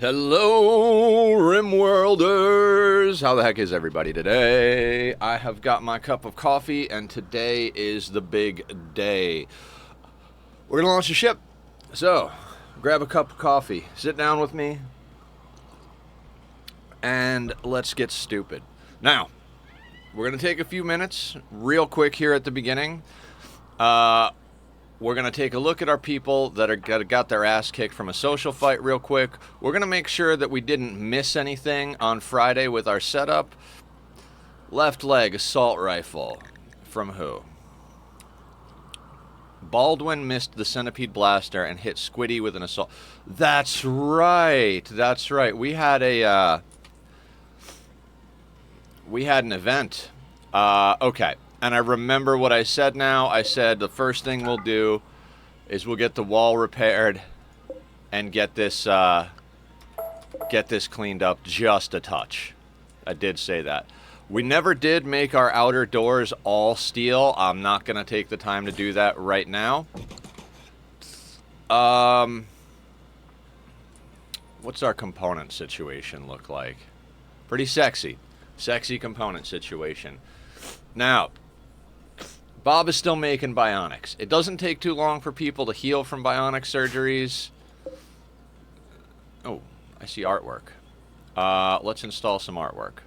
Hello, Rimworlders! How the heck is everybody today? I have got my cup of coffee, and today is the big day. We're gonna launch a ship. So, grab a cup of coffee, sit down with me, and let's get stupid. Now, we're gonna take a few minutes, real quick here at the beginning. We're going to take a look at our people that got their ass kicked from a social fight real quick. We're going to make sure that we didn't miss anything on Friday with our setup. Left leg assault rifle. From who? Baldwin missed the centipede blaster and hit Squiddy with an assault. That's right. That's right. We had an event. Okay. And I remember what I said now. I said the first thing we'll do is we'll get the wall repaired and get this cleaned up just a touch. I did say that. We never did make our outer doors all steel. I'm not going to take the time to do that right now. What's our component situation look like? Pretty sexy. Sexy component situation. Now, Bob is still making bionics. It doesn't take too long for people to heal from bionic surgeries. Oh, I see artwork. Let's install some artwork.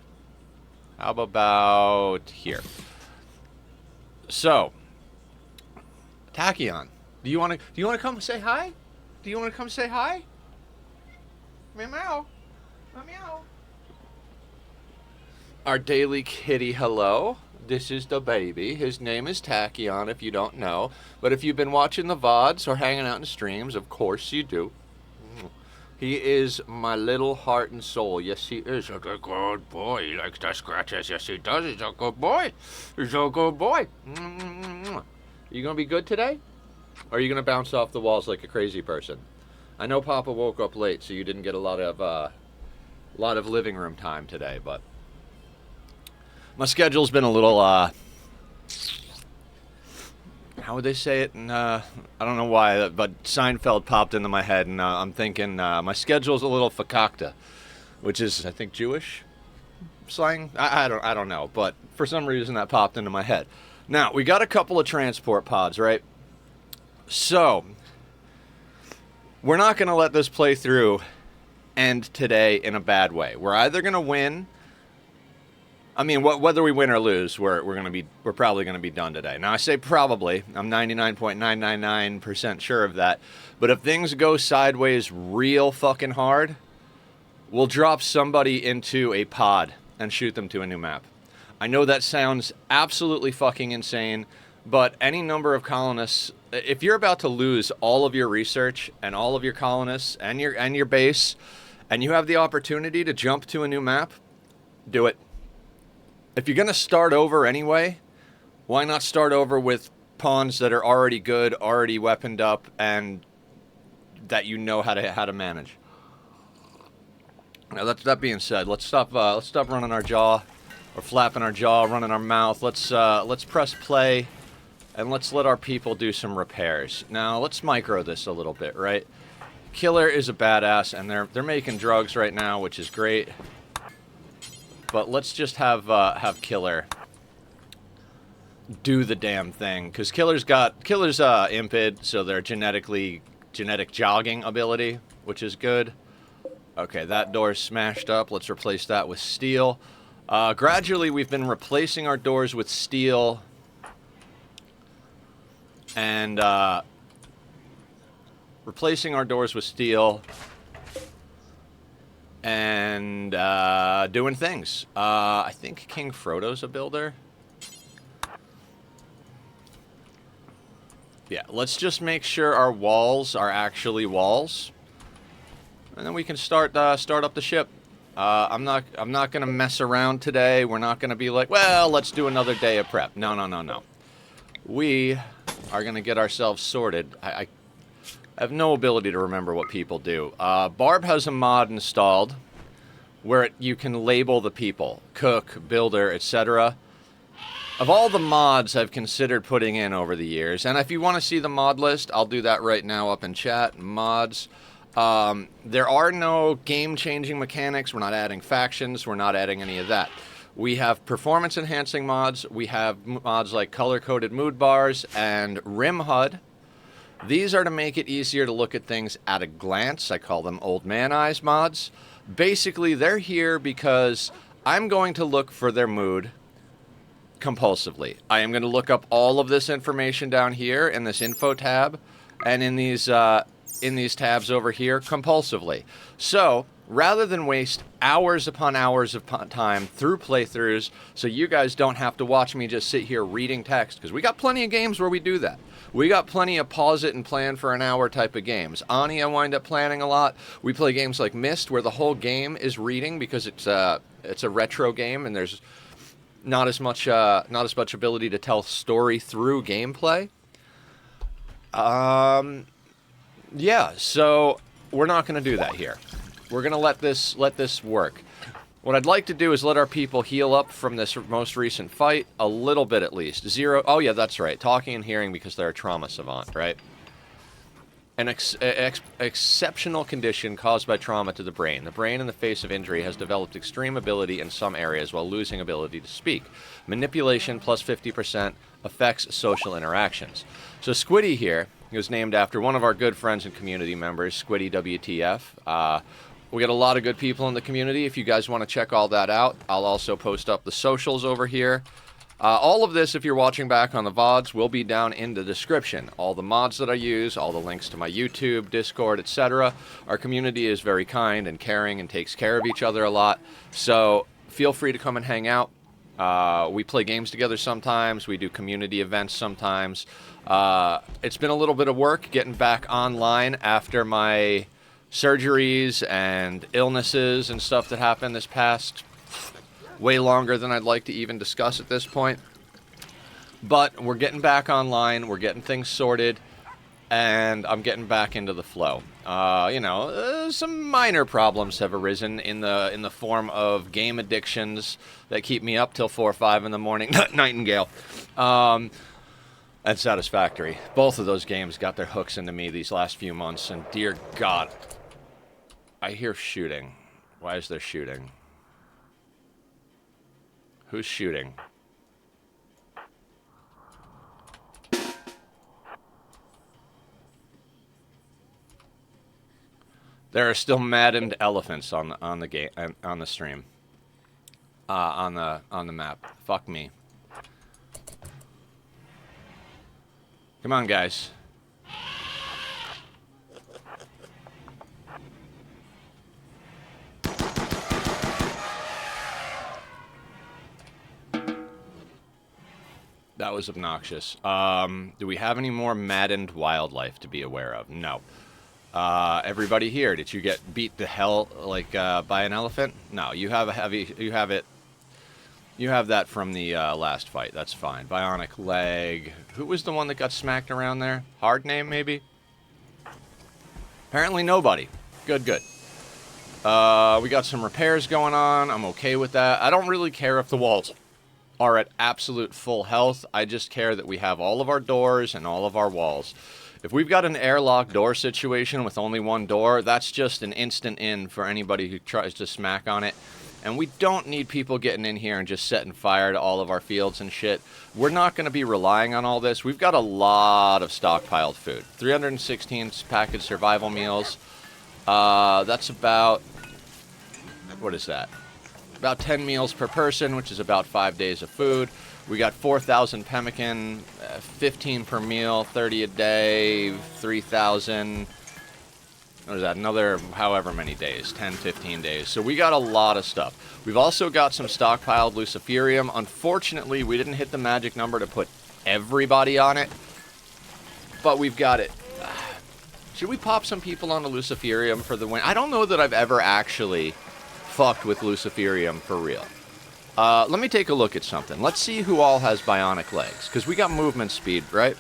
How about here? So, Tachyon, do you want to come say hi? Do you want to come say hi? Meow meow. Meow. Our daily kitty hello. This is the baby. His name is Tachyon, if you don't know. But if you've been watching the VODs or hanging out in the streams, of course you do. He is my little heart and soul. Yes, he is a good boy. He likes to scratches. Yes, he does. He's a good boy. He's a good boy. Are you going to be good today? Or are you going to bounce off the walls like a crazy person? I know Papa woke up late, so you didn't get a lot of living room time today, but my schedule's been a little, how would they say it? And, I don't know why, but Seinfeld popped into my head, and I'm thinking my schedule's a little fakakta, which is, I think, Jewish slang? I don't know, but for some reason that popped into my head. Now, we got a couple of transport pods, right? So, we're not going to let this playthrough end today in a bad way. We're either going to win. I mean, whether we win or lose, we're probably gonna be done today. Now I say probably. I'm 99.999% sure of that. But if things go sideways real fucking hard, we'll drop somebody into a pod and shoot them to a new map. I know that sounds absolutely fucking insane, but any number of colonists, if you're about to lose all of your research and all of your colonists and your base, and you have the opportunity to jump to a new map, do it. If you're going to start over anyway, why not start over with pawns that are already good, already weaponed up, and that you know how to manage? Now, that being said, let's stop running our jaw, or flapping our jaw, running our mouth. Let's press play, and let's let our people do some repairs. Now, let's micro this a little bit, right? Killer is a badass, and they're making drugs right now, which is great. But let's just have Killer do the damn thing, because Killer's impid, so they're genetic jogging ability, which is good. Okay, that door's smashed up. Let's replace that with steel. Gradually, we've been replacing our doors with steel, and and doing things. I think King Frodo's a builder. Yeah, let's just make sure our walls are actually walls, and then we can start up the ship. I'm not gonna mess around today. We're not gonna be like, well, let's do another day of prep. No. We are gonna get ourselves sorted. I have no ability to remember what people do. Barb has a mod installed where you can label the people, cook, builder, etc. Of all the mods I've considered putting in over the years, and if you want to see the mod list, I'll do that right now up in chat. Mods. There are no game-changing mechanics. We're not adding factions. We're not adding any of that. We have performance-enhancing mods. We have mods like color-coded mood bars and rim HUD. These are to make it easier to look at things at a glance. I call them old man eyes mods. Basically, they're here because I'm going to look for their mood compulsively. I am going to look up all of this information down here in this info tab and in these tabs over here compulsively. So, rather than waste hours upon hours of time through playthroughs so you guys don't have to watch me just sit here reading text, because we got plenty of games where we do that. We got plenty of pause it and plan for an hour type of games. Ani, I wind up planning a lot. We play games like Myst where the whole game is reading because it's a retro game and there's not as much ability to tell story through gameplay. Yeah, so we're not going to do that here. We're going to let this work. What I'd like to do is let our people heal up from this most recent fight, a little bit at least. Oh yeah, that's right. Talking and hearing because they're a trauma savant, right? An exceptional condition caused by trauma to the brain. The brain in the face of injury has developed extreme ability in some areas while losing ability to speak. Manipulation plus 50% affects social interactions. So Squiddy here, he was named after one of our good friends and community members, Squiddy WTF. We got a lot of good people in the community. If you guys want to check all that out, I'll also post up the socials over here. All of this, if you're watching back on the VODs, will be down in the description. All the mods that I use, all the links to my YouTube, Discord, etc. Our community is very kind and caring and takes care of each other a lot. So feel free to come and hang out. We play games together sometimes. We do community events sometimes. It's been a little bit of work getting back online after my surgeries and illnesses and stuff that happened this past way longer than I'd like to even discuss at this point. But we're getting back online, we're getting things sorted, and I'm getting back into the flow. Some minor problems have arisen in the form of game addictions that keep me up till 4 or 5 in the morning. Nightingale. And Satisfactory. Both of those games got their hooks into me these last few months, and dear God, I hear shooting. Why is there shooting? Who's shooting? There are still maddened elephants on the game, on the stream, on the map. Fuck me. Come on, guys. That was obnoxious. Do we have any more maddened wildlife to be aware of? No. Everybody here, did you get beat to hell like by an elephant? No, you have that from the last fight. That's fine. Bionic leg. Who was the one that got smacked around there? Hard name, maybe? Apparently nobody. Good, good. We got some repairs going on. I'm okay with that. I don't really care if the walls are at absolute full health. I just care that we have all of our doors and all of our walls. If we've got an airlock door situation with only one door, that's just an instant in for anybody who tries to smack on it. And we don't need people getting in here and just setting fire to all of our fields and shit. We're not going to be relying on all this. We've got a lot of stockpiled food. 316 packaged survival meals. That's about... what is that? About 10 meals per person, which is about 5 days of food. We got 4,000 pemmican, 15 per meal, 30 a day, 3,000. What is that? Another however many days, 10, 15 days. So we got a lot of stuff. We've also got some stockpiled luciferium. Unfortunately, we didn't hit the magic number to put everybody on it, but we've got it. Should we pop some people on the luciferium for the win? I don't know that I've ever actually fucked with luciferium for real. Let me take a look at something. Let's see who all has bionic legs, because we got movement speed, right?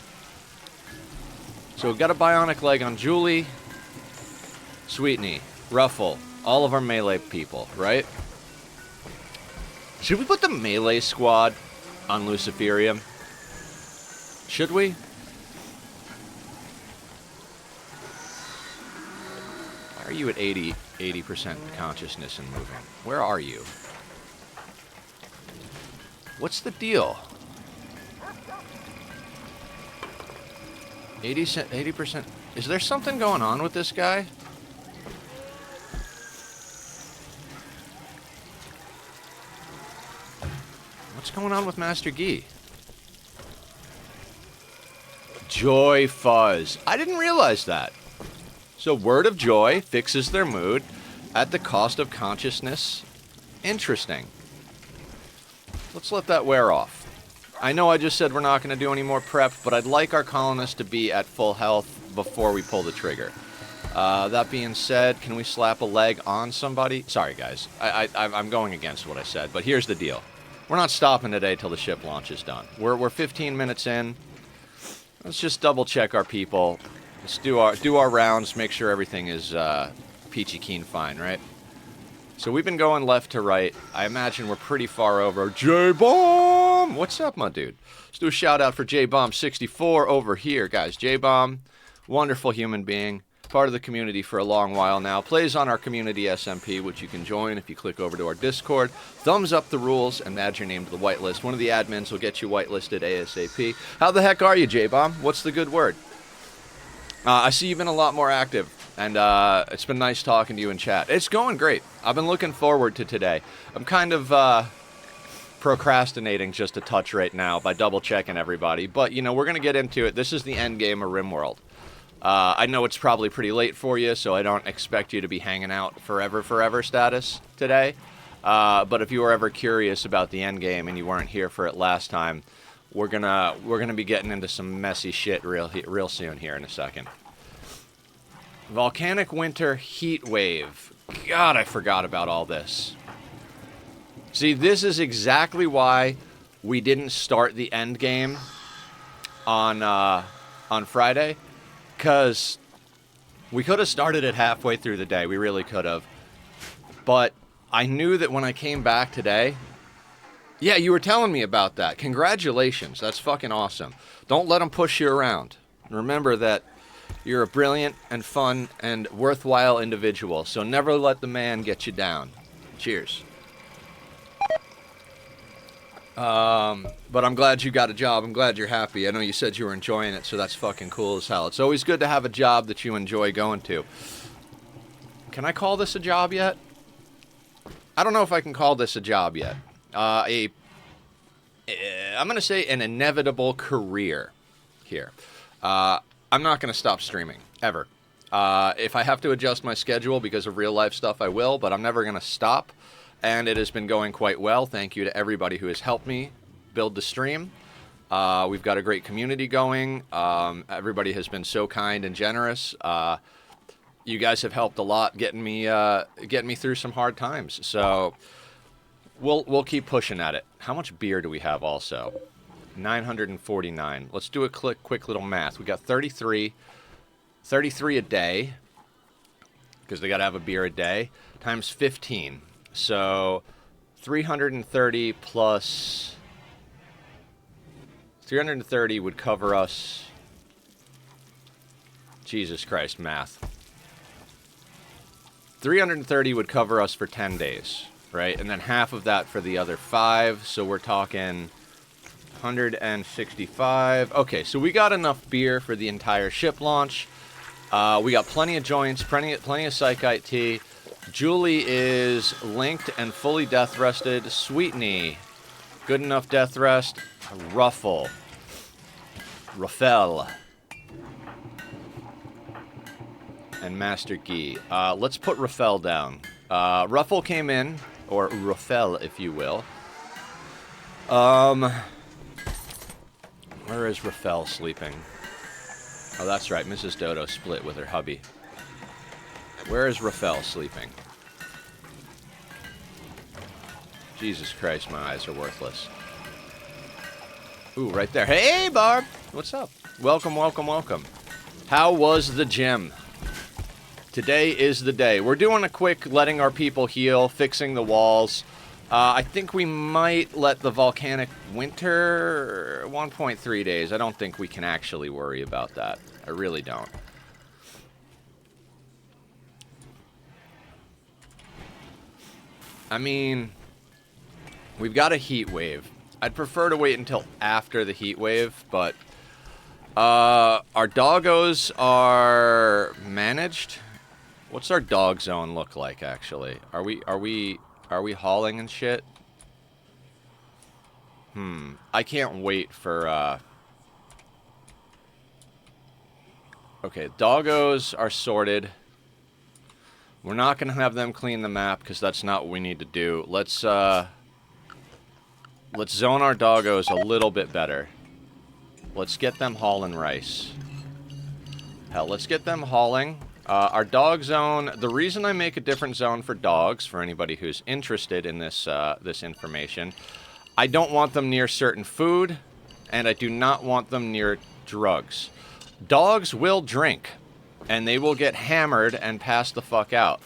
So we've got a bionic leg on Julie, Sweetney, Ruffle, all of our melee people, right? Should we put the melee squad on luciferium? Should we? you at 80% consciousness and moving? Where are you? What's the deal? 80%. Is there something going on with this guy? What's going on with Master Gi? Joy fuzz. I didn't realize that. So word of joy fixes their mood at the cost of consciousness. Interesting. Let's let that wear off. I know I just said we're not going to do any more prep, but I'd like our colonists to be at full health before we pull the trigger. That being said, can we slap a leg on somebody? Sorry, guys. I'm going against what I said, but here's the deal. We're not stopping today till the ship launch is done. We're 15 minutes in. Let's just double check our people. Let's do our rounds, make sure everything is peachy keen fine, right? So we've been going left to right. I imagine we're pretty far over. J-Bomb! What's up, my dude? Let's do a shout out for J-Bomb64 over here, guys. J-Bomb, wonderful human being. Part of the community for a long while now. Plays on our community SMP, which you can join if you click over to our Discord. Thumbs up the rules and add your name to the whitelist. One of the admins will get you whitelisted ASAP. How the heck are you, J-Bomb? What's the good word? I see you've been a lot more active, and it's been nice talking to you in chat. It's going great. I've been looking forward to today. I'm kind of procrastinating just a touch right now by double-checking everybody, but, you know, we're going to get into it. This is the end game of Rimworld. I know it's probably pretty late for you, so I don't expect you to be hanging out forever status today. But if you were ever curious about the end game and you weren't here for it last time, we're gonna be getting into some messy shit real soon here in a second. Volcanic winter heat wave. God, I forgot about all this. See, this is exactly why we didn't start the end game on Friday. Because we could have started it halfway through the day. We really could have. But I knew that when I came back today... Yeah, you were telling me about that. Congratulations. That's fucking awesome. Don't let them push you around. Remember that you're a brilliant and fun and worthwhile individual. So never let the man get you down. Cheers. But I'm glad you got a job. I'm glad you're happy. I know you said you were enjoying it, so that's fucking cool as hell. It's always good to have a job that you enjoy going to. Can I call this a job yet? I don't know if I can call this a job yet. I'm going to say an inevitable career here. I'm not going to stop streaming, ever. If I have to adjust my schedule because of real life stuff, I will, but I'm never going to stop. And it has been going quite well. Thank you to everybody who has helped me build the stream. We've got a great community going. Everybody has been so kind and generous. You guys have helped a lot getting me through some hard times. So we'll keep pushing at it. How much beer do we have also? 949. Let's do a quick little math. We got 33 a day, because they got to have a beer a day, times 15. So 330 plus 330 would cover us. Jesus Christ, math. 330 would cover us for 10 days, right? And then half of that for the other 5. So we're talking 165. Okay, so we got enough beer for the entire ship launch. We got plenty of joints, plenty of Psychite tea. Julie is linked and fully death rested. Sweetney, good enough death rest. Raffel. And Master Gi. Let's put Raffel down. Ruffle came in, or Raffel, if you will. Where is Raffel sleeping? Oh, that's right. Mrs. Dodo split with her hubby. Where is Raffel sleeping? Jesus Christ, my eyes are worthless. Ooh, right there. Hey, Barb! What's up? Welcome, welcome, welcome. How was the gym? Today is the day. We're doing a quick letting our people heal, fixing the walls. I think we might let the volcanic winter 1.3 days. I don't think we can actually worry about that. I really don't. I mean, we've got a heat wave. I'd prefer to wait until after the heat wave, but our doggos are managed. What's our dog zone look like, actually? Are we hauling and shit? I can't wait for okay, doggos are sorted. We're not going to have them clean the map because that's not what we need to do. Let's zone our doggos a little bit better. Let's get them hauling rice. Hell, let's get them hauling. Our dog zone, the reason I make a different zone for dogs, for anybody who's interested in this, this information, I don't want them near certain food, and I do not want them near drugs. Dogs will drink, and they will get hammered and pass the fuck out.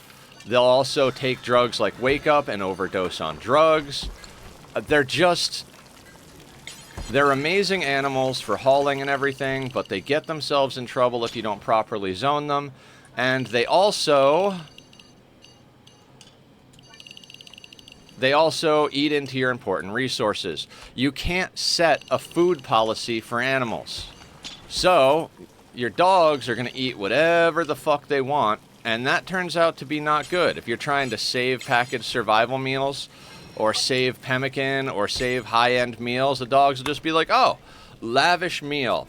They'll also take drugs like wake up and overdose on drugs. They're amazing animals for hauling and everything, but they get themselves in trouble if you don't properly zone them. And they also eat into your important resources. You can't set a food policy for animals. So, your dogs are going to eat whatever the fuck they want, and that turns out to be not good. If you're trying to save packaged survival meals, or save pemmican, or save high-end meals, the dogs will just be like, oh, lavish meal.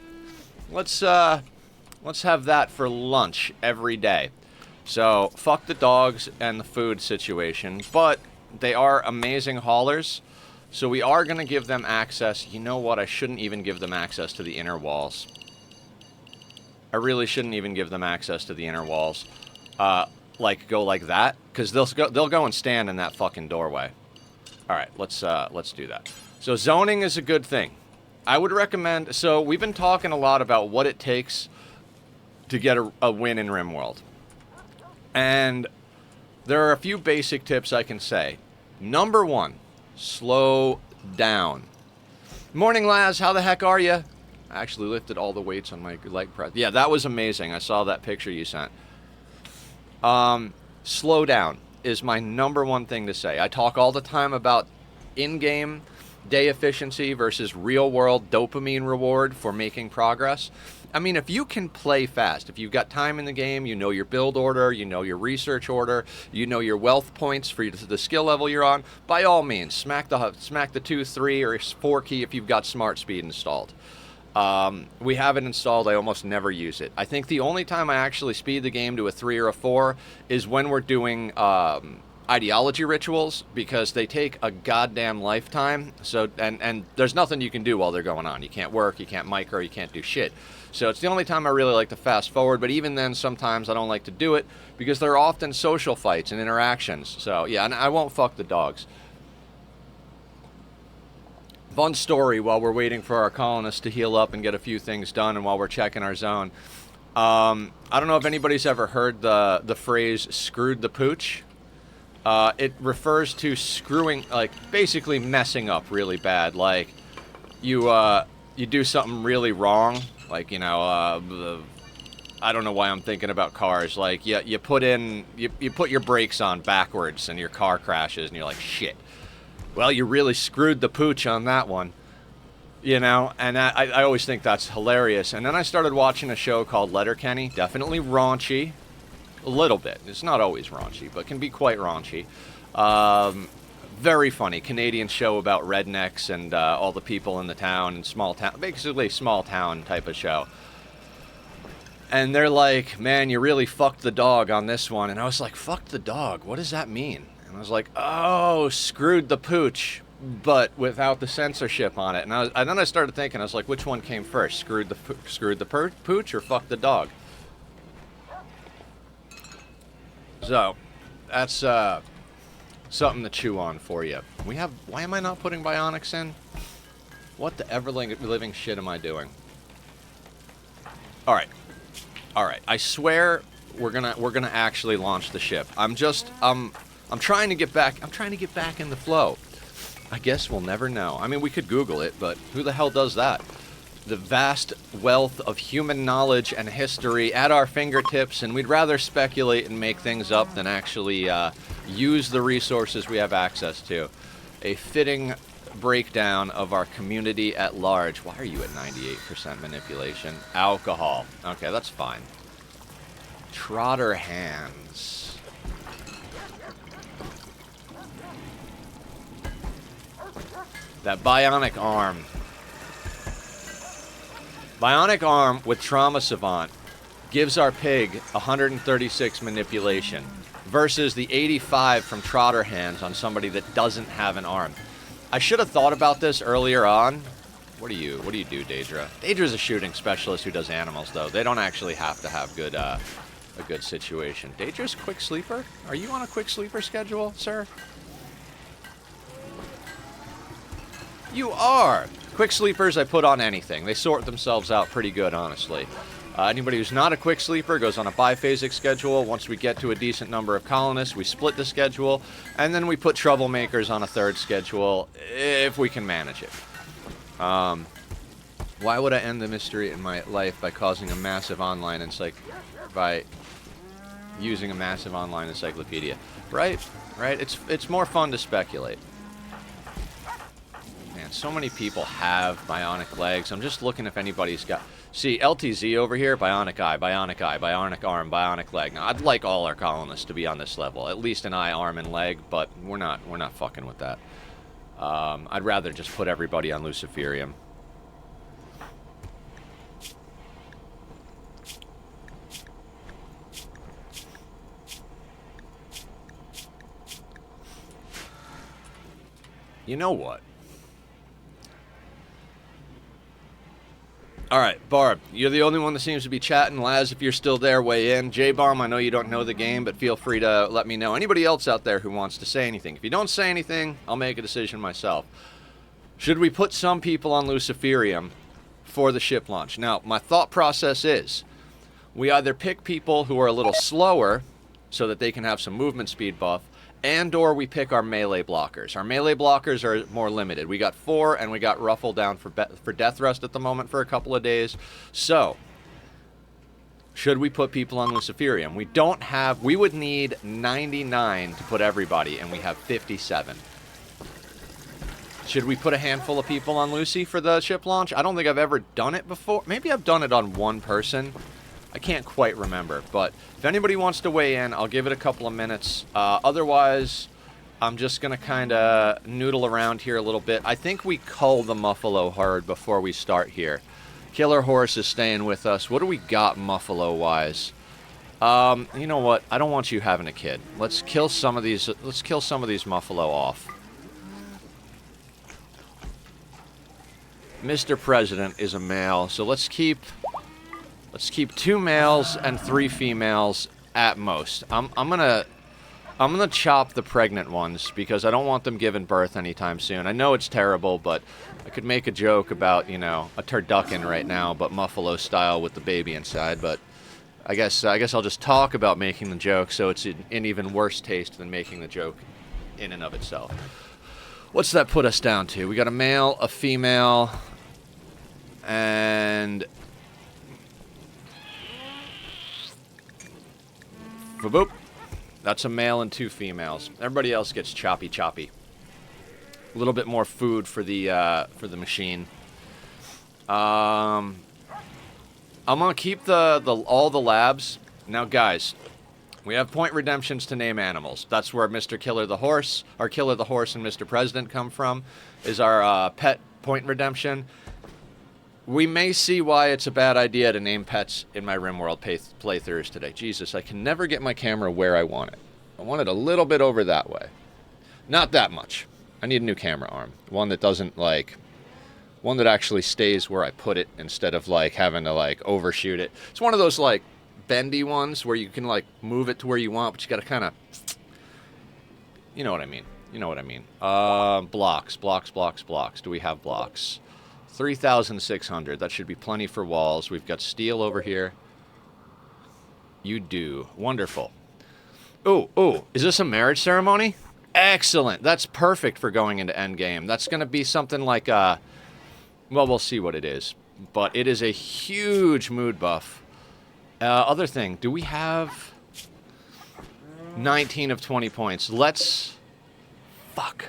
Let's have that for lunch every day. So, fuck the dogs and the food situation, but they are amazing haulers, so we are going to give them access. You know what? I shouldn't even give them access to the inner walls. I really shouldn't even give them access to the inner walls. Like, go like that, because they'll go and stand in that fucking doorway. Alright, let's do that. So, zoning is a good thing. I would recommend... So, we've been talking a lot about what it takes to get a win in Rimworld. And there are a few basic tips I can say. Number one, slow down. Morning, Laz. How the heck are you? I actually lifted all the weights on my leg press. Yeah, that was amazing. I saw that picture you sent. Slow down is my number one thing to say. I talk all the time about in-game day efficiency versus real-world dopamine reward for making progress. I mean, if you can play fast, if you've got time in the game, you know your build order, you know your research order, you know your wealth points for the skill level you're on, by all means, smack the 2, 3, or 4 key if you've got Smart Speed installed. We have it installed. I almost never use it. I think the only time I actually speed the game to a 3 or a 4 is when we're doing ideology rituals, because they take a goddamn lifetime. So and there's nothing you can do while they're going on. You can't work, you can't micro, you can't do shit. So it's the only time I really like to fast forward, but even then sometimes I don't like to do it because there are often social fights and interactions. So yeah, and I won't fuck the dogs. Fun story while we're waiting for our colonists to heal up and get a few things done, and while we're checking our zone. I don't know if anybody's ever heard the phrase "screwed the pooch." It refers to screwing, like basically messing up really bad. Like you do something really wrong. Like, you know, I don't know why I'm thinking about cars. Like you put your brakes on backwards and your car crashes, and you're like, shit. Well, you really screwed the pooch on that one, you know, and I always think that's hilarious. And then I started watching a show called Letterkenny, definitely raunchy, a little bit. It's not always raunchy, but can be quite raunchy. Very funny Canadian show about rednecks and all the people in the town and small town, basically small town type of show. And they're like, man, you really fucked the dog on this one. And I was like, fucked the dog? What does that mean? And I was like, oh, screwed the pooch, but without the censorship on it. And then I started thinking, I was like, which one came first? Screwed the pooch or fucked the dog? So, that's something to chew on for you. Why am I not putting bionics in? What the ever-living shit am I doing? All right. I swear we're gonna actually launch the ship. I'm trying to get back. I'm trying to get back in the flow. I guess we'll never know. I mean, we could Google it, but who the hell does that? The vast wealth of human knowledge and history at our fingertips, and we'd rather speculate and make things up than actually use the resources we have access to. A fitting breakdown of our community at large. Why are you at 98% manipulation? Alcohol. Okay, that's fine. Trotter hands. That bionic arm. Bionic arm with trauma savant gives our pig 136 manipulation versus the 85 from trotter hands on somebody that doesn't have an arm. I should have thought about this earlier on. What do you do, Daedra? Daedra's a shooting specialist who does animals, though. They don't actually have to have good a good situation. Daedra's quick sleeper? Are you on a quick sleeper schedule, sir? You are! Quick sleepers I put on anything. They sort themselves out pretty good, honestly. Anybody who's not a quick sleeper goes on a biphasic schedule. Once we get to a decent number of colonists, we split the schedule, and then we put troublemakers on a third schedule, if we can manage it. Why would I end the mystery in my life by causing a massive online by using a massive online encyclopedia? Right? It's more fun to speculate. Man, so many people have bionic legs. I'm just looking if anybody's got... See, LTZ over here, bionic eye, bionic arm, bionic leg. Now, I'd like all our colonists to be on this level. At least an eye, arm, and leg, but we're not fucking with that. I'd rather just put everybody on Luciferium. You know what? Alright, Barb, you're the only one that seems to be chatting. Laz, if you're still there, weigh in. J-Bomb, I know you don't know the game, but feel free to let me know. Anybody else out there who wants to say anything. If you don't say anything, I'll make a decision myself. Should we put some people on Luciferium for the ship launch? Now, my thought process is, we either pick people who are a little slower, so that they can have some movement speed buff, and or we pick our melee blockers. Our melee blockers are more limited. We got 4, and we got Ruffle down for death rest at the moment for a couple of days. So, should we put people on Luciferium? We would need 99 to put everybody, and we have 57. Should we put a handful of people on Lucy for the ship launch? I don't think I've ever done it before. Maybe I've done it on one person. I can't quite remember, but if anybody wants to weigh in, I'll give it a couple of minutes. Otherwise, I'm just going to kind of noodle around here a little bit. I think we cull the Muffalo herd before we start here. Killer Horse is staying with us. What do we got Muffalo-wise? You know what? I don't want you having a kid. Let's kill some of these Muffalo off. Mr. President is a male, so let's keep 2 males and 3 females at most. I'm gonna chop the pregnant ones because I don't want them giving birth anytime soon. I know it's terrible, but I could make a joke about, you know, a turducken right now, but Muffalo style with the baby inside. But I guess I'll just talk about making the joke, so it's in even worse taste than making the joke in and of itself. What's that put us down to? We got a male, a female, and boop. That's a male and 2 females. Everybody else gets choppy. A little bit more food for the machine. I'm gonna keep all the labs. Now, guys, we have point redemptions to name animals. That's where Mr. Killer the Horse, or Killer the Horse and Mr. President come from. Is our pet point redemption. We may see why it's a bad idea to name pets in my Rimworld playthroughs today. Jesus, I can never get my camera where I want it. I want it a little bit over that way. Not that much. I need a new camera arm. One that doesn't, one that actually stays where I put it instead of, having to, overshoot it. It's one of those, bendy ones where you can, move it to where you want, but you gotta kind of... You know what I mean. Blocks. Do we have blocks? 3,600. That should be plenty for walls. We've got steel over here. You do. Wonderful. Ooh. Is this a marriage ceremony? Excellent. That's perfect for going into endgame. That's going to be something like well, we'll see what it is. But it is a huge mood buff. Other thing. Do we have... 19 of 20 points. Let's... Fuck.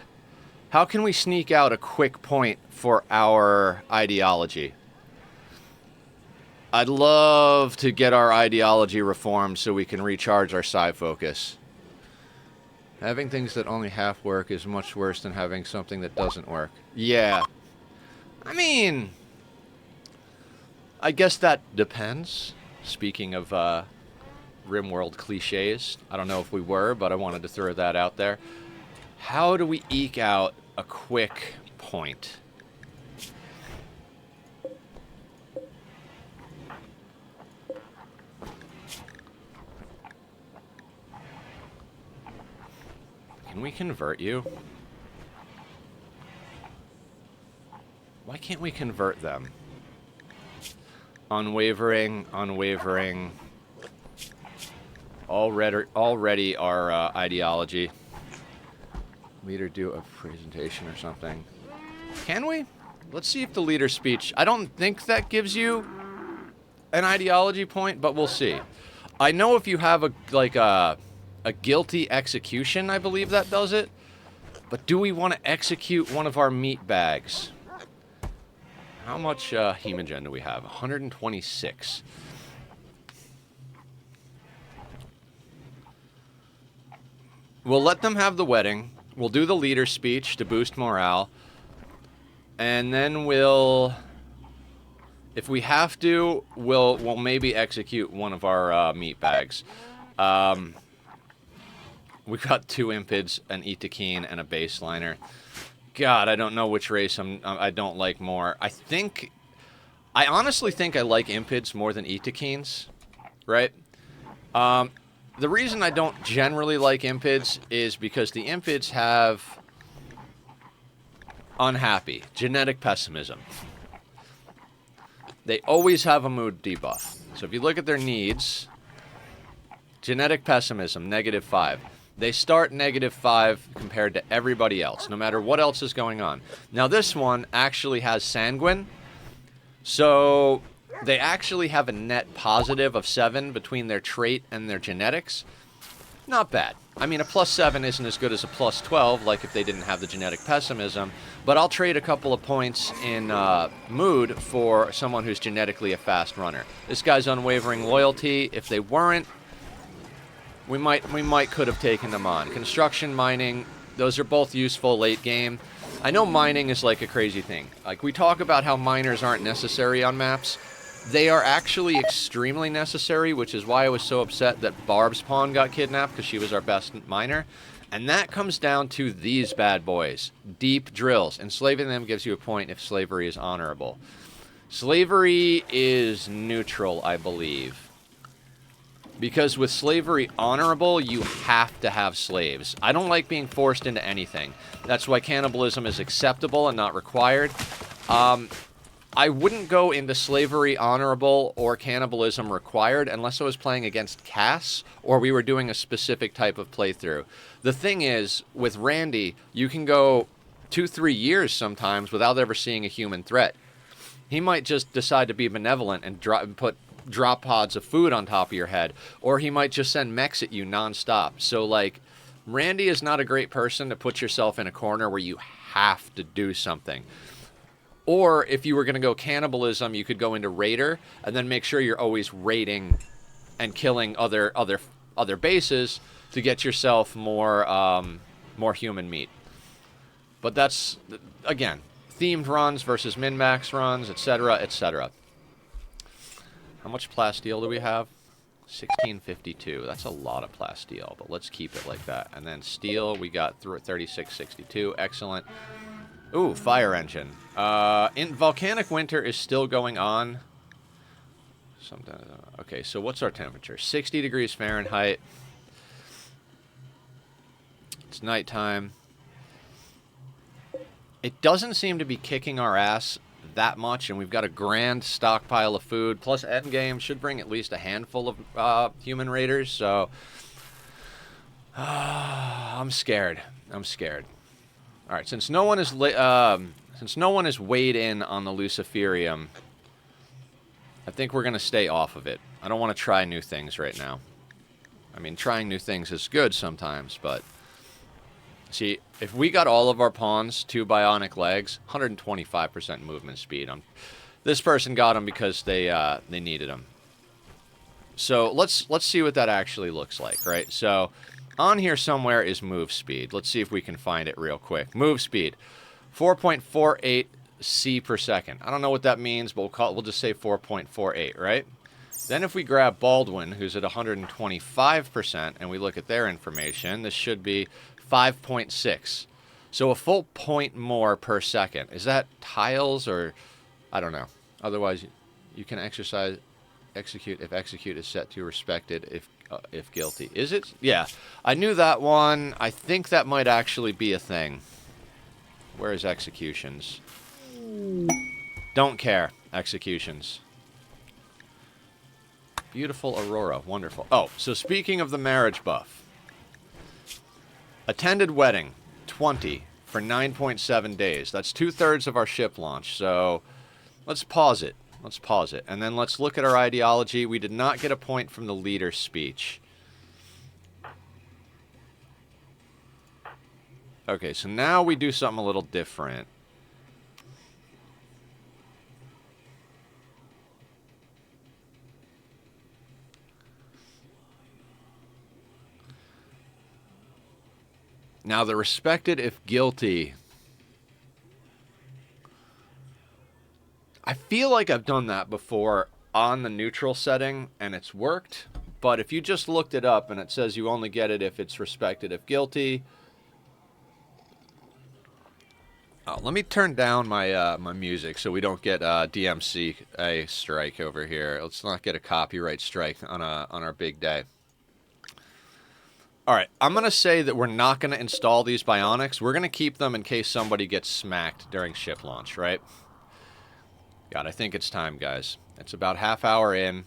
How can we sneak out a quick point for our ideology? I'd love to get our ideology reformed so we can recharge our psi focus. Having things that only half work is much worse than having something that doesn't work. Yeah. I mean... I guess that depends. Speaking of Rimworld cliches, I don't know if we were, but I wanted to throw that out there. How do we eke out a quick point? Can we convert you? Why can't we convert them? Unwavering, unwavering. Already our ideology. Leader do a presentation or something. Can we? Let's see if the leader speech... I don't think that gives you an ideology point, but we'll see. I know if you have a guilty execution, I believe that does it. But do we want to execute one of our meat bags? How much hemogen do we have? 126. We'll let them have the wedding. We'll do the leader speech to boost morale. And then we'll... If we have to, we'll maybe execute one of our meat bags. We've got 2 impids, an Itakeen, and a baseliner. God, I don't know which race I don't like more. I honestly think I like impids more than Itakeens, right? The reason I don't generally like impids is because the impids have unhappy, genetic pessimism. They always have a mood debuff. So if you look at their needs, genetic pessimism, -5. They start -5 compared to everybody else, no matter what else is going on. Now this one actually has sanguine, so they actually have a net positive of 7 between their trait and their genetics. Not bad. I mean, a +7 isn't as good as a +12, like if they didn't have the genetic pessimism, but I'll trade a couple of points in mood for someone who's genetically a fast runner. This guy's unwavering loyalty. If they weren't, we might could have taken them on. Construction, mining, those are both useful late game. I know mining is like a crazy thing. Like, we talk about how miners aren't necessary on maps. They are actually extremely necessary, which is why I was so upset that Barb's pawn got kidnapped, because she was our best miner. And that comes down to these bad boys. Deep drills. Enslaving them gives you a point if slavery is honorable. Slavery is neutral, I believe. Because with slavery honorable, you have to have slaves. I don't like being forced into anything. That's why cannibalism is acceptable and not required. I wouldn't go into slavery honorable or cannibalism required unless I was playing against Cass or we were doing a specific type of playthrough. The thing is, with Randy, you can go 2-3 years sometimes without ever seeing a human threat. He might just decide to be benevolent and put drop pods of food on top of your head, or he might just send mechs at you nonstop. So, like, Randy is not a great person to put yourself in a corner where you have to do something. Or if you were going to go cannibalism, you could go into Raider and then make sure you're always raiding and killing other bases to get yourself more human meat. But that's, again, themed runs versus min-max runs, etc., etc. How much plasteel do we have? 1652. That's a lot of plasteel, but let's keep it like that. And then steel, we got 3662. Excellent. Ooh, fire engine. In volcanic winter is still going on. Okay, so what's our temperature? 60 degrees Fahrenheit. It's nighttime. It doesn't seem to be kicking our ass that much, and we've got a grand stockpile of food. Plus, endgame should bring at least a handful of human raiders, so... I'm scared. I'm scared. All right, since no one is weighed in on the Luciferium, I think we're going to stay off of it. I don't want to try new things right now. I mean, trying new things is good sometimes, but... See, if we got all of our pawns 2 bionic legs, 125% movement speed. This person got them because they needed them. So let's see what that actually looks like, right? So on here somewhere is move speed. Let's see if we can find it real quick. Move speed, 4.48 C per second. I don't know what that means, but we'll just say 4.48, right? Then if we grab Baldwin, who's at 125%, and we look at their information, this should be 5.6. So a full point more per second. Is that tiles or... I don't know. Otherwise, you can execute if execute is set to respected if guilty. Is it? Yeah. I knew that one. I think that might actually be a thing. Where is executions? Don't care. Executions. Beautiful Aurora. Wonderful. Oh, so speaking of the marriage buff. Attended wedding, 20 for 9.7 days. That's 2/3 of our ship launch. So let's pause it. Let's pause it. And then let's look at our ideology. We did not get a point from the leader's speech. Okay, so now we do something a little different. Now, the respected if guilty. I feel like I've done that before on the neutral setting, and it's worked. But if you just looked it up and it says you only get it if it's respected if guilty. Oh, let me turn down my my music so we don't get DMCA strike over here. Let's not get a copyright strike on our big day. All right, I'm going to say that we're not going to install these bionics. We're going to keep them in case somebody gets smacked during ship launch, right? God, I think it's time, guys. It's about half hour in.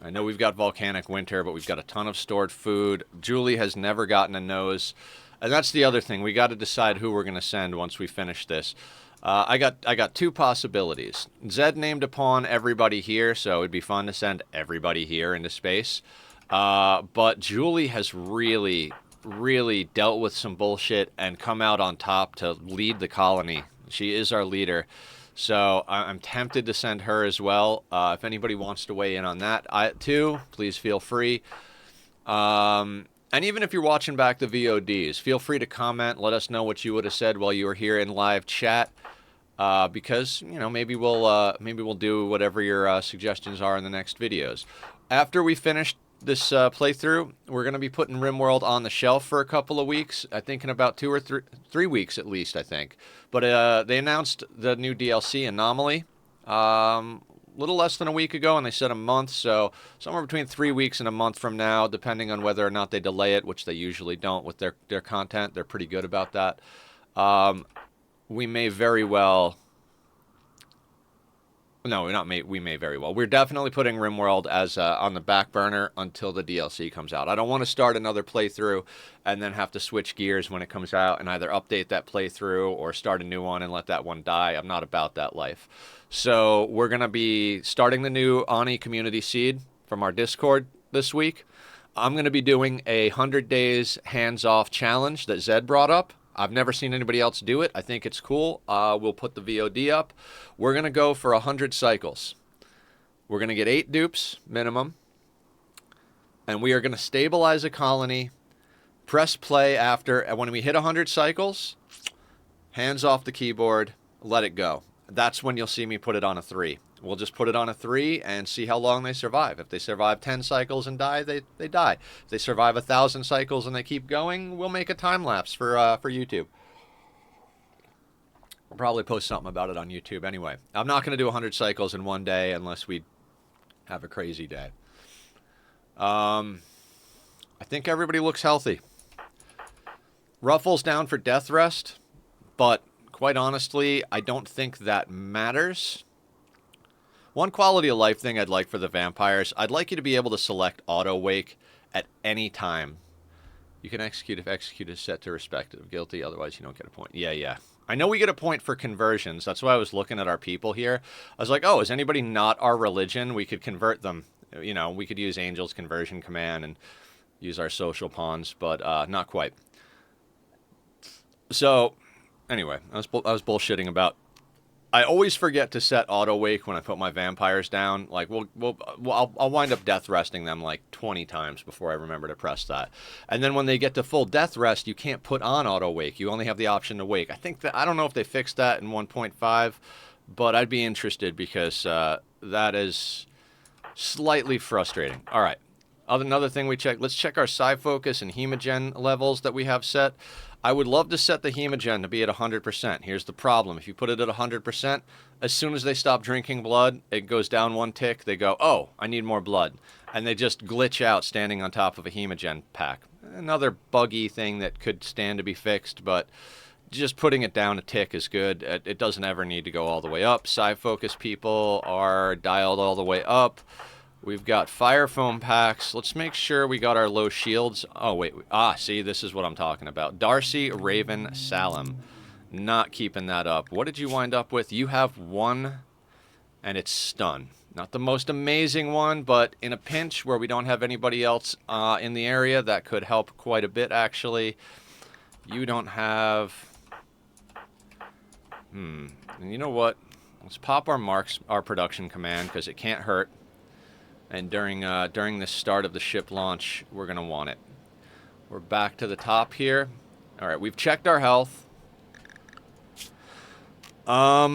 I know we've got volcanic winter, but we've got a ton of stored food. Julie has never gotten a nose. And that's the other thing. We got to decide who we're going to send once we finish this. I got 2 possibilities. Zed named a pawn everybody here, so it'd be fun to send everybody here into space. But Julie has really, really dealt with some bullshit and come out on top to lead the colony. She is our leader. So I'm tempted to send her as well. If anybody wants to weigh in on that, too, please feel free. And even if you're watching back the VODs, feel free to comment. Let us know what you would have said while you were here in live chat. Because, you know, maybe we'll do whatever your suggestions are in the next videos. After we finish this playthrough, we're going to be putting Rimworld on the shelf for a couple of weeks. I think in about 2 or 3 weeks at least, I think. But they announced the new DLC, Anomaly, a little less than a week ago, and they said a month. So somewhere between 3 weeks and a month from now, depending on whether or not they delay it, which they usually don't with their content. They're pretty good about that. We may very well... No, we may very well. We're definitely putting Rimworld as on the back burner until the DLC comes out. I don't want to start another playthrough and then have to switch gears when it comes out and either update that playthrough or start a new one and let that one die. I'm not about that life. So we're going to be starting the new Ani Community Seed from our Discord this week. I'm going to be doing a 100 days hands-off challenge that Zed brought up. I've never seen anybody else do it. I think it's cool. We'll put the VOD up. We're going to go for 100 cycles. We're going to get 8 dupes minimum. And we are going to stabilize a colony, press play after. And when we hit 100 cycles, hands off the keyboard, let it go. That's when you'll see me put it on a 3. We'll just put it on a 3 and see how long they survive. If they survive 10 cycles and die, they die. If they survive 1,000 cycles and they keep going, we'll make a time lapse for YouTube. We'll probably post something about it on YouTube anyway. I'm not going to do 100 cycles in one day unless we have a crazy day. I think everybody looks healthy. Ruffles down for death rest, but quite honestly, I don't think that matters. One quality of life thing I'd like for the vampires, I'd like you to be able to select auto wake at any time. You can execute if execute is set to respected of guilty, otherwise you don't get a point. Yeah. I know we get a point for conversions. That's why I was looking at our people here. I was like, oh, is anybody not our religion? We could convert them You know, we could use Angel's Conversion Command and use our social pawns, but not quite. So, anyway, I was bullshitting about. I always forget to set auto wake when I put my vampires down. Like, I'll wind up death resting them like 20 times before I remember to press that. And then when they get to full death rest, you can't put on auto wake. You only have the option to wake. I don't know if they fixed that in 1.5, but I'd be interested because that is slightly frustrating. All right. Another thing we check. Let's check our Psi Focus and Hemogen levels that we have set. I would love to set the Hemogen to be at 100%. Here's the problem. If you put it at 100%, as soon as they stop drinking blood, it goes down one tick. They go, oh, I need more blood. And they just glitch out standing on top of a Hemogen pack. Another buggy thing that could stand to be fixed, but just putting it down a tick is good. It doesn't ever need to go all the way up. Psi Focus people are dialed all the way up. We've got fire foam packs. Let's make sure we got our low shields. Oh, wait. See, this is what I'm talking about. Darcy, Raven, Salem. Not keeping that up. What did you wind up with? You have one, and it's stun. Not the most amazing one, but in a pinch where we don't have anybody else in the area, that could help quite a bit, actually. You don't have... And you know what? Let's pop our production command, because it can't hurt. And during the start of the ship launch, we're going to want it. We're back to the top here. All right, we've checked our health. All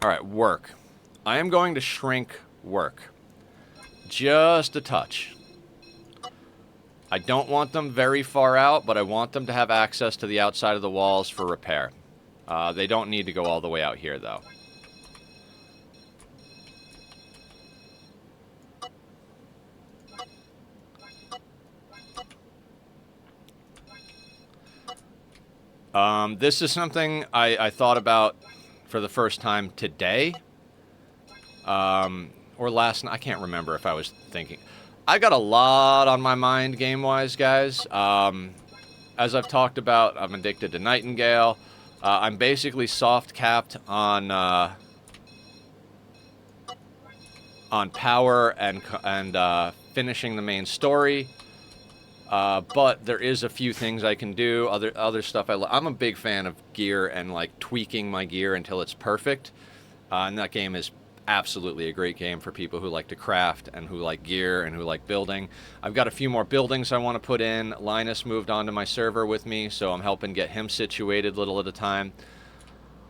right, work. I am going to shrink work. Just a touch. I don't want them very far out, but I want them to have access to the outside of the walls for repair. They don't need to go all the way out here, though. This is something I thought about for the first time today. Or last night. I can't remember if I was thinking. I got a lot on my mind game-wise, guys. As I've talked about, I'm addicted to Nightingale. I'm basically soft-capped on power and finishing the main story. But there is a few things I can do. Other stuff I'm a big fan of gear and like tweaking my gear until it's perfect. And that game is absolutely a great game for people who like to craft and who like gear and who like building. I've got a few more buildings I want to put in. Linus moved onto my server with me, so I'm helping get him situated little at a time.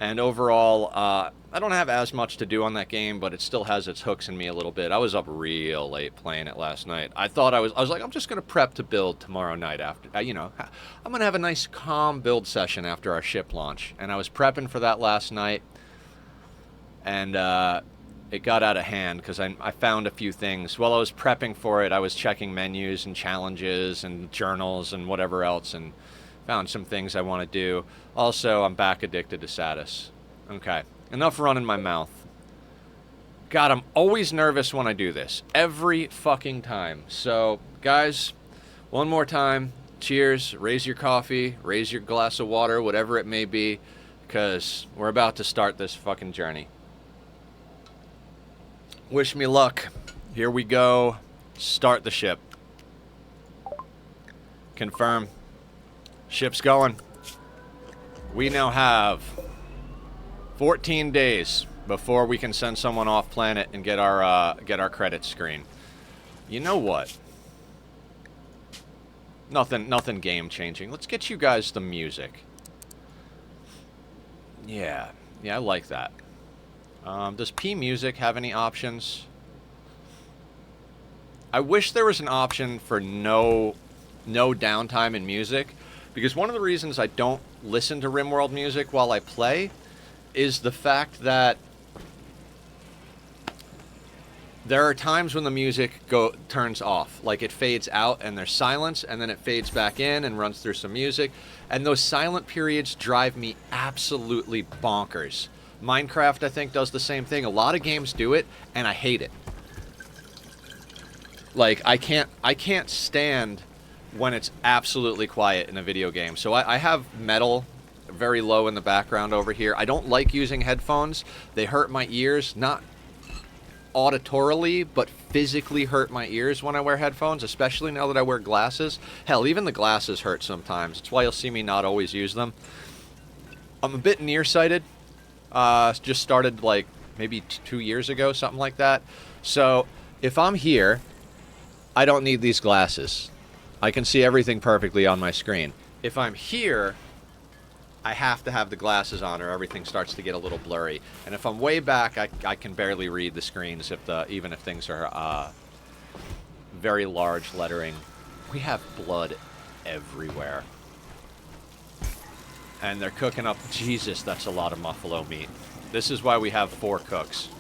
And overall, I don't have as much to do on that game, but it still has its hooks in me a little bit. I was up real late playing it last night. I was like, I'm just going to prep to build tomorrow night after, you know, I'm going to have a nice calm build session after our ship launch. And I was prepping for that last night, and it got out of hand because I found a few things. While I was prepping for it, I was checking menus and challenges and journals and whatever else, and found some things I want to do. Also, I'm back addicted to Satis. Okay, enough running my mouth. God, I'm always nervous when I do this. Every fucking time. So, guys, one more time. Cheers. Raise your coffee. Raise your glass of water, whatever it may be, because we're about to start this fucking journey. Wish me luck. Here we go. Start the ship. Confirm. Ship's going. We now have 14 days before we can send someone off planet and get our credits screen. You know what? Nothing game changing. Let's get you guys the music. Yeah, I like that. Does P Music have any options? I wish there was an option for no downtime in music, because one of the reasons I don't listen to Rimworld music while I play is the fact that there are times when the music turns off, like it fades out and there's silence, and then it fades back in and runs through some music, and those silent periods drive me absolutely bonkers. Minecraft, I think, does the same thing. A lot of games do it, and I hate it. Like, I can't stand when it's absolutely quiet in a video game. So I have metal very low in the background over here. I don't like using headphones. They hurt my ears, not auditorily, but physically hurt my ears when I wear headphones, especially now that I wear glasses. Hell, even the glasses hurt sometimes. It's why you'll see me not always use them. I'm a bit nearsighted. Just started like maybe 2 years ago, something like that. So if I'm here, I don't need these glasses. I can see everything perfectly on my screen. If I'm here, I have to have the glasses on or everything starts to get a little blurry. And if I'm way back, I can barely read the screens even if things are very large lettering. We have blood everywhere. And they're cooking up. Jesus, that's a lot of buffalo meat. This is why we have 4 cooks.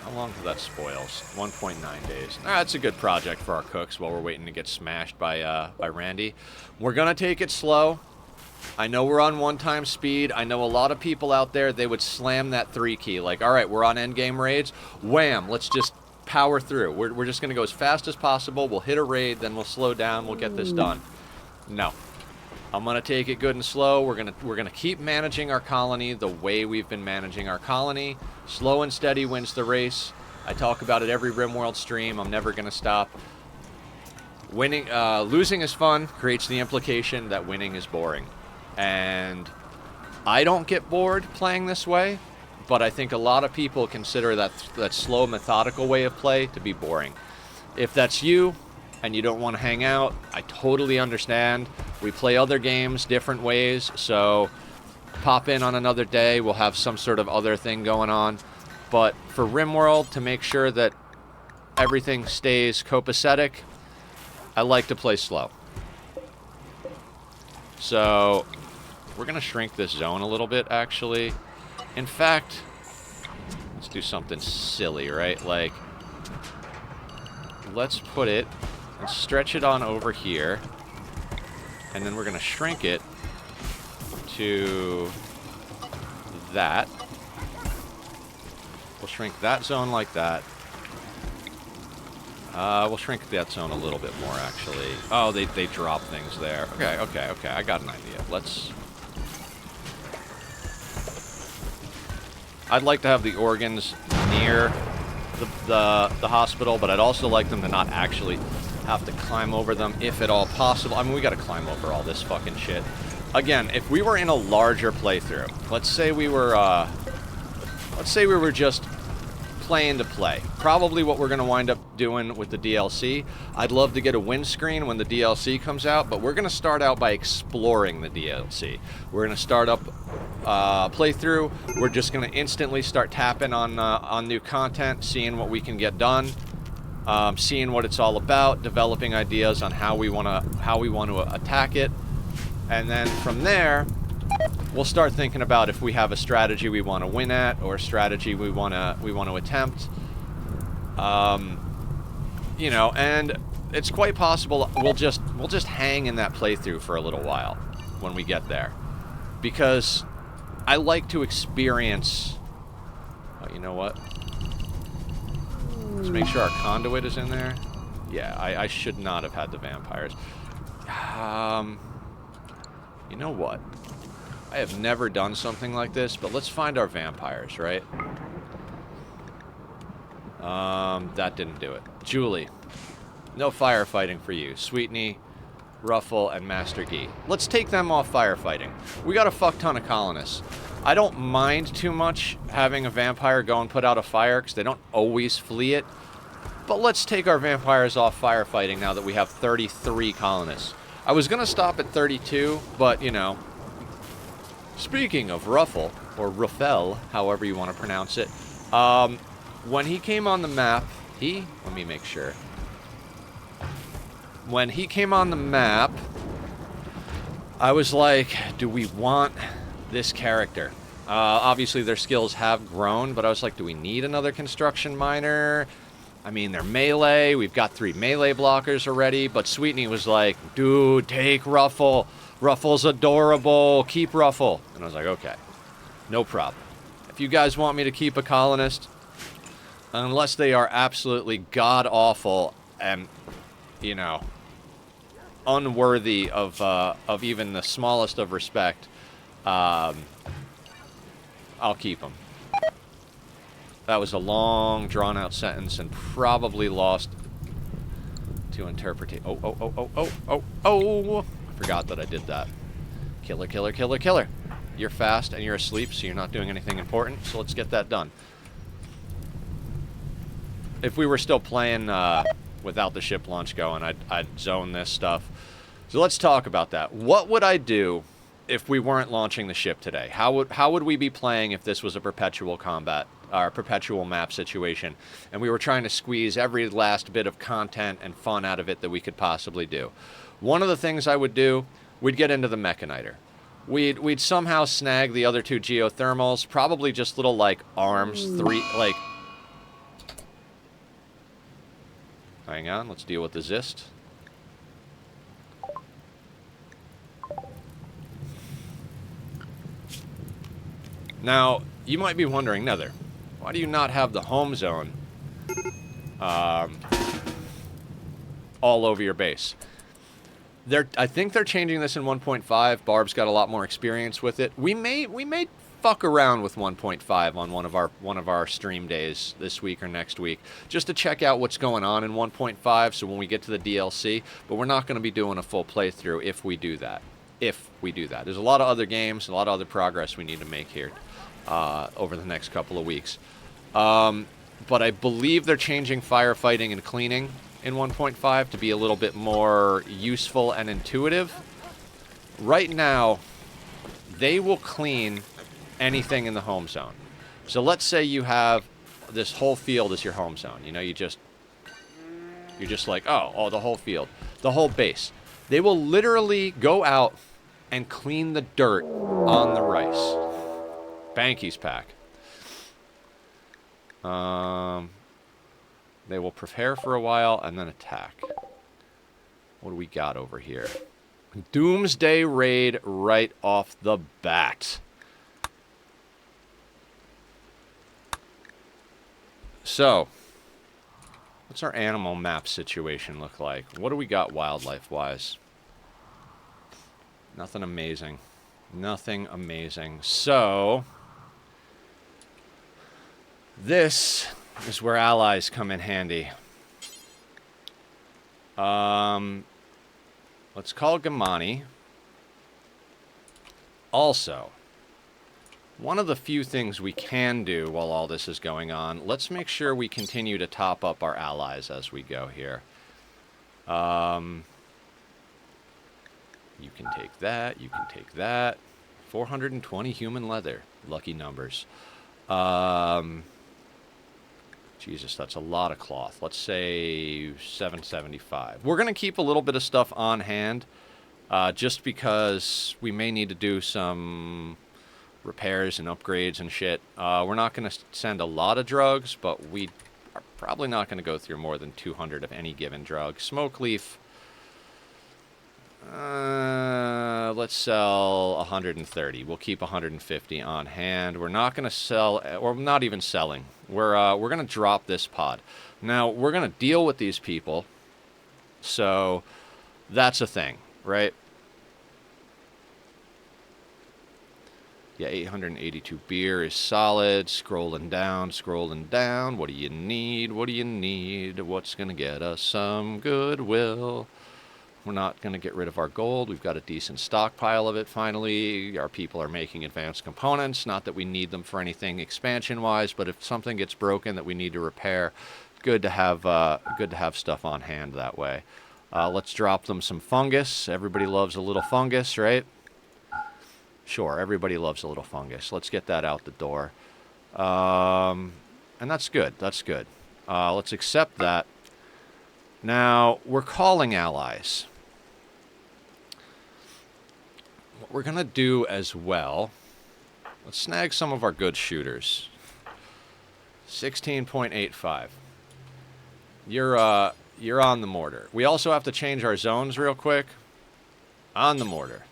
How long till that spoils? 1.9 days. That's a good project for our cooks while we're waiting to get smashed by Randy. We're gonna take it slow. I know we're on 1-time speed. I know a lot of people out there, they would slam that 3 key. Like, all right, we're on endgame raids. Wham! Let's just power through. We're just gonna go as fast as possible. We'll hit a raid, then we'll slow down. We'll get this done. No. I'm gonna take it good and slow. We're gonna keep managing our colony the way we've been managing our colony. Slow and steady wins the race. I talk about it every Rimworld stream. I'm never gonna stop. Losing is fun creates the implication that winning is boring, and I don't get bored playing this way. But I think a lot of people consider that slow, methodical way of play to be boring. If that's you, and you don't want to hang out, I totally understand. We play other games different ways, so pop in on another day. We'll have some sort of other thing going on. But for Rimworld, to make sure that everything stays copacetic, I like to play slow. So we're going to shrink this zone a little bit, actually. In fact, let's do something silly, right? Like, let's put it and stretch it on over here, and then we're going to shrink it to that. We'll shrink that zone like that. We'll shrink that zone a little bit more, actually. Oh, they drop things there. Okay. I got an idea. I'd like to have the organs near the hospital, but I'd also like them to not actually have to climb over them, if at all possible. I mean, we gotta climb over all this fucking shit. Again, if we were in a larger playthrough, let's say we were just playing to play. Probably what we're gonna wind up doing with the DLC. I'd love to get a windscreen when the DLC comes out, but we're gonna start out by exploring the DLC. We're gonna start up playthrough. We're just gonna instantly start tapping on new content, seeing what we can get done, seeing what it's all about, developing ideas on how we want to attack it, and then from there, we'll start thinking about if we have a strategy we want to win at, or a strategy we want to attempt. You know, and it's quite possible we'll just hang in that playthrough for a little while when we get there, because I like to experience. Oh, you know what? Let's make sure our conduit is in there. Yeah, I should not have had the vampires. You know what? I have never done something like this, but let's find our vampires, right? That didn't do it. Julie. No firefighting for you. Sweetney, Ruffle, and Master Gee. Let's take them off firefighting. We got a fuck ton of colonists. I don't mind too much having a vampire go and put out a fire, because they don't always flee it. But let's take our vampires off firefighting now that we have 33 colonists. I was going to stop at 32, but, you know. Speaking of Ruffle, or Ruffel, however you want to pronounce it, when he came on the map, let me make sure. When he came on the map, I was like, do we want this character? Obviously their skills have grown, but I was like, do we need another construction miner? I mean, they're melee. We've got 3 melee blockers already, but Sweetney was like, dude, take Ruffle. Ruffle's adorable. Keep Ruffle. And I was like, okay, no problem. If you guys want me to keep a colonist, unless they are absolutely god-awful and you know, unworthy of even the smallest of respect, I'll keep them. That was a long, drawn-out sentence and probably lost to interpretation. Oh. I forgot that I did that. Killer, killer, killer, killer. You're fast and you're asleep, so you're not doing anything important, so let's get that done. If we were still playing without the ship launch going, I'd zone this stuff. So let's talk about that. What would I do if we weren't launching the ship today? How would we be playing if this was a perpetual combat, or perpetual map situation, and we were trying to squeeze every last bit of content and fun out of it that we could possibly do? One of the things I would do, we'd get into the Mechaniter. We'd somehow snag the other two geothermals, probably just little, like, arms, like... Hang on, let's deal with the Zist. Now, you might be wondering, Nether, why do you not have the home zone all over your base? I think they're changing this in 1.5. Barb's got a lot more experience with it. We may fuck around with 1.5 on one of our stream days this week or next week, just to check out what's going on in 1.5. So when we get to the DLC, but we're not going to be doing a full playthrough if we do that. There's a lot of other games, a lot of other progress we need to make here over the next couple of weeks. But I believe they're changing firefighting and cleaning in 1.5 to be a little bit more useful and intuitive. Right now, they will clean anything in the home zone. So let's say you have this whole field as your home zone. You know, you're just like, oh, the whole field, the whole base. They will literally go out and clean the dirt on the rice. Banky's pack. They will prepare for a while and then attack. What do we got over here? Doomsday Raid right off the bat. So, what's our animal map situation look like? What do we got wildlife-wise? Nothing amazing. Nothing amazing. So, this is where allies come in handy. Let's call Gamani. Also, one of the few things we can do while all this is going on, let's make sure we continue to top up our allies as we go here. You can take that, you can take that. 420 human leather. Lucky numbers. Jesus, that's a lot of cloth. Let's say 775. We're going to keep a little bit of stuff on hand, just because we may need to do some repairs and upgrades and shit. We're not going to send a lot of drugs, but we are probably not going to go through more than 200 of any given drug. Smoke leaf. Let's sell 130. We'll keep 150 on hand. We're not going to sell, or not even selling. We're going to drop this pod. Now, we're going to deal with these people. So, that's a thing, right? Yeah, 882 beer is solid. Scrolling down, scrolling down. What do you need? What do you need? What's going to get us some goodwill? We're not going to get rid of our gold. We've got a decent stockpile of it, finally. Our people are making advanced components. Not that we need them for anything expansion-wise, but if something gets broken that we need to repair, good to have stuff on hand that way. Let's drop them some fungus. Everybody loves a little fungus, right? Sure, everybody loves a little fungus. Let's get that out the door. And that's good. That's good. Let's accept that. Now, we're calling allies. What we're going to do as well, let's snag some of our good shooters. 16.85. You're on the mortar. We also have to change our zones real quick. On the mortar.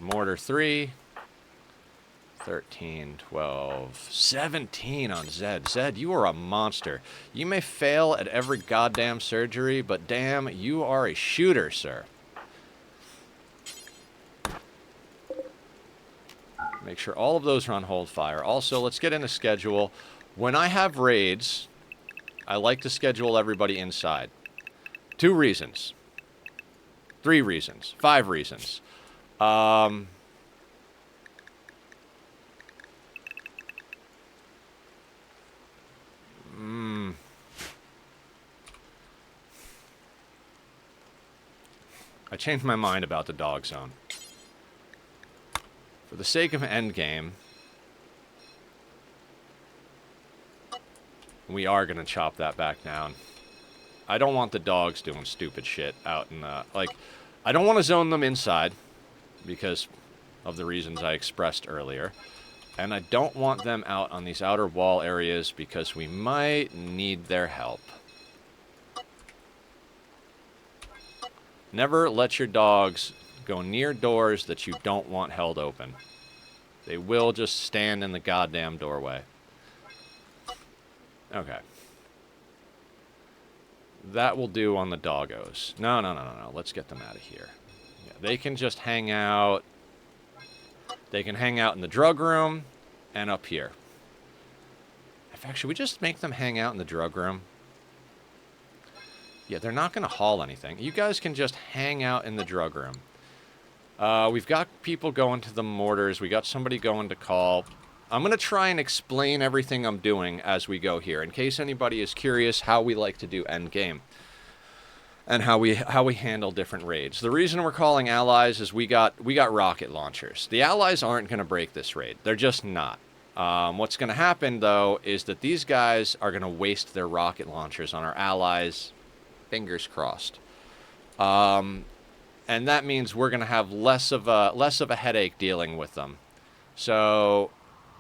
Mortar 3. 13, 12, 17 on Zed. Zed, you are a monster. You may fail at every goddamn surgery, but damn, you are a shooter, sir. Make sure all of those are on hold fire. Also, let's get into schedule. When I have raids, I like to schedule everybody inside. 2 reasons. 3 reasons. 5 reasons. I changed my mind about the dog zone. For the sake of endgame, we are going to chop that back down. I don't want the dogs doing stupid shit out in the... Like, I don't want to zone them inside because of the reasons I expressed earlier. And I don't want them out on these outer wall areas because we might need their help. Never let your dogs go near doors that you don't want held open. They will just stand in the goddamn doorway. Okay. That will do on the doggos. No. Let's get them out of here. Yeah, they can just hang out. They can hang out in the drug room and up here. In fact, should we just make them hang out in the drug room? Yeah, they're not going to haul anything. You guys can just hang out in the drug room. We've got people going to the mortars. We got somebody going to call. I'm going to try and explain everything I'm doing as we go here, in case anybody is curious how we like to do endgame and how we handle different raids. The reason we're calling allies is we got rocket launchers. The allies aren't going to break this raid. They're just not. What's going to happen, though, is that these guys are going to waste their rocket launchers on our allies. Fingers crossed. And that means we're going to have less of a headache dealing with them. So,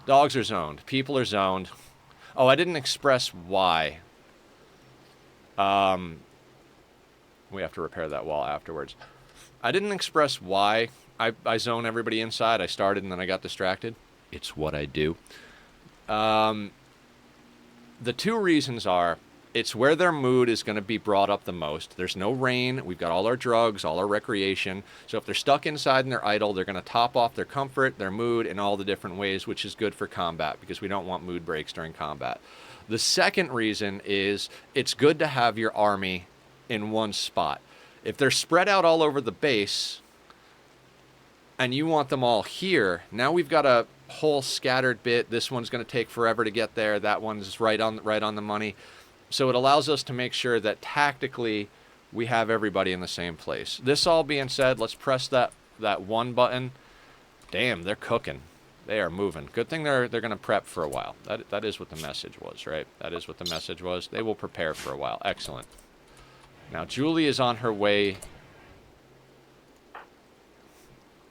dogs are zoned. People are zoned. Oh, I didn't express why. We have to repair that wall afterwards. I didn't express why I zone everybody inside. I started and then I got distracted. It's what I do. The 2 reasons are, it's where their mood is going to be brought up the most. There's no rain. We've got all our drugs, all our recreation. So if they're stuck inside and they're idle, they're going to top off their comfort, their mood, in all the different ways, which is good for combat because we don't want mood breaks during combat. The second reason is it's good to have your army in one spot. If they're spread out all over the base and you want them all here, now we've got a whole scattered bit. This one's going to take forever to get there. That one's right on the money. So it allows us to make sure that tactically we have everybody in the same place. This all being said, let's press that 1 button. Damn, they're cooking. They are moving. Good thing they're going to prep for a while. That is what the message was, right? That is what the message was. They will prepare for a while. Excellent. Now, Julie is on her way.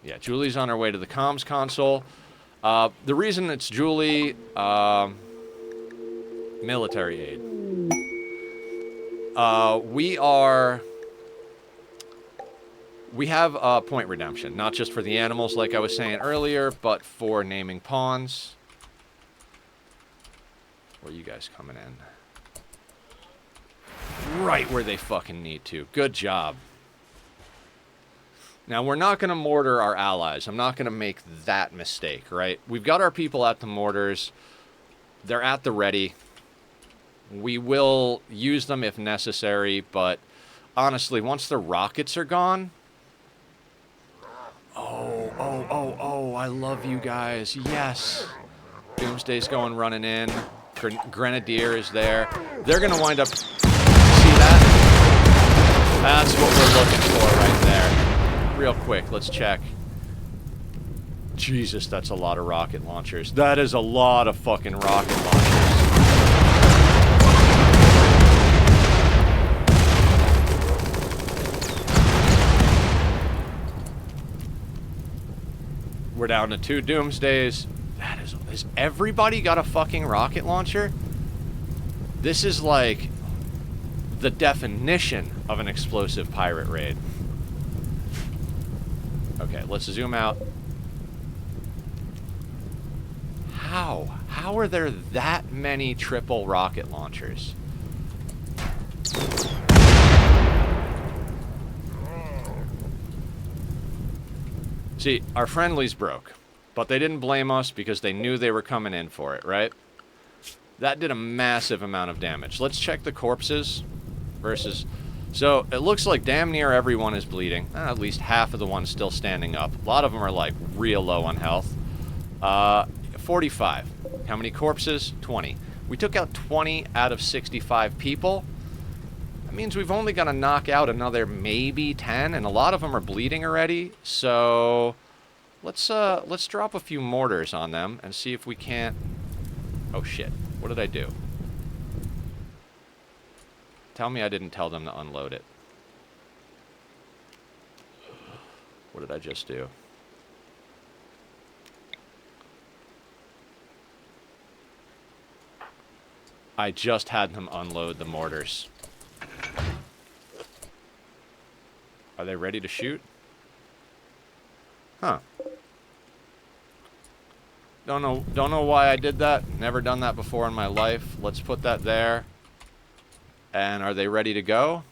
Yeah, Julie's on her way to the comms console. The reason it's Julie, military aid. We have point redemption, not just for the animals like I was saying earlier, but for naming pawns. Where are you guys coming in? Right where they fucking need to. Good job. Now, we're not going to mortar our allies. I'm not going to make that mistake, right? We've got our people at the mortars. They're at the ready. We will use them if necessary, but honestly, once the rockets are gone... Oh, I love you guys. Yes. Doomsday's going running in. Grenadier is there. They're going to wind up... See that? That's what we're looking for right there. Real quick, let's check. Jesus, that's a lot of rocket launchers. That is a lot of fucking rocket launchers. We're down to 2 Doomsdays. That is everybody got a fucking rocket launcher? This is like the definition of an explosive pirate raid. Okay, let's zoom out. How? How are there that many triple rocket launchers? See, our friendlies broke, but they didn't blame us because they knew they were coming in for it, right? That did a massive amount of damage. Let's check the corpses versus... So, it looks like damn near everyone is bleeding. At least half of the ones still standing up. A lot of them are, like, real low on health. 45. How many corpses? 20. We took out 20 out of 65 people. That means we've only got to knock out another maybe 10, and a lot of them are bleeding already. So, let's drop a few mortars on them and see if we can't... Oh, shit. What did I do? Tell me I didn't tell them to unload it. What did I just do? I just had them unload the mortars. Are they ready to shoot? Huh. Don't know why I did that. Never done that before in my life. Let's put that there. And are they ready to go?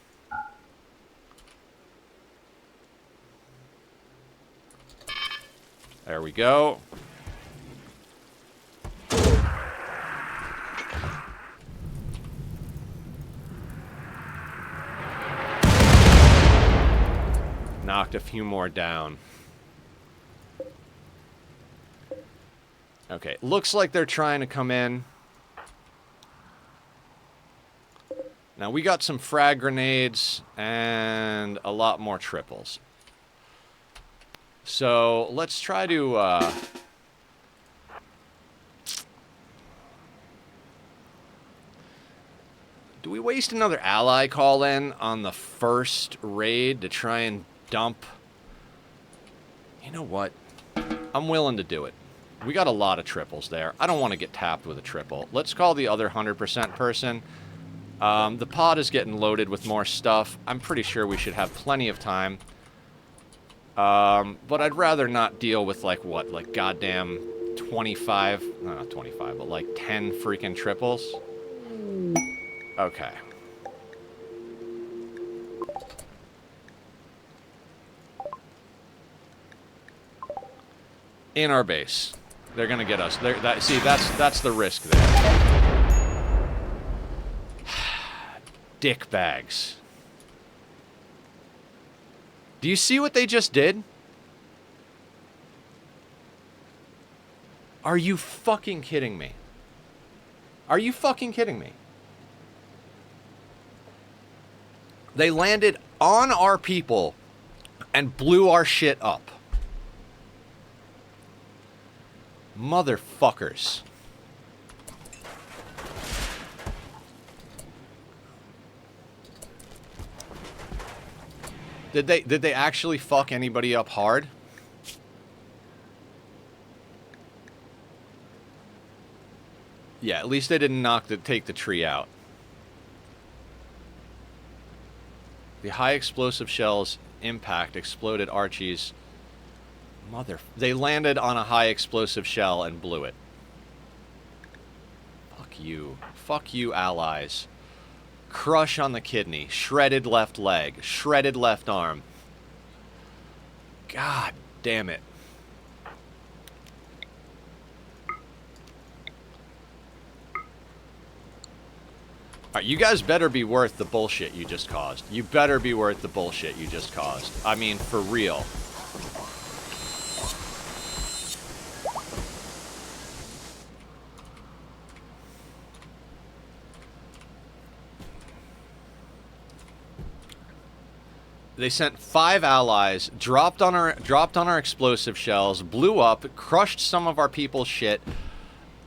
There we go. Knocked a few more down. Okay, looks like they're trying to come in. Now, we got some frag grenades and a lot more triples. So, let's try to, do we waste another ally call-in on the first raid to try and dump? You know what? I'm willing to do it. We got a lot of triples there. I don't want to get tapped with a triple. Let's call the other 100% person. The pod is getting loaded with more stuff. I'm pretty sure we should have plenty of time. But I'd rather not deal with, like, what? Like, goddamn 25... No, not 25, but, like, 10 freaking triples. Okay. In our base. They're gonna get us. See, that's the risk there. Dick bags. Do you see what they just did? Are you fucking kidding me? Are you fucking kidding me? They landed on our people and blew our shit up. Motherfuckers. Did they actually fuck anybody up hard? Yeah, at least they didn't take the tree out. The high explosive shells impact exploded Archie's they landed on a high explosive shell and blew it. Fuck you. Fuck you, allies. Crush on the kidney. Shredded left leg. Shredded left arm. God damn it. Alright, you guys better be worth the bullshit you just caused. You better be worth the bullshit you just caused. I mean, for real. They sent 5 allies, dropped on our explosive shells, blew up, crushed some of our people's shit,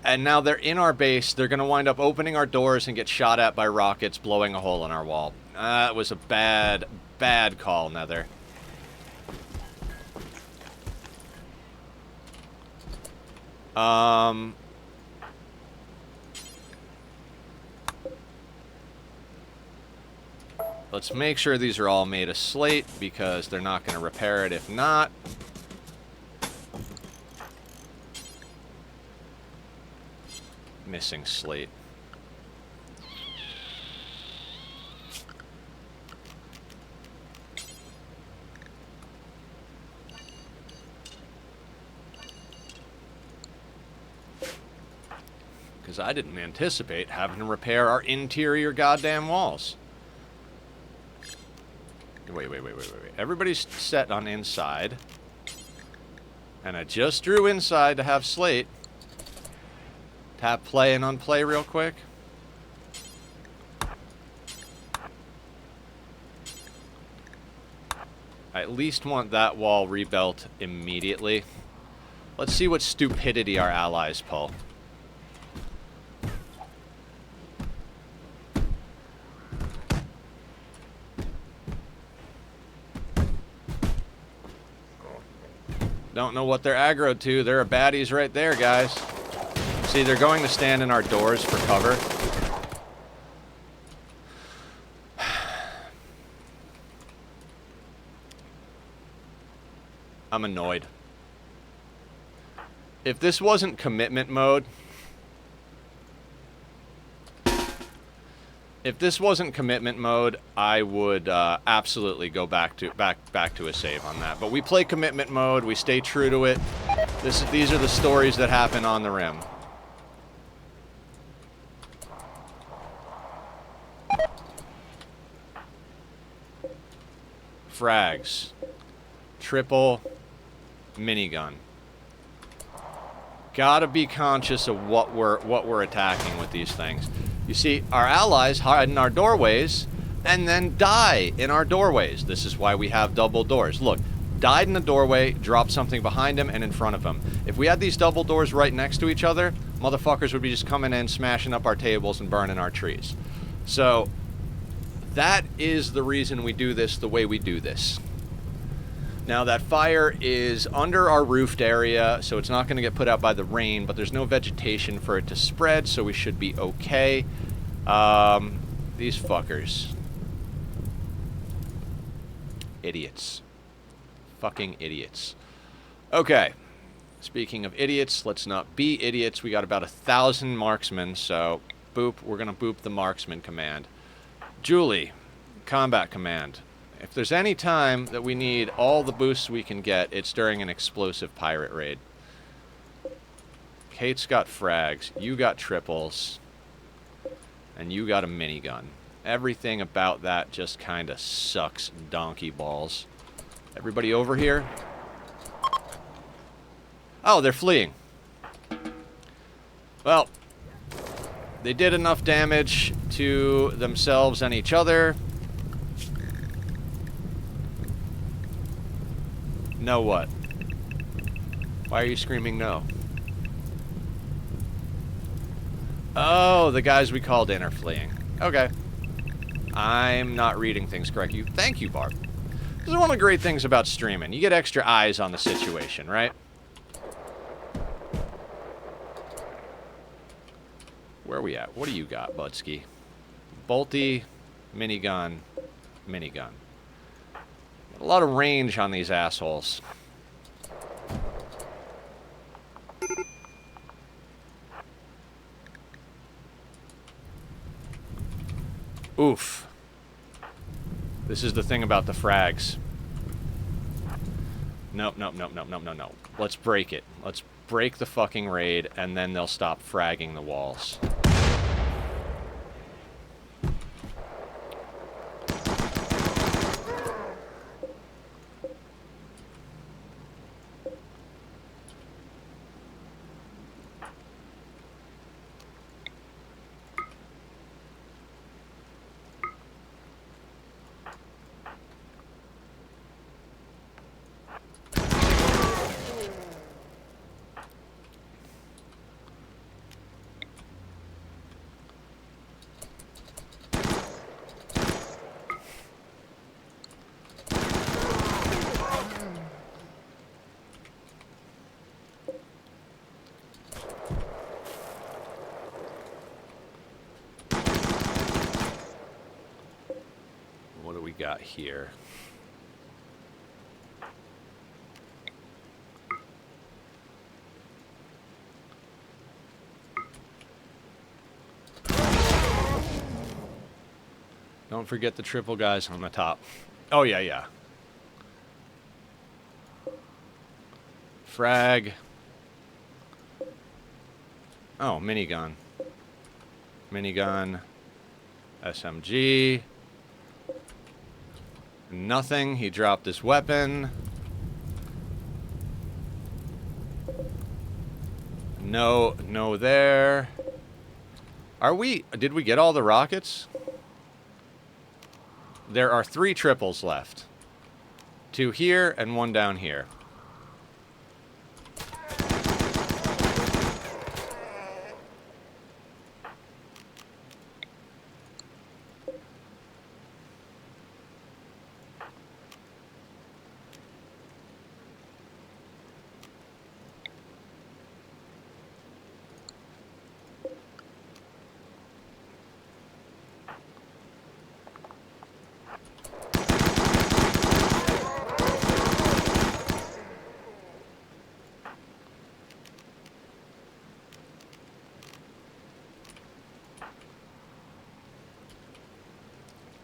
and now they're in our base. They're gonna wind up opening our doors and get shot at by rockets, blowing a hole in our wall. That was a bad, bad call, Nether. Let's make sure these are all made of slate, because they're not going to repair it if not. missing slate. Because I didn't anticipate having to repair our interior goddamn walls. Wait. Everybody's set on inside. And I just drew inside to have slate. Tap play and unplay real quick. I at least want that wall rebuilt immediately. Let's see what stupidity our allies pull. Don't know what they're aggroed to. There are baddies right there, guys. See, they're going to stand in our doors for cover. I'm annoyed. If this wasn't commitment mode... If this wasn't commitment mode, I would absolutely go back to a save on that. But we play commitment mode. We stay true to it. These are the stories that happen on the rim. Frags. Triple minigun. Gotta be conscious of what we're attacking with these things. You see, our allies hide in our doorways and then die in our doorways. This is why we have double doors. Look, died in the doorway, dropped something behind him and in front of him. If we had these double doors right next to each other, motherfuckers would be just coming in, smashing up our tables and burning our trees. So, that is the reason we do this the way we do this. Now, that fire is under our roofed area, so it's not going to get put out by the rain, but there's no vegetation for it to spread, so we should be okay. These fuckers. Idiots. Fucking idiots. Okay. Speaking of idiots, let's not be idiots. We got about 1,000 marksmen, so boop. We're going to boop the marksman command. Julie, combat command. If there's any time that we need all the boosts we can get, it's during an explosive pirate raid. Kate's got frags, you got triples, and you got a minigun. Everything about that just kind of sucks donkey balls. Everybody over here? Oh, they're fleeing. Well, they did enough damage to themselves and each other. No what? Why are you screaming no? Oh, the guys we called in are fleeing. Okay. I'm not reading things correctly. Thank you, Barb. This is one of the great things about streaming. You get extra eyes on the situation, right? Where are we at? What do you got, Budsky? Bolty, minigun, minigun. A lot of range on these assholes. Oof. This is the thing about the frags. Nope. Let's break it. Let's break the fucking raid, and then they'll stop fragging the walls. Got here. Don't forget the triple guys on the top. Oh, yeah, yeah. Frag. Oh, minigun. Minigun. SMG. Nothing. He dropped his weapon. No, no there. Did we get all the rockets? There are 3 triples left. 2 here and 1 down here.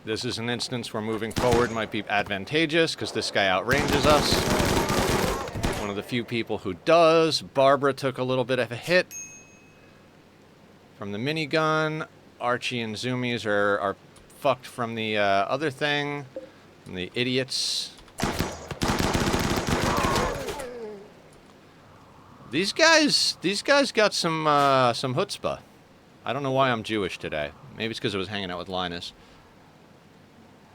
This is an instance where moving forward might be advantageous because this guy outranges us. One of the few people who does. Barbara took a little bit of a hit from the minigun. Archie and Zoomies are fucked from the other thing. From the idiots. These guys got some chutzpah. I don't know why I'm Jewish today. Maybe it's because I was hanging out with Linus.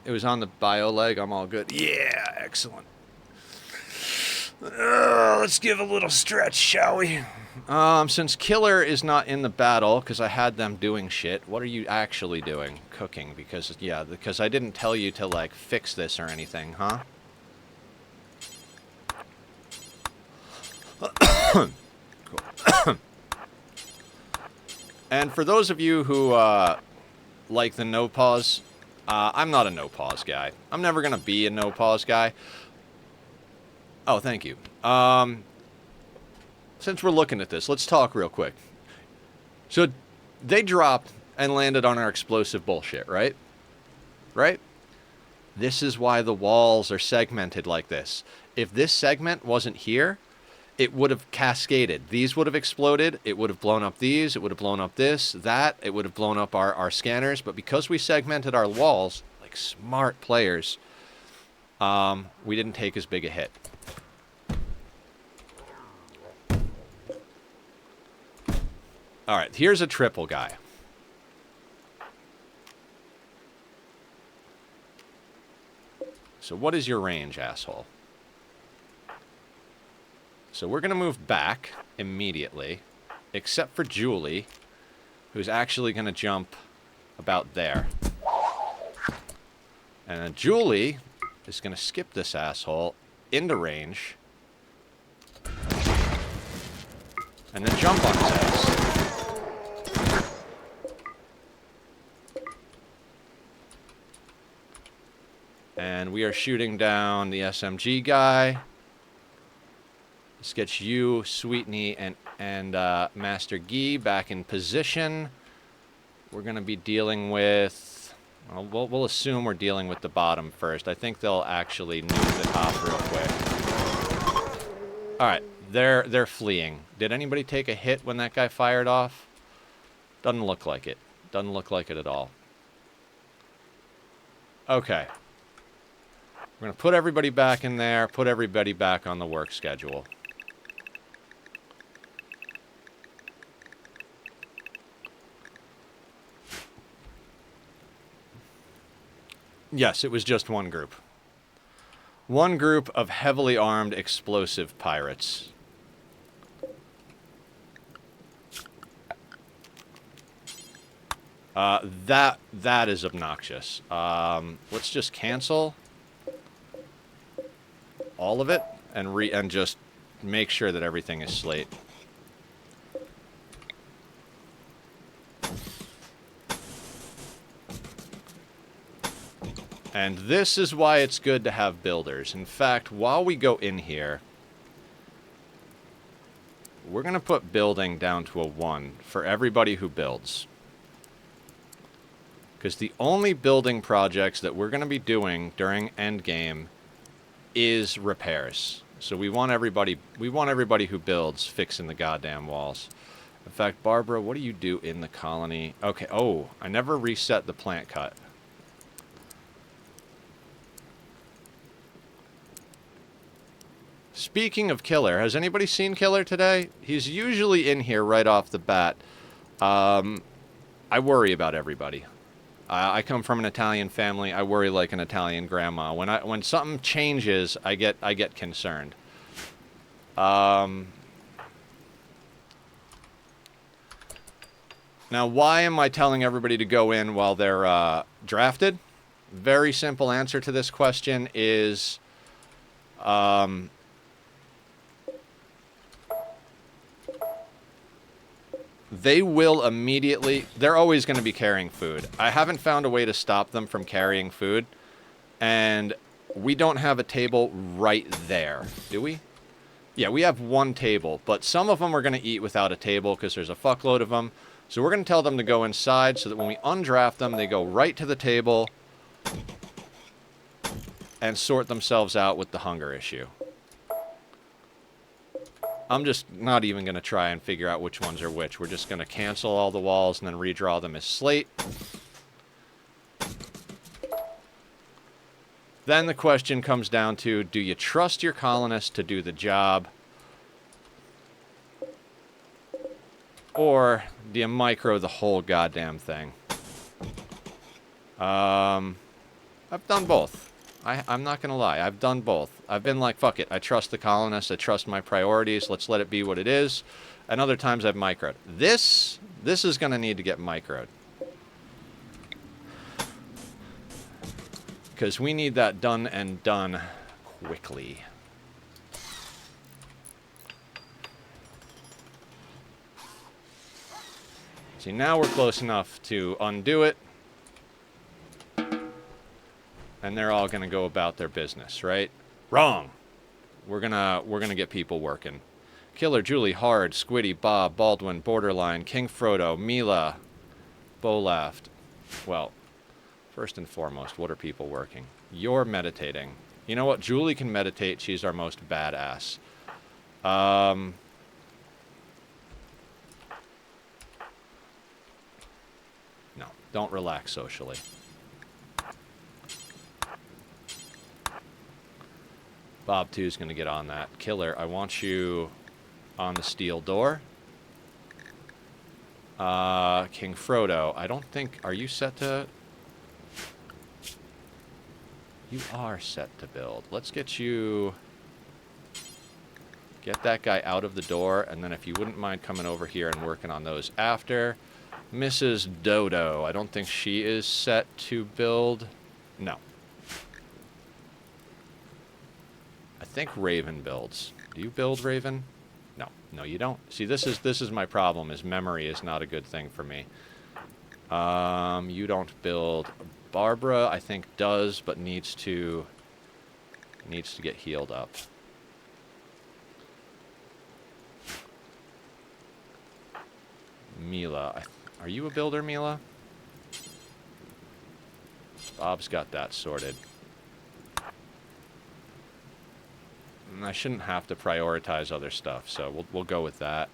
It was on the bio leg. I'm all good. Yeah, excellent. Let's give a little stretch, shall we? Since Killer is not in the battle, because I had them doing shit, what are you actually doing? Cooking, because, yeah, because I didn't tell you to, like, fix this or anything, huh? Cool. And for those of you who, like the no pause, I'm not a no pause guy. I'm never gonna be a no pause guy. Oh, thank you. Since we're looking at this, let's talk real quick. So, they dropped and landed on our explosive bullshit, right? Right? This is why the walls are segmented like this. If this segment wasn't here, it would have cascaded. These would have exploded. It would have blown up these. It would have blown up this, that. It would have blown up our scanners. But because we segmented our walls, like smart players, we didn't take as big a hit. All right, here's a triple guy. So what is your range, asshole? So we're going to move back immediately, except for Julie, who's actually going to jump about there. And then Julie is going to skip this asshole into range, and then jump on his ass. And we are shooting down the SMG guy. Let's get you, Sweetney, and Master Gee back in position. We're going to be dealing with... Well, we'll assume we're dealing with the bottom first. I think they'll actually nuke the top real quick. Alright, they're fleeing. Did anybody take a hit when that guy fired off? Doesn't look like it. Doesn't look like it at all. Okay. We're going to put everybody back in there, put everybody back on the work schedule. Yes, it was just one group. One group of heavily armed explosive pirates. That is obnoxious. Let's just cancel all of it and just make sure that everything is slate. And this is why it's good to have builders. In fact, while we go in here, we're going to put building down to a 1 for everybody who builds. Because the only building projects that we're going to be doing during endgame is repairs. So we want everybody who builds fixing the goddamn walls. In fact, Barbara, what do you do in the colony? Okay, oh, I never reset the plant cut. Speaking of Killer, has anybody seen Killer today? He's usually in here right off the bat. I worry about everybody. I come from an Italian family. I worry like an Italian grandma. When something changes, I get concerned. Now, why am I telling everybody to go in while they're drafted? Very simple answer to this question is, they will immediately... They're always going to be carrying food. I haven't found a way to stop them from carrying food. And we don't have a table right there, do we? Yeah, we have one table. But some of them are going to eat without a table because there's a fuckload of them. So we're going to tell them to go inside so that when we undraft them, they go right to the table and sort themselves out with the hunger issue. I'm just not even going to try and figure out which ones are which. We're just going to cancel all the walls and then redraw them as slate. Then the question comes down to, do you trust your colonists to do the job? Or do you micro the whole goddamn thing? I've done both. I'm not going to lie. I've done both. I've been like, fuck it. I trust the colonists. I trust my priorities. Let's let it be what it is. And other times I've microed. This is going to need to get microed. Because we need that done and done quickly. See, now we're close enough to undo it. And they're all going to go about their business, right? Wrong. We're gonna get people working. Killer, Julie, Hard, Squiddy, Bob, Baldwin, Borderline, King Frodo, Mila, Bolaft. Well, first and foremost, what are people working? You're meditating. You know what? Julie can meditate. She's our most badass. No, don't relax socially. Bob 2 is going to get on that. Killer, I want you on the steel door. King Frodo, I don't think... Are you set to... You are set to build. Let's get you... Get that guy out of the door, and then if you wouldn't mind coming over here and working on those after. Mrs. Dodo, I don't think she is set to build. No. I think Raven builds. Do you build, Raven? No. No, you don't. See, this is my problem, is memory is not a good thing for me. You don't build. Barbara, I think, does, but needs to get healed up. Mila, are you a builder, Mila? Bob's got that sorted. I shouldn't have to prioritize other stuff, so we'll go with that.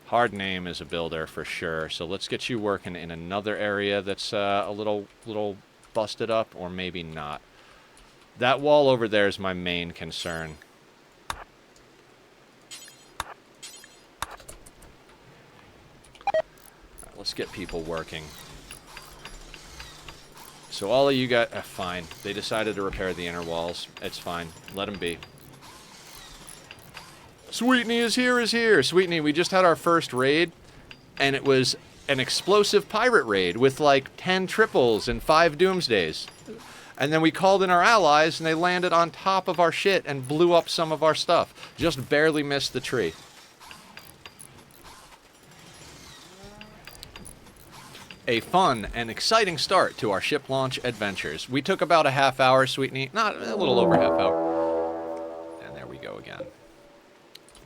Hard Name is a builder for sure, so let's get you working in another area that's a little busted up, or maybe not. That wall over there is my main concern. Right, let's get people working. So all of you got... fine. They decided to repair the inner walls. It's fine. Let them be. Sweetney is here. Sweetney, we just had our first raid, and it was an explosive pirate raid with like 10 triples and 5 doomsdays. And then we called in our allies, and they landed on top of our shit and blew up some of our stuff. Just barely missed the tree. A fun and exciting start to our ship launch adventures. We took about a half hour, Sweetney. Not a little over half hour. And there we go again.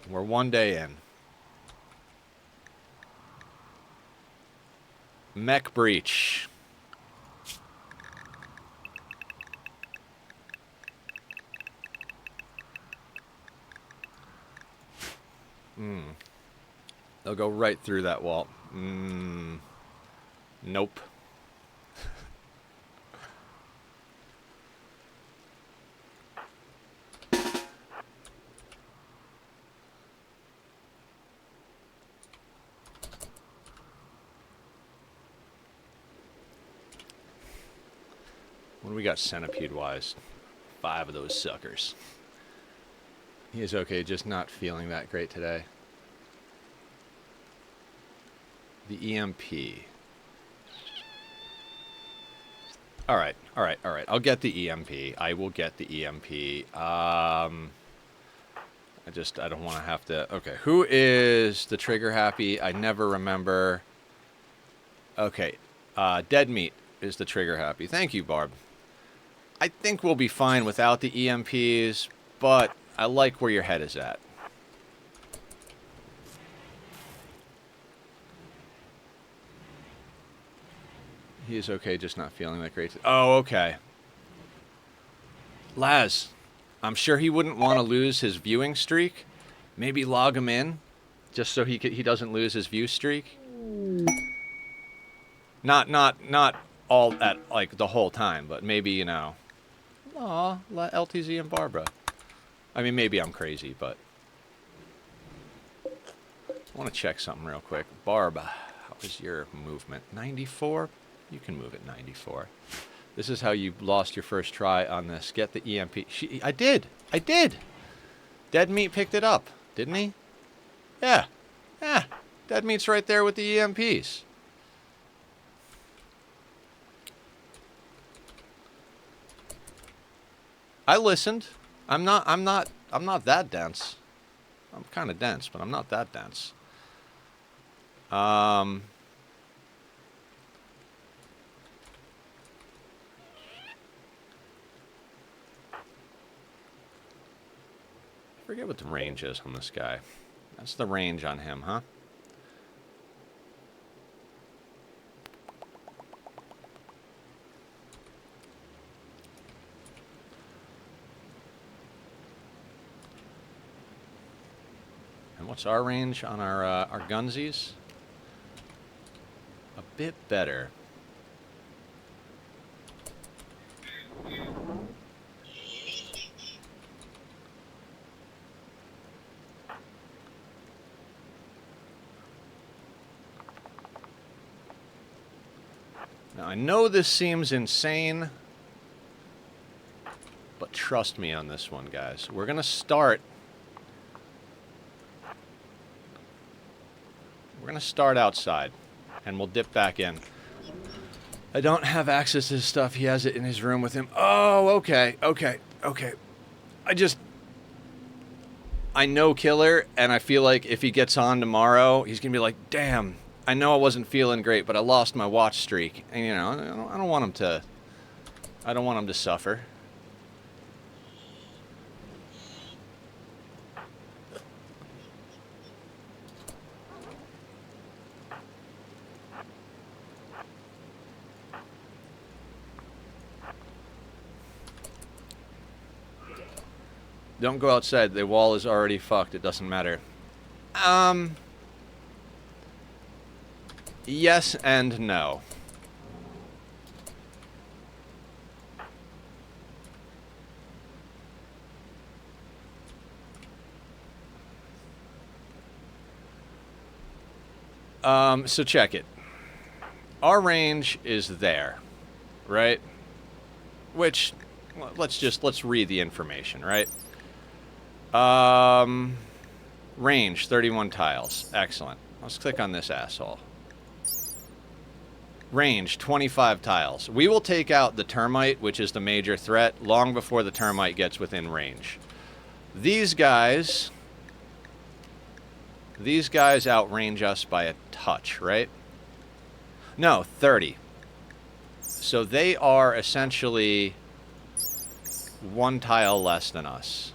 We're one day in. Mech breach. They'll go right through that wall. Nope. What do we got centipede-wise? 5 of those suckers. He is okay, just not feeling that great today. The EMP. Alright. I'll get the EMP. I will get the EMP. I don't want to have to... Okay, who is the trigger happy? I never remember. Okay, Dead Meat is the trigger happy. Thank you, Barb. I think we'll be fine without the EMPs, but I like where your head is at. He is okay, just not feeling that great. Oh, okay. Laz, I'm sure he wouldn't want to lose his viewing streak. Maybe log him in, just so he doesn't lose his view streak. Not all at, like, the whole time, but maybe, you know. Aw, LTZ and Barbara. I mean, maybe I'm crazy, but... I want to check something real quick. Barb, how was your movement? 94? You can move at 94. This is how you lost your first try on this. Get the EMP. I did! Dead Meat picked it up, didn't he? Yeah. Dead Meat's right there with the EMPs. I listened. I'm not that dense. I'm kind of dense, but I'm not that dense. I forget what the range is on this guy. That's the range on him, huh? What's our range on our gunsies? A bit better. Now, I know this seems insane, but trust me on this one, guys. We're going to start... We're going to start outside, and we'll dip back in. I don't have access to his stuff. He has it in his room with him. Oh, okay. I know Killer, and I feel like if he gets on tomorrow, he's going to be like, damn, I know I wasn't feeling great, but I lost my watch streak. And, you know, I don't want him to suffer. Don't go outside. The wall is already fucked. It doesn't matter. Yes and no. So check it. Our range is there, right? Which, let's read the information, right? Range, 31 tiles. Excellent. Let's click on this asshole. Range, 25 tiles. We will take out the termite, which is the major threat, long before the termite gets within range. These guys outrange us by a touch, right? No, 30. So they are essentially 1 tile less than us,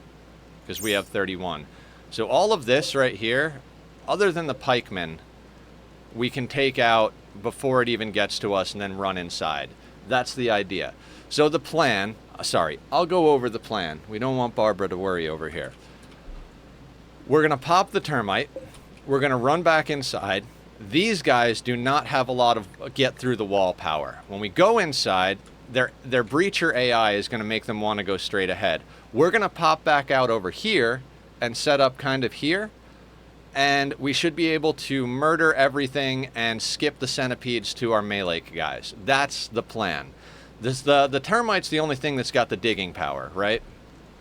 because we have 31. So all of this right here, other than the pikemen, we can take out before it even gets to us and then run inside. That's the idea. So the plan, sorry, I'll go over the plan. We don't want Barbara to worry over here. We're going to pop the termite. We're going to run back inside. These guys do not have a lot of get through the wall power. When we go inside, their breacher AI is going to make them want to go straight ahead. We're going to pop back out over here and set up kind of here. And we should be able to murder everything and skip the centipedes to our melee guys. That's the plan. The termite's the only thing that's got the digging power, right?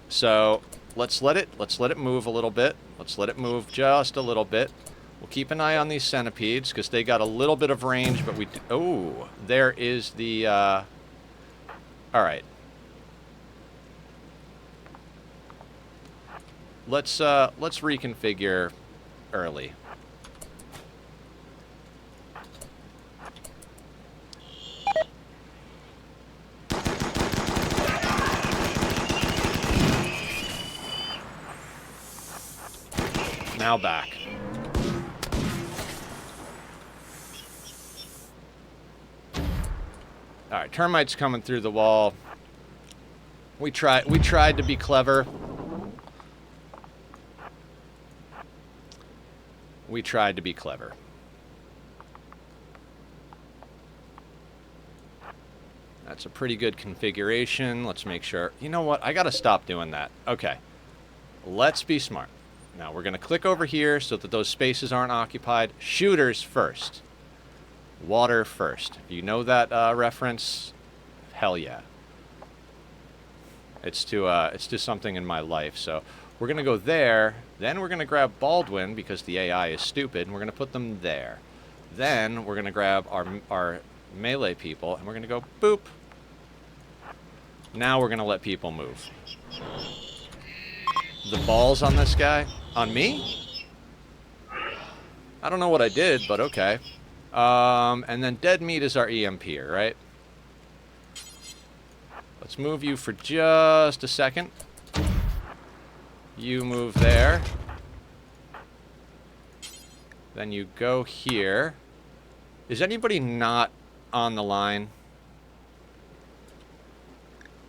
So let's let it move a little bit. Let's let it move just a little bit. We'll keep an eye on these centipedes because they got a little bit of range, but we oh, there is the all right. Let's reconfigure early. Now back. All right, termites coming through the wall. We tried to be clever. We tried to be clever. That's a pretty good configuration. Let's make sure. You know what? I got to stop doing that. Okay. Let's be smart. Now we're going to click over here so that those spaces aren't occupied. Shooters first. Water first. If you know that reference, hell yeah. It's to something in my life. So we're going to go there. Then we're going to grab Baldwin because the AI is stupid, and we're going to put them there. Then we're going to grab our melee people, and we're going to go boop. Now we're going to let people move. The balls on this guy? On me? I don't know what I did, but okay. And then dead meat is our EMPer, right? Let's move you for just a second. You move there. Then you go here. Is anybody not on the line?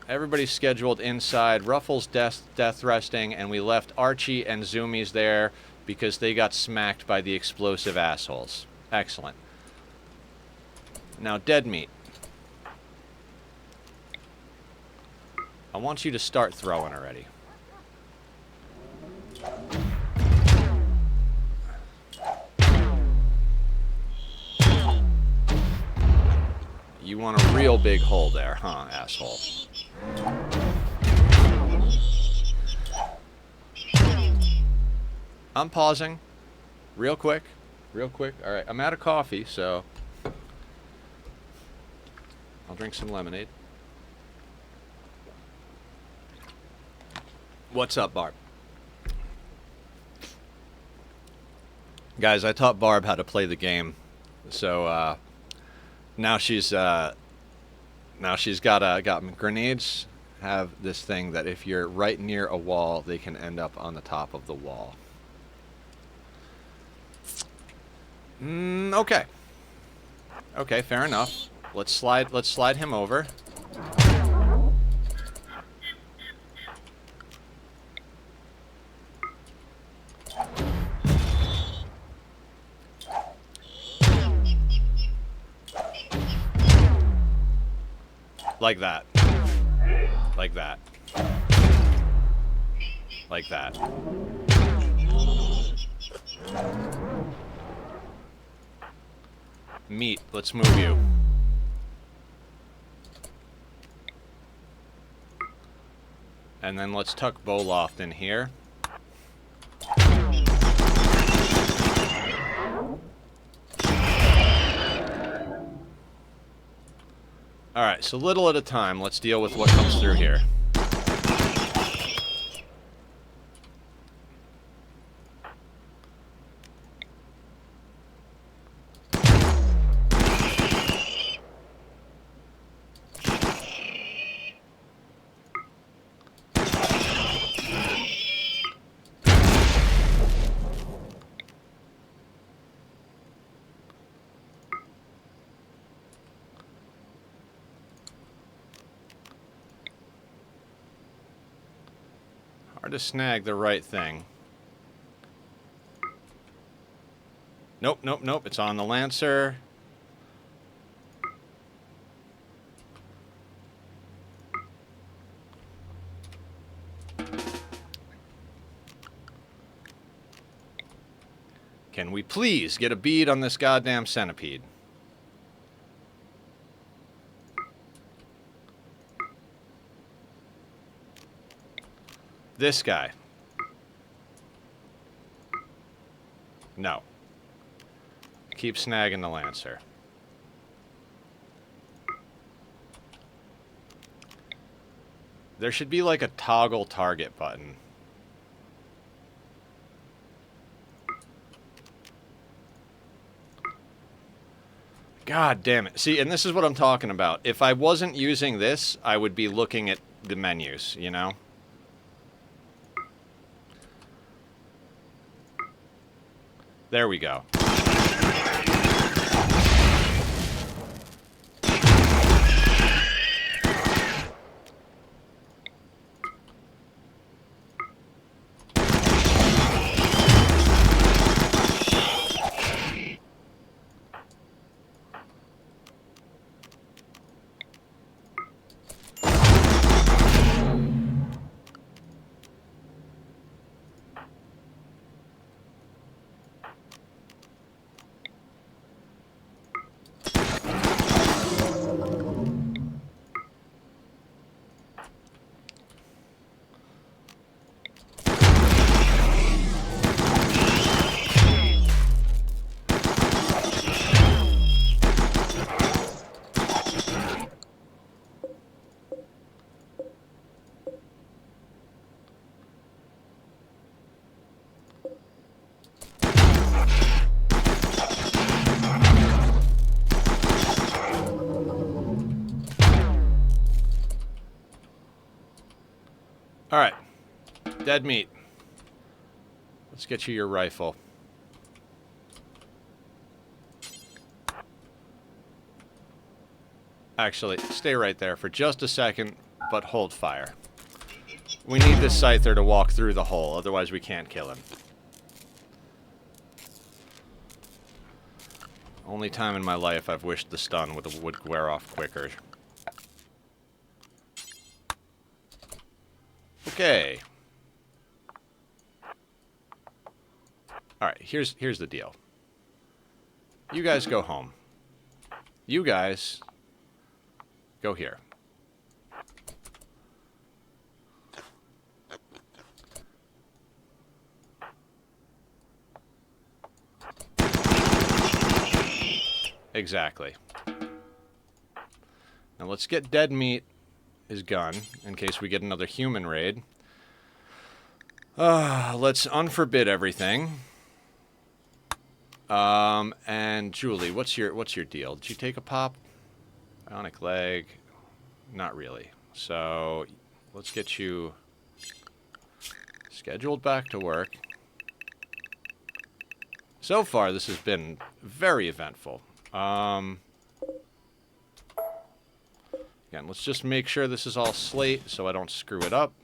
Everybody's scheduled inside. Ruffles death resting, and we left Archie and Zoomies there because they got smacked by the explosive assholes. Excellent. Now, dead meat. I want you to start throwing already. You want a real big hole there, huh, asshole? I'm pausing. Real quick. Real quick. All right, I'm out of coffee, so I'll drink some lemonade. What's up, Barb? Guys, I taught Barb how to play the game, so now she's got grenades. Have this thing that if you're right near a wall, they can end up on the top of the wall. Okay. Okay, fair enough. Let's slide him over. Like that. Like that. Like that. Meat, let's move you. And then let's tuck Boloft in here. Alright, so little at a time, let's deal with what comes through here. Hard to snag the right thing. Nope, nope, nope. It's on the Lancer. Can we please get a bead on this goddamn centipede? This guy. No. Keep snagging the Lancer. There should be like a toggle target button. God damn it. See, and this is what I'm talking about. If I wasn't using this, I would be looking at the menus, you know? There we go. Alright. Dead meat. Let's get you your rifle. Actually, stay right there for just a second, but hold fire. We need this Scyther to walk through the hole, otherwise we can't kill him. Only time in my life I've wished the stun would wear off quicker. Okay. Alright, here's the deal. You guys go home. You guys go here. Exactly. Now let's get Dead Meat his gun, in case we get another human raid. Let's unforbid everything. And Julie, what's your deal? Did you take a pop? Bionic leg? Not really. So, let's get you scheduled back to work. So far, this has been very eventful. Again, let's just make sure this is all slate so I don't screw it up.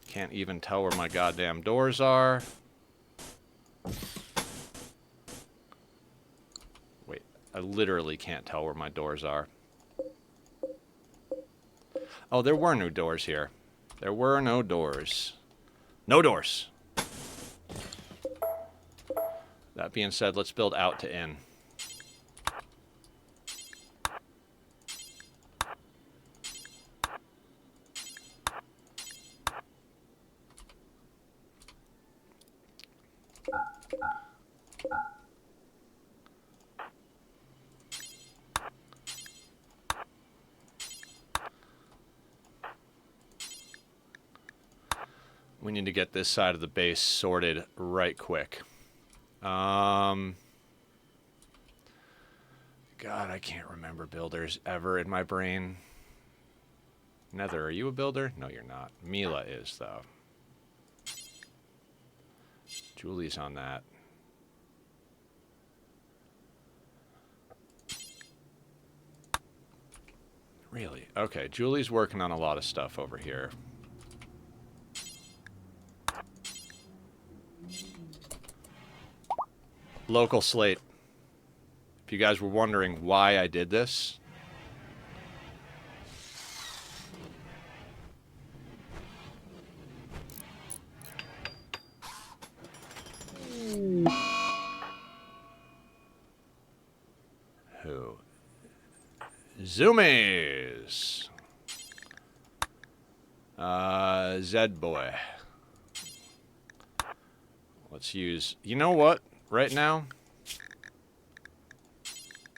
Can't even tell where my goddamn doors are. Wait, I literally can't tell where my doors are. Oh, there were no doors here. There were no doors. No doors! That being said, let's build out to in. We need to get this side of the base sorted right quick. God, I can't remember builders ever in my brain. Nether, are you a builder? No, you're not. Mila is, though. Julie's on that. Really? Okay, Julie's working on a lot of stuff over here. local slate. If you guys were wondering why I did this. Who? Zoomies! Zed boy. Let's use... You know what? Right now,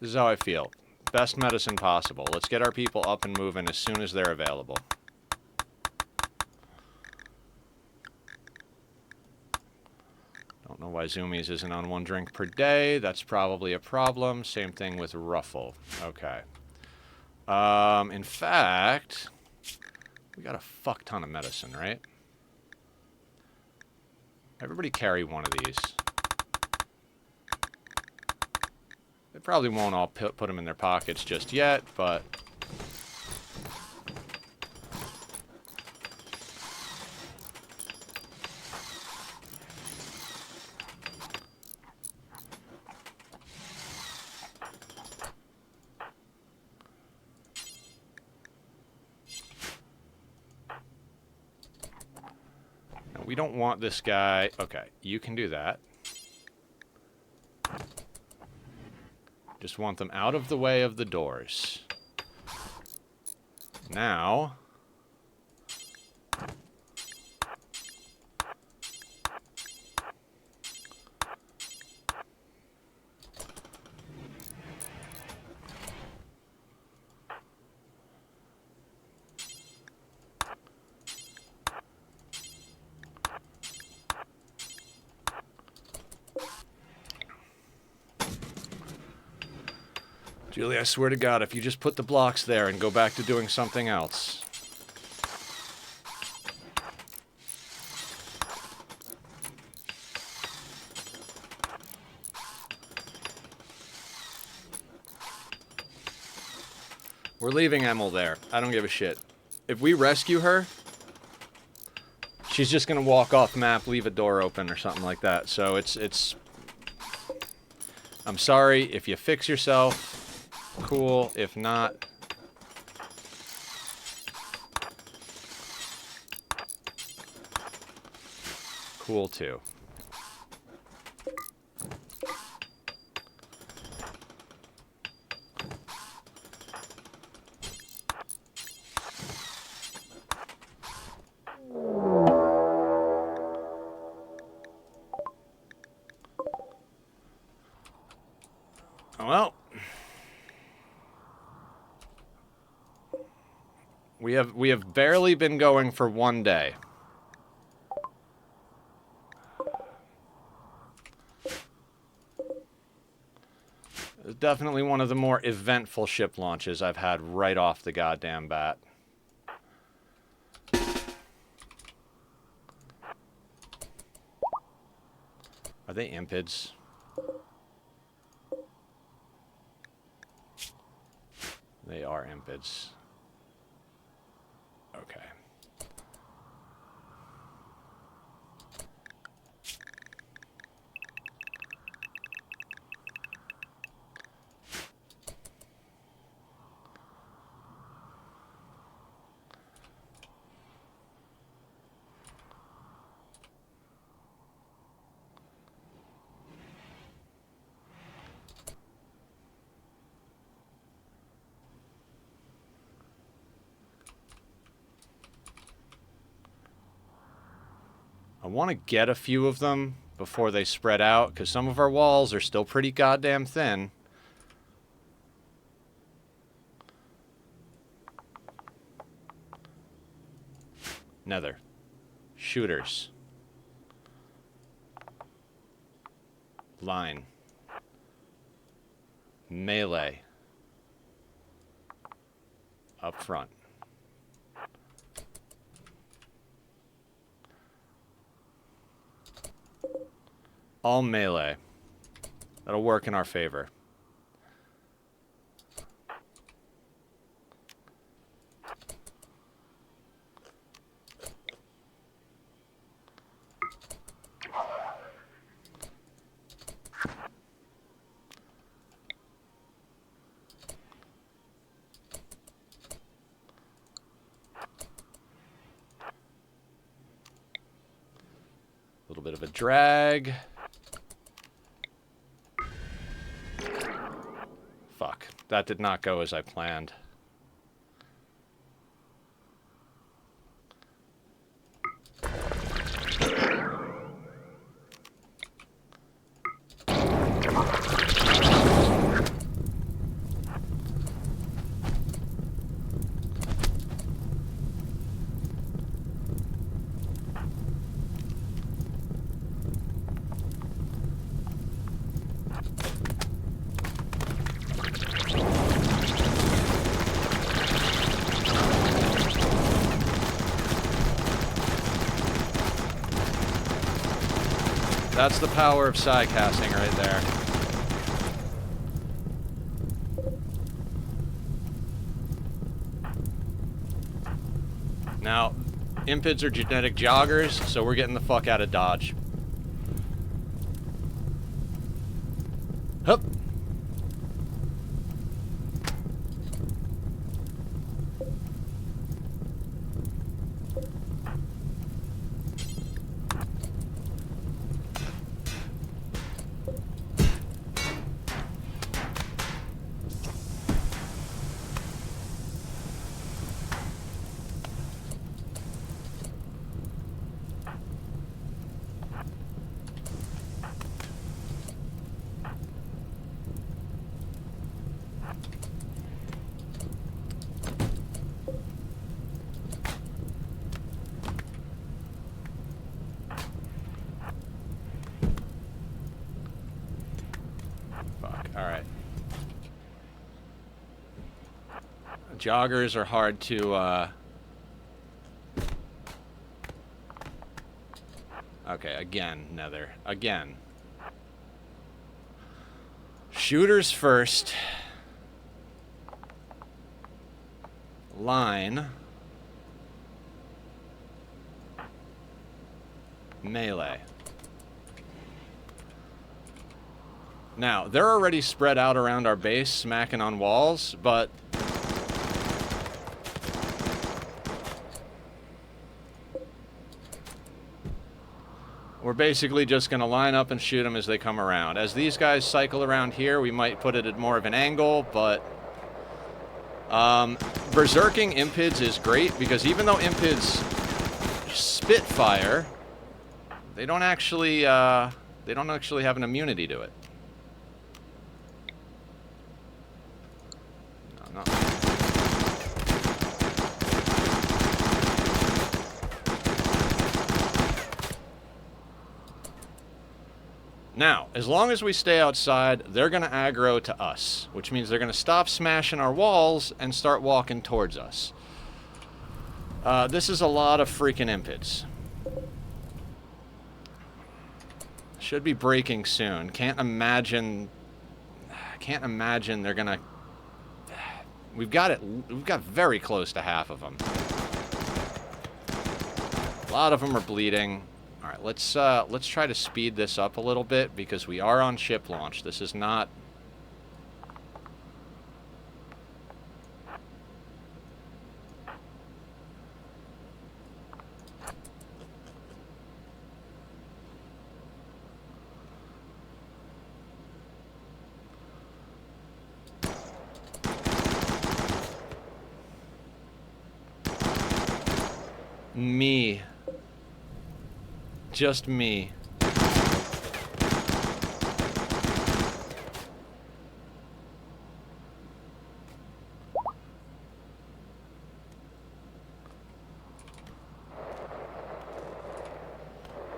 this is how I feel. Best medicine possible. Let's get our people up and moving as soon as they're available. Don't know why Zoomies isn't on 1 drink per day. That's probably a problem. Same thing with Ruffle. Okay. In fact, we got a fuck ton of medicine, right? Everybody carry one of these. They probably won't all put them in their pockets just yet, but... we don't want this guy... Okay, you can do that. Just want them out of the way of the doors. Now... Julie, I swear to God, if you just put the blocks there and go back to doing something else. We're leaving Emil there. I don't give a shit. If we rescue her, she's just gonna walk off map, leave a door open or something like that. So it's... I'm sorry, if you fix yourself... Cool. If not... Cool, too. Well... We have barely been going for 1 day. It's definitely one of the more eventful ship launches I've had right off the goddamn bat. Are they impids? They are impids. Okay. I want to get a few of them before they spread out, because some of our walls are still pretty goddamn thin. Nether. Shooters. Line. Melee. Up front. All melee. That'll work in our favor. little bit of a drag. Fuck. That did not go as I planned. That's the power of psi-casting right there. Now, impids are genetic joggers, so we're getting the fuck out of Dodge. Hup! Alright. Joggers are hard to, Okay, again, Nether. Again. Shooters first. Line. Melee. Now, they're already spread out around our base, smacking on walls, but... we're basically just going to line up and shoot them as they come around. As these guys cycle around here, we might put it at more of an angle, but... berserking impids is great, because even though impids spit fire, they don't actually have an immunity to it. No. Now, as long as we stay outside, they're going to aggro to us, which means they're going to stop smashing our walls and start walking towards us. This is a lot of freaking impids. Should be breaking soon. Can't imagine they're going to... We've got very close to half of them. A lot of them are bleeding. All right, let's try to speed this up a little bit because we are on ship launch. This is not... Me. Just me.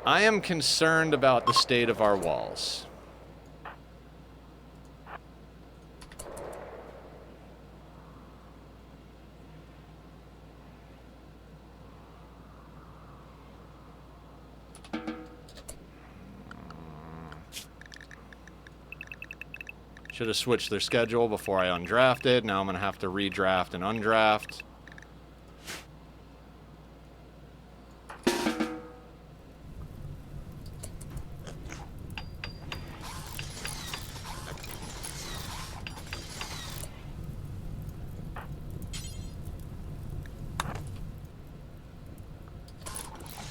I am concerned about the state of our walls. Should have switched their schedule before I undrafted. Now I'm going to have to redraft and undraft.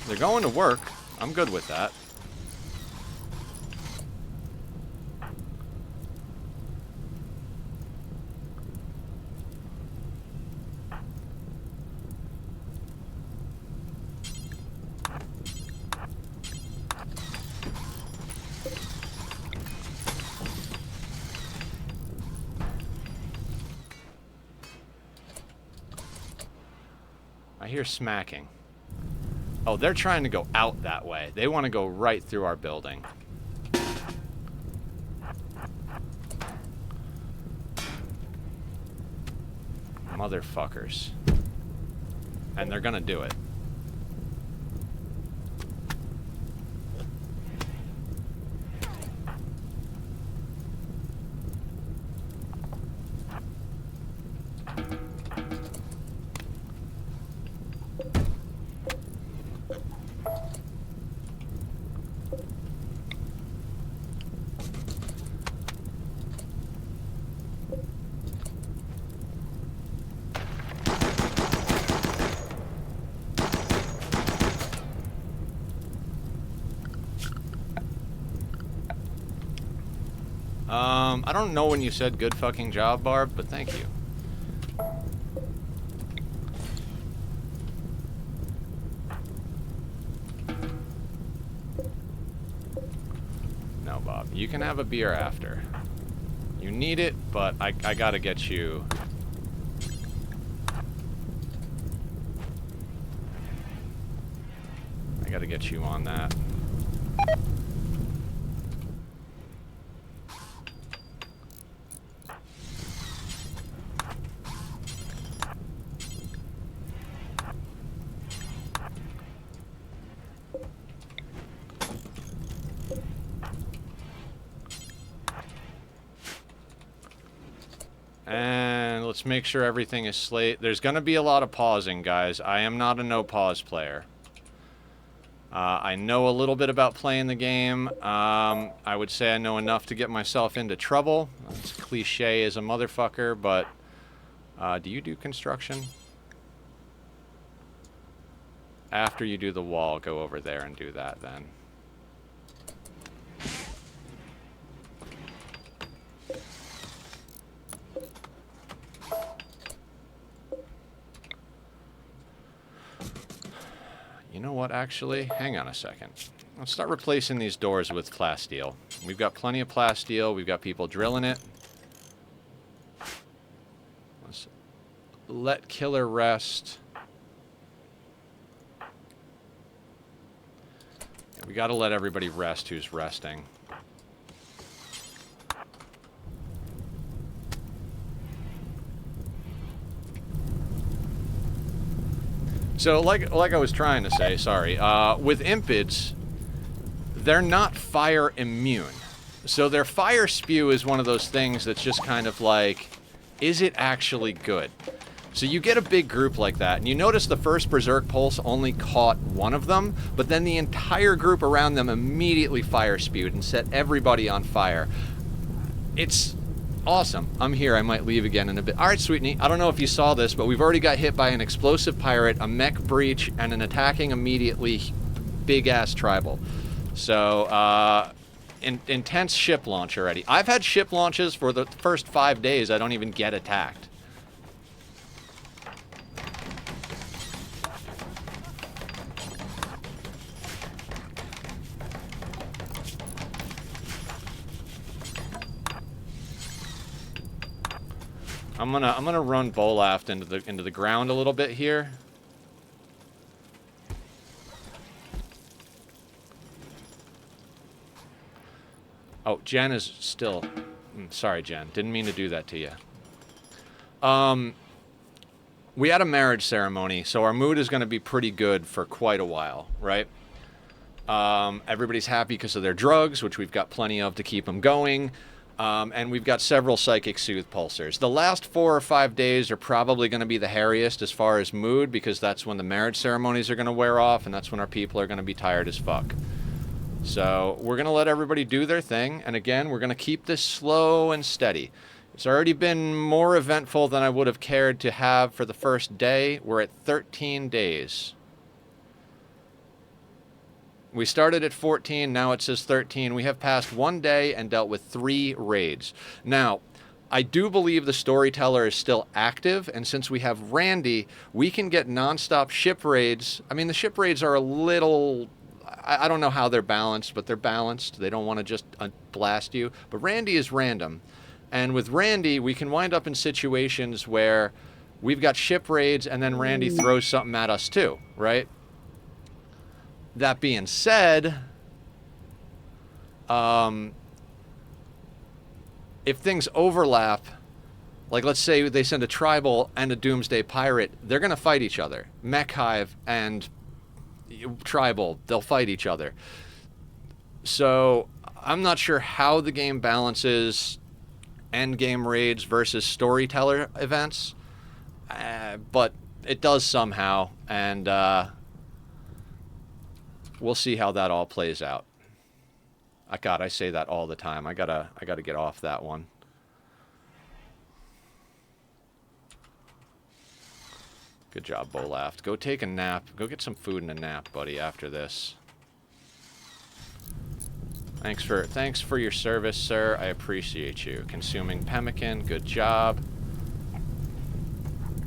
They're going to work. I'm good with that. I hear smacking. Oh, they're trying to go out that way. They want to go right through our building. Motherfuckers. And they're gonna do it. I don't know when you said good fucking job, Barb, but thank you. No, Bob. You can have a beer after. You need it, but I gotta get you... I gotta get you on that. And let's make sure everything is slate. There's going to be a lot of pausing, guys. I am not a no-pause player. I know a little bit about playing the game. I would say I know enough to get myself into trouble. It's cliche as a motherfucker, but... do you do construction? After you do the wall, go over there and do that then. You know what, actually? Hang on a second. Let's start replacing these doors with plasteel. We've got plenty of plasteel. We've got people drilling it. Let's let Killer rest. We gotta let everybody rest who's resting. So, like I was trying to say, sorry, with impids, they're not fire immune. So their fire spew is one of those things that's just kind of like, is it actually good? So you get a big group like that, and you notice the first Berserk Pulse only caught one of them, but then the entire group around them immediately fire spewed and set everybody on fire. It's awesome. I'm here. I might leave again in a bit. All right, Sweetney. I don't know if you saw this, but we've already got hit by an explosive pirate, a mech breach, and an attacking immediately big-ass tribal. So, intense ship launch already. I've had ship launches for the first 5 days. I don't even get attacked. I'm gonna run Bolaft into the ground a little bit here. Oh, Jen is still... sorry, Jen. Didn't mean to do that to you. We had a marriage ceremony, so our mood is going to be pretty good for quite a while, right? Everybody's happy because of their drugs, which we've got plenty of to keep them going. And we've got several Psychic Soothe pulsers. The last 4 or 5 days are probably going to be the hairiest as far as mood, because that's when the marriage ceremonies are going to wear off, and that's when our people are going to be tired as fuck. So we're going to let everybody do their thing, and again, we're going to keep this slow and steady. It's already been more eventful than I would have cared to have for the first day. We're at 13 days. We started at 14, now it says 13. We have passed 1 day and dealt with 3 raids. Now, I do believe the storyteller is still active, and since we have Randy, we can get non-stop ship raids. I mean, the ship raids are a little... I don't know how they're balanced, but they're balanced. They don't want to just blast you. But Randy is random. And with Randy, we can wind up in situations where we've got ship raids, and then Randy throws something at us too, right? That being said, if things overlap, like let's say they send a tribal and a doomsday pirate, they're going to fight each other. Mech Hive and tribal, they'll fight each other. So I'm not sure how the game balances endgame raids versus storyteller events, but it does somehow, and we'll see how that all plays out. God, I say that all the time. I gotta get off that one. Good job, Bolaft. Go take a nap. Go get some food and a nap, buddy, after this. Thanks for your service, sir. I appreciate you. Consuming pemmican, good job.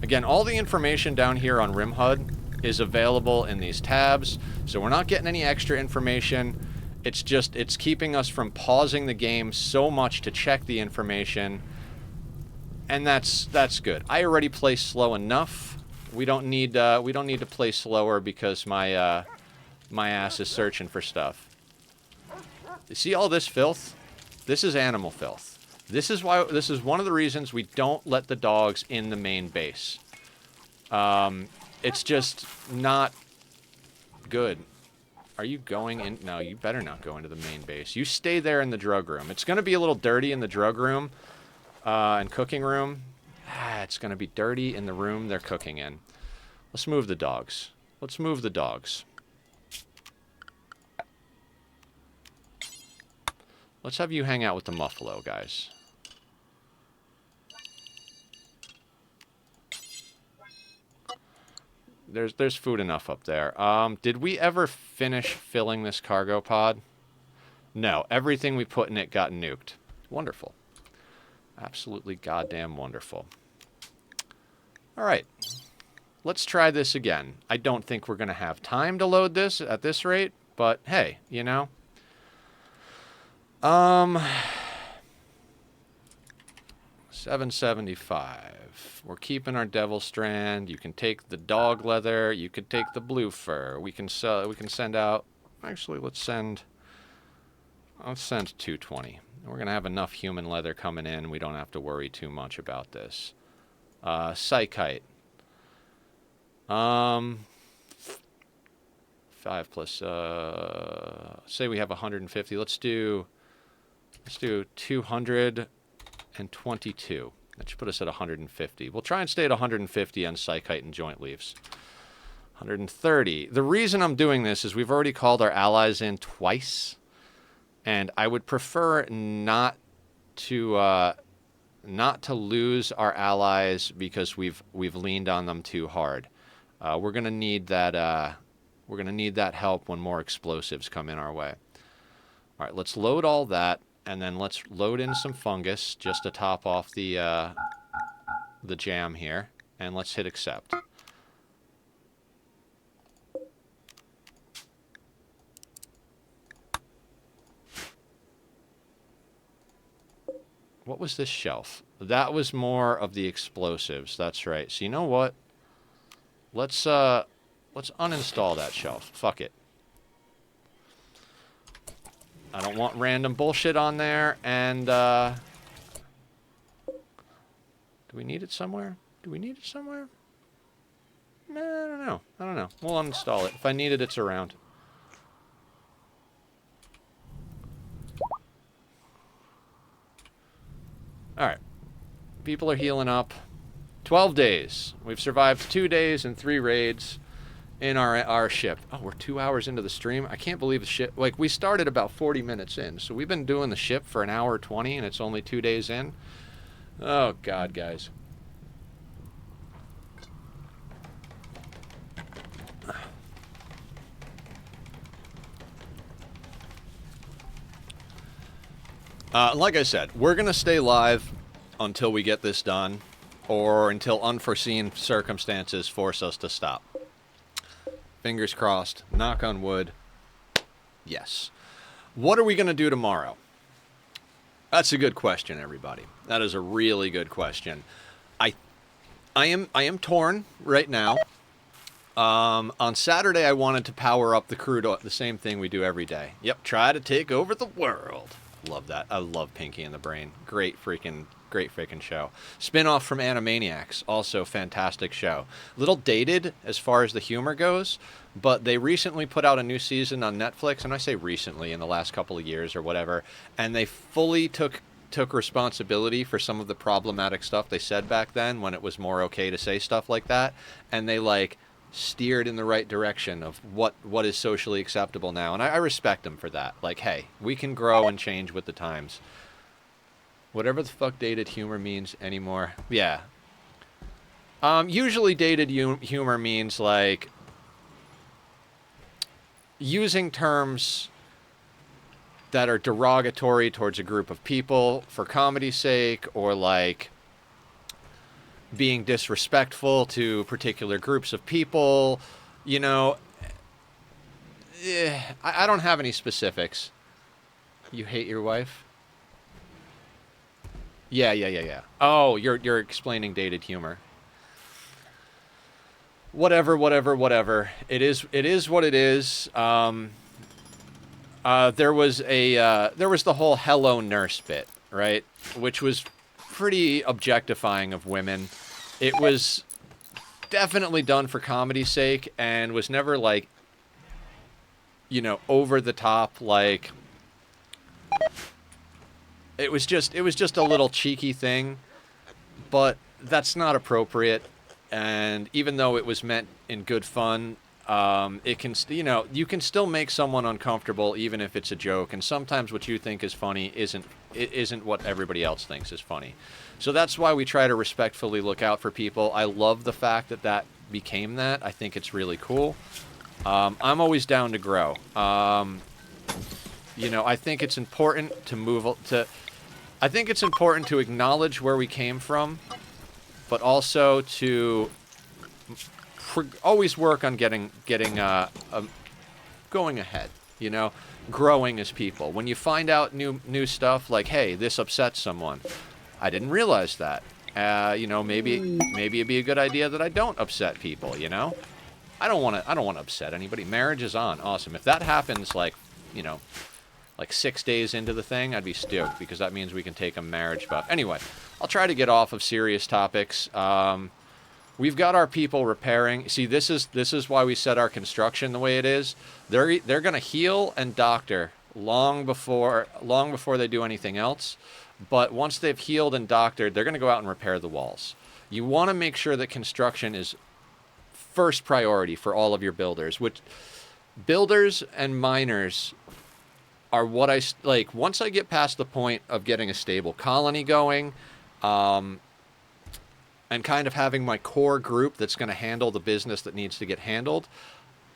Again, all the information down here on Rimworld is available in these tabs, so we're not getting any extra information. It's just, it's keeping us from pausing the game so much to check the information, and that's good. I already play slow enough. We don't need to play slower because my my ass is searching for stuff. You see all this filth? This is animal filth. This is one of the reasons we don't let the dogs in the main base. It's just not good. Are you going in? No, you better not go into the main base. You stay there in the drug room. It's going to be a little dirty in the drug room and cooking room. It's going to be dirty in the room they're cooking in. Let's move the dogs. Let's move the dogs. Let's have you hang out with the Muffalo, guys. There's food enough up there. Did we ever finish filling this cargo pod? No. Everything we put in it got nuked. Wonderful. Absolutely goddamn wonderful. All right. Let's try this again. I don't think we're going to have time to load this at this rate, but hey, you know. 775. We're keeping our devil strand. You can take the dog leather. You could take the blue fur. We can send out. Actually, let's send 220. We're gonna have enough human leather coming in. We don't have to worry too much about this. Psychite. 5 plus. Say we have 150. Let's do 222. That should put us at 150. We'll try and stay at 150 on Psychite and Joint Leaves. 130. The reason I'm doing this is we've already called our allies in twice, and I would prefer not to lose our allies because we've leaned on them too hard. We're gonna need that. We're gonna need that help when more explosives come in our way. All right, let's load all that. And then let's load in some fungus just to top off the jam here. And let's hit accept. What was this shelf? That was more of the explosives. That's right. So you know what? Let's uninstall that shelf. Fuck it. I don't want random bullshit on there, and, do we need it somewhere? Do we need it somewhere? Nah, I don't know. I don't know. We'll uninstall it. If I need it, it's around. Alright. People are healing up. 12 days. We've survived 2 days and 3 raids in our ship. Oh, we're 2 hours into the stream. I can't believe the ship. Like, we started about 40 minutes in, so we've been doing the ship for an hour 20, and it's only 2 days in. Oh God, guys. Like I said, we're gonna stay live until we get this done, or until unforeseen circumstances force us to stop. Fingers crossed. Knock on wood. Yes. What are we going to do tomorrow? That's a good question, everybody. That is a really good question. I am torn right now. On Saturday, I wanted to power up the crew to the same thing we do every day. Yep, try to take over the world. Love that. I love Pinky and the Brain. Great freaking show. Spin-off from Animaniacs, also fantastic show. Little dated as far as the humor goes, but they recently put out a new season on Netflix, and I say recently, in the last couple of years or whatever, and they fully took responsibility for some of the problematic stuff they said back then when it was more okay to say stuff like that, and they like steered in the right direction of what is socially acceptable now, and I respect them for that. Like, hey, we can grow and change with the times. Whatever the fuck dated humor means anymore. Yeah. Usually dated humor means like using terms that are derogatory towards a group of people for comedy's sake, or like being disrespectful to particular groups of people, you know. I don't have any specifics. You hate your wife? Yeah. Oh, you're explaining dated humor. Whatever. It is what it is. There was the whole "Hello Nurse" bit, right? Which was pretty objectifying of women. It was definitely done for comedy's sake and was never like, you know, over the top. Like, it was just a little cheeky thing, but that's not appropriate. And even though it was meant in good fun, it can, you know, you can still make someone uncomfortable even if it's a joke. And sometimes what you think is funny isn't what everybody else thinks is funny. So that's why we try to respectfully look out for people. I love the fact that became that. I think it's really cool. I'm always down to grow. You know, I think it's important to I think it's important to acknowledge where we came from, but also to always work on getting going ahead, you know, growing as people. When you find out new stuff, like, hey, this upsets someone, I didn't realize that. You know, maybe it'd be a good idea that I don't upset people. You know, I don't want to upset anybody. Marriage is on, awesome. If that happens, like, you know, like 6 days into the thing, I'd be stoked, because that means we can take a marriage vow. Anyway, I'll try to get off of serious topics. We've got our people repairing. See, this is why we set our construction the way it is. They're going to heal and doctor long before they do anything else. But once they've healed and doctored, they're going to go out and repair the walls. You want to make sure that construction is first priority for all of your builders. Which builders and miners are what I like. Once I get past the point of getting a stable colony going, and kind of having my core group that's going to handle the business that needs to get handled,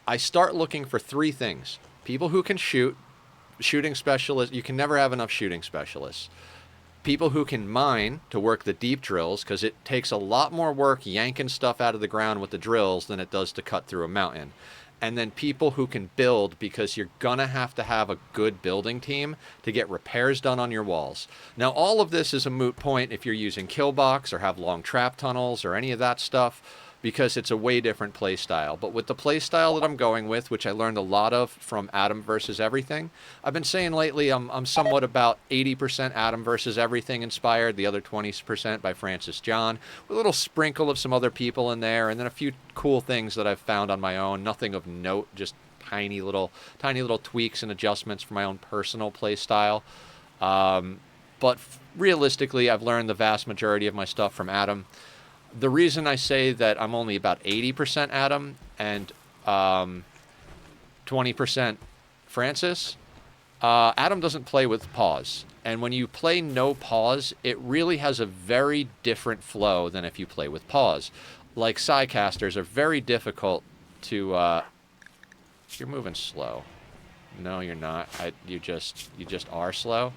I start looking for three things. People who can shoot, shooting specialists. You can never have enough shooting specialists. People who can mine to work the deep drills, because it takes a lot more work yanking stuff out of the ground with the drills than it does to cut through a mountain. And then people who can build, because you're going to have a good building team to get repairs done on your walls. Now, all of this is a moot point if you're using KILLBOX or have long trap tunnels or any of that stuff, because it's a way different play style. But with the play style that I'm going with, which I learned a lot of from Adam vs. Everything, I've been saying lately I'm somewhat about 80% Adam vs. Everything inspired, the other 20% by Francis John, with a little sprinkle of some other people in there, and then a few cool things that I've found on my own. Nothing of note, just tiny little tweaks and adjustments for my own personal play style. But realistically, I've learned the vast majority of my stuff from Adam. The reason I say that I'm only about 80% Adam and 20% Francis, Adam doesn't play with pause. And when you play no pause, it really has a very different flow than if you play with pause. Like, Psycasters are very difficult to... You're moving slow. No, you're not. You just are slow.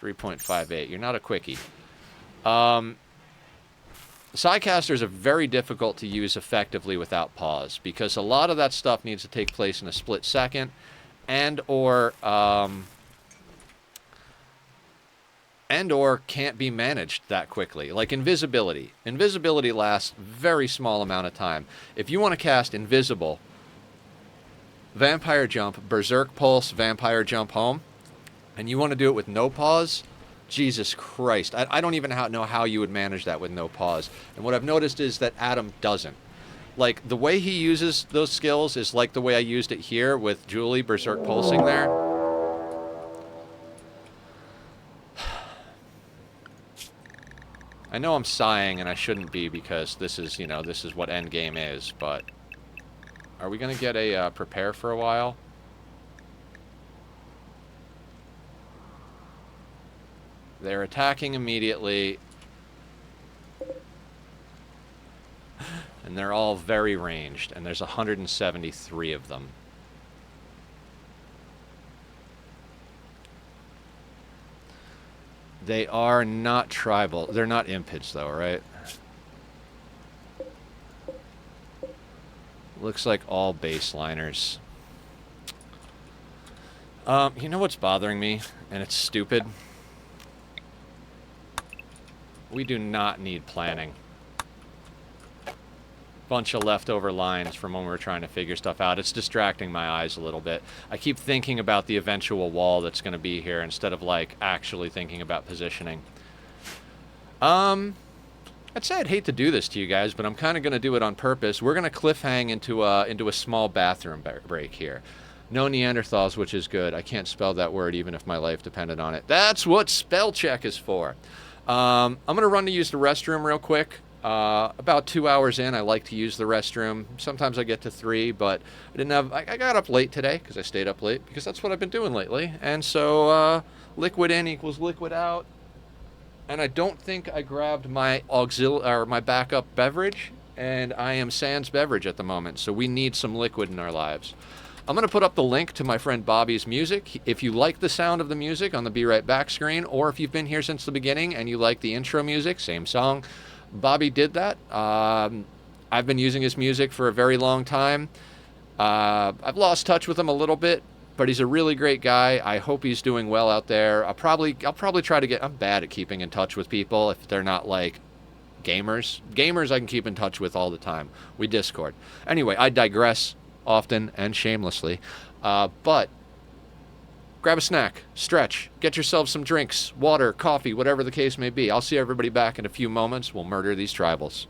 3.58. You're not a quickie. Psycasters are very difficult to use effectively without pause, because a lot of that stuff needs to take place in a split second, and or and or can't be managed that quickly. Like invisibility. Invisibility lasts very small amount of time. If you want to cast invisible, vampire jump, berserk pulse, vampire jump home, and you want to do it with no pause, Jesus Christ. I don't even know how you would manage that with no pause. And what I've noticed is that Adam doesn't. Like, the way he uses those skills is like the way I used it here with Julie berserk pulsing there. I know I'm sighing, and I shouldn't be because this is, you know, this is what endgame is, but are we going to get a prepare for a while? They're attacking immediately. And they're all very ranged, and there's 173 of them. They are not tribal. They're not impids, though, right? Looks like all baseliners. You know what's bothering me? And it's stupid. We do not need planning. Bunch of leftover lines from when we were trying to figure stuff out. It's distracting my eyes a little bit. I keep thinking about the eventual wall that's going to be here instead of, like, actually thinking about positioning. I'd say I'd hate to do this to you guys, but I'm kind of going to do it on purpose. We're going to cliffhang into a small bathroom break here. No Neanderthals, which is good. I can't spell that word even if my life depended on it. That's what spell check is for. I'm going to run to use the restroom real quick. About 2 hours in, I like to use the restroom. Sometimes I get to 3, but I got up late today because I stayed up late because that's what I've been doing lately. And so, liquid in equals liquid out. And I don't think I grabbed my my backup beverage, and I am sans beverage at the moment. So we need some liquid in our lives. I'm going to put up the link to my friend Bobby's music. If you like the sound of the music on the Be Right Back screen, or if you've been here since the beginning and you like the intro music, same song. Bobby did that. I've been using his music for a very long time. I've lost touch with him a little bit, but he's a really great guy. I hope he's doing well out there. I'll probably try to get... I'm bad at keeping in touch with people if they're not, like, gamers. Gamers I can keep in touch with all the time. We Discord. Anyway, I digress often and shamelessly. But grab a snack, stretch, get yourself some drinks, water, coffee, whatever the case may be. I'll see everybody back in a few moments. We'll murder these tribals.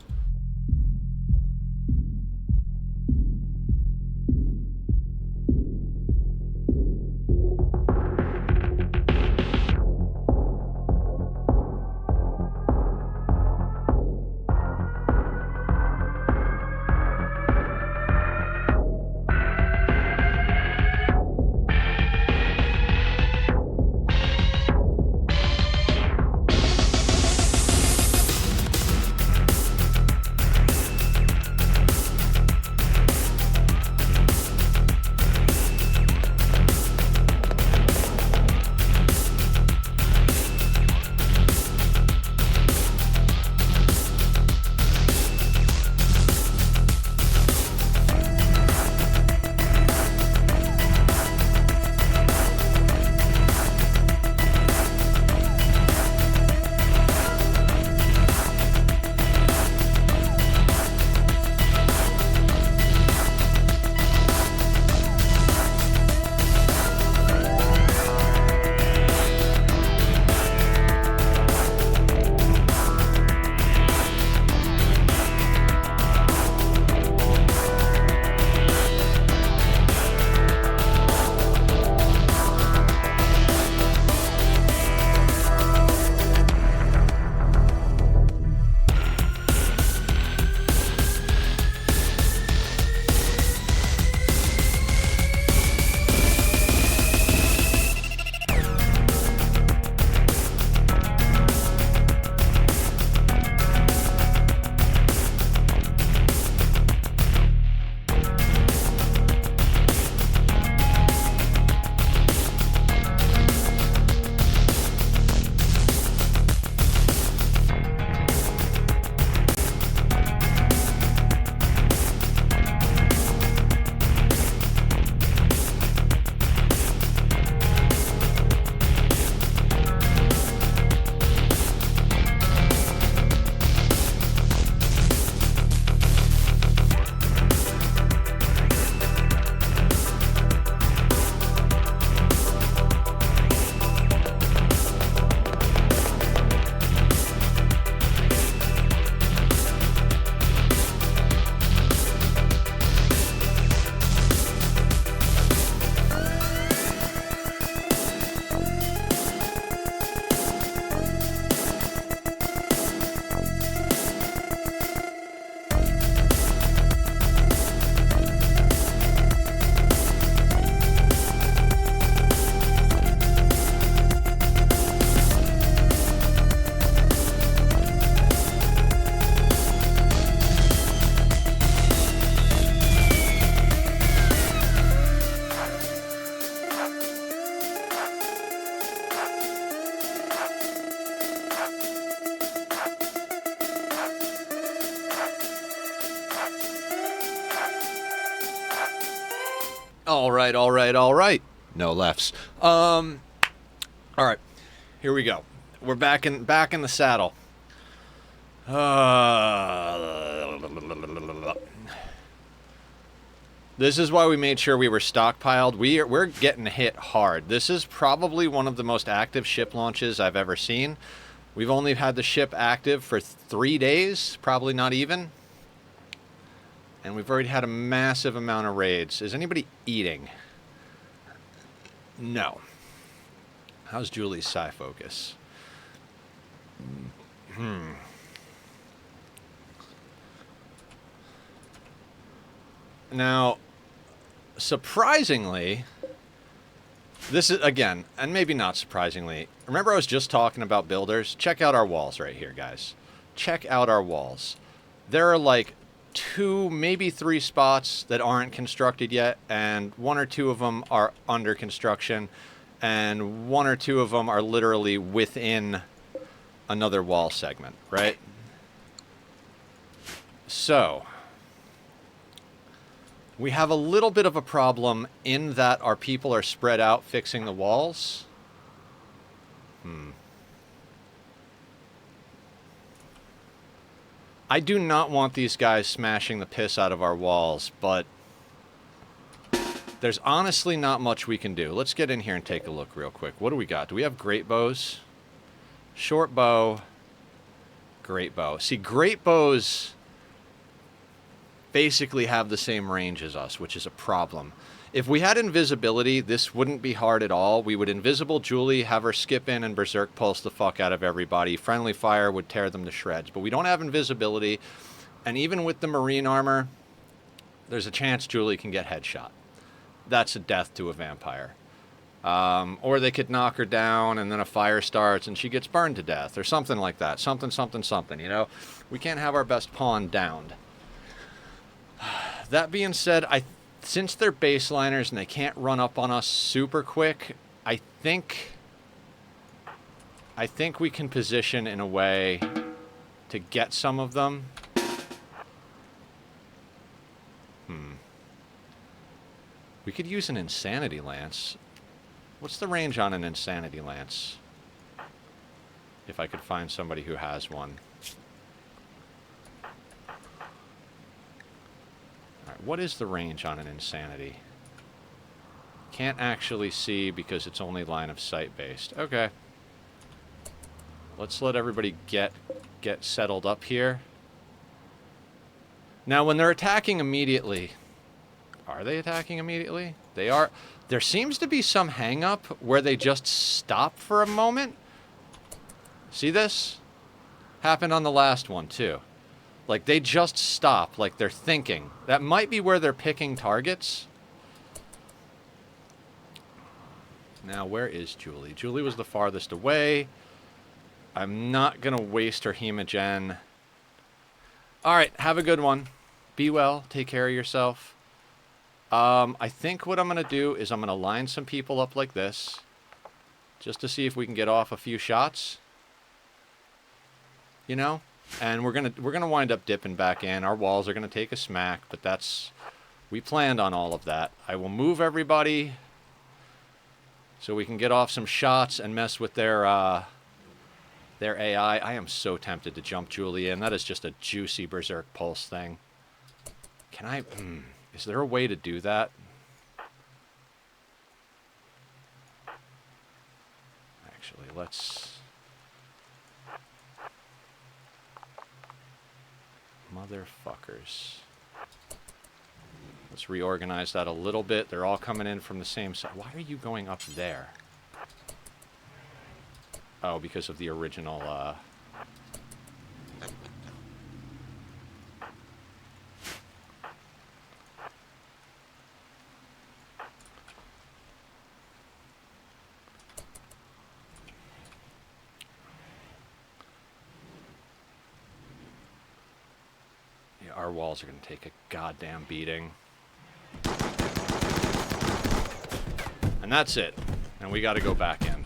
All right, all right, all right. No lefts. All right, here we go. We're back in the saddle. This is why we made sure we were stockpiled. We're getting hit hard. This is probably one of the most active ship launches I've ever seen. We've only had the ship active for 3 days, probably not even. And we've already had a massive amount of raids. Is anybody eating? No. How's Julie's psi focus? Now, surprisingly, this is, again, and maybe not surprisingly, remember I was just talking about builders? Check out our walls right here, guys. Check out our walls. There are like 2, maybe 3 spots that aren't constructed yet, and 1 or 2 of them are under construction, and 1 or 2 of them are literally within another wall segment, right? So we have a little bit of a problem in that our people are spread out fixing the walls. I do not want these guys smashing the piss out of our walls, but there's honestly not much we can do. Let's get in here and take a look real quick. What do we got? Do we have great bows? Short bow, great bow. See, great bows basically have the same range as us, which is a problem. If we had invisibility, this wouldn't be hard at all. We would invisible Julie, have her skip in and berserk pulse the fuck out of everybody. Friendly fire would tear them to shreds. But we don't have invisibility, and even with the marine armor, there's a chance Julie can get headshot. That's a death to a vampire. Or they could knock her down and then a fire starts and she gets burned to death or something like that. Something, you know? We can't have our best pawn downed. That being said, since they're baseliners and they can't run up on us super quick, I think we can position in a way to get some of them. We could use an insanity lance. What's the range on an insanity lance? If I could find somebody who has one. Alright, what is the range on an insanity? Can't actually see because it's only line of sight based. Okay. Let's let everybody get settled up here. Now, when they're attacking immediately... Are they attacking immediately? They are. There seems to be some hang-up where they just stop for a moment. See this? Happened on the last one, too. Like, they just stop, like they're thinking. That might be where they're picking targets. Now, where is Julie? Julie was the farthest away. I'm not going to waste her hemogen. Alright, have a good one. Be well. Take care of yourself. I think what I'm going to do is I'm going to line some people up like this. Just to see if we can get off a few shots. You know? And we're gonna wind up dipping back in. Our walls are going to take a smack, but that's... We planned on all of that. I will move everybody so we can get off some shots and mess with their AI. I am so tempted to jump Julie in. That is just a juicy berserk pulse thing. Can I... Is there a way to do that? Actually, let's... Motherfuckers. Let's reorganize that a little bit. They're all coming in from the same side. Why are you going up there? Oh, because of the original, our walls are going to take a goddamn beating. And that's it. And we got to go back in.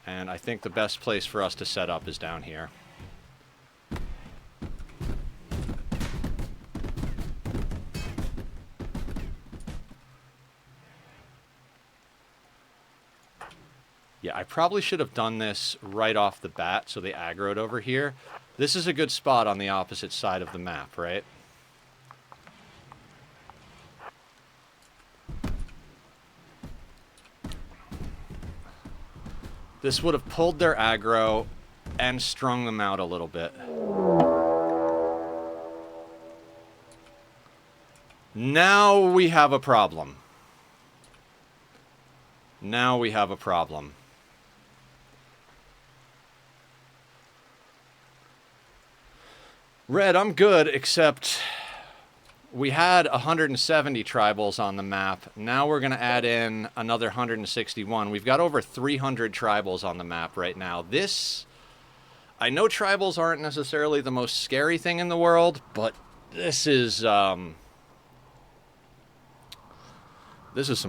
And I think the best place for us to set up is down here. Yeah, I probably should have done this right off the bat so they aggroed over here. This is a good spot on the opposite side of the map, right? This would have pulled their aggro and strung them out a little bit. Now we have a problem. Now we have a problem. Red, I'm good, except we had 170 tribals on the map. Now we're going to add in another 161. We've got over 300 tribals on the map right now. This, I know tribals aren't necessarily the most scary thing in the world, but this is some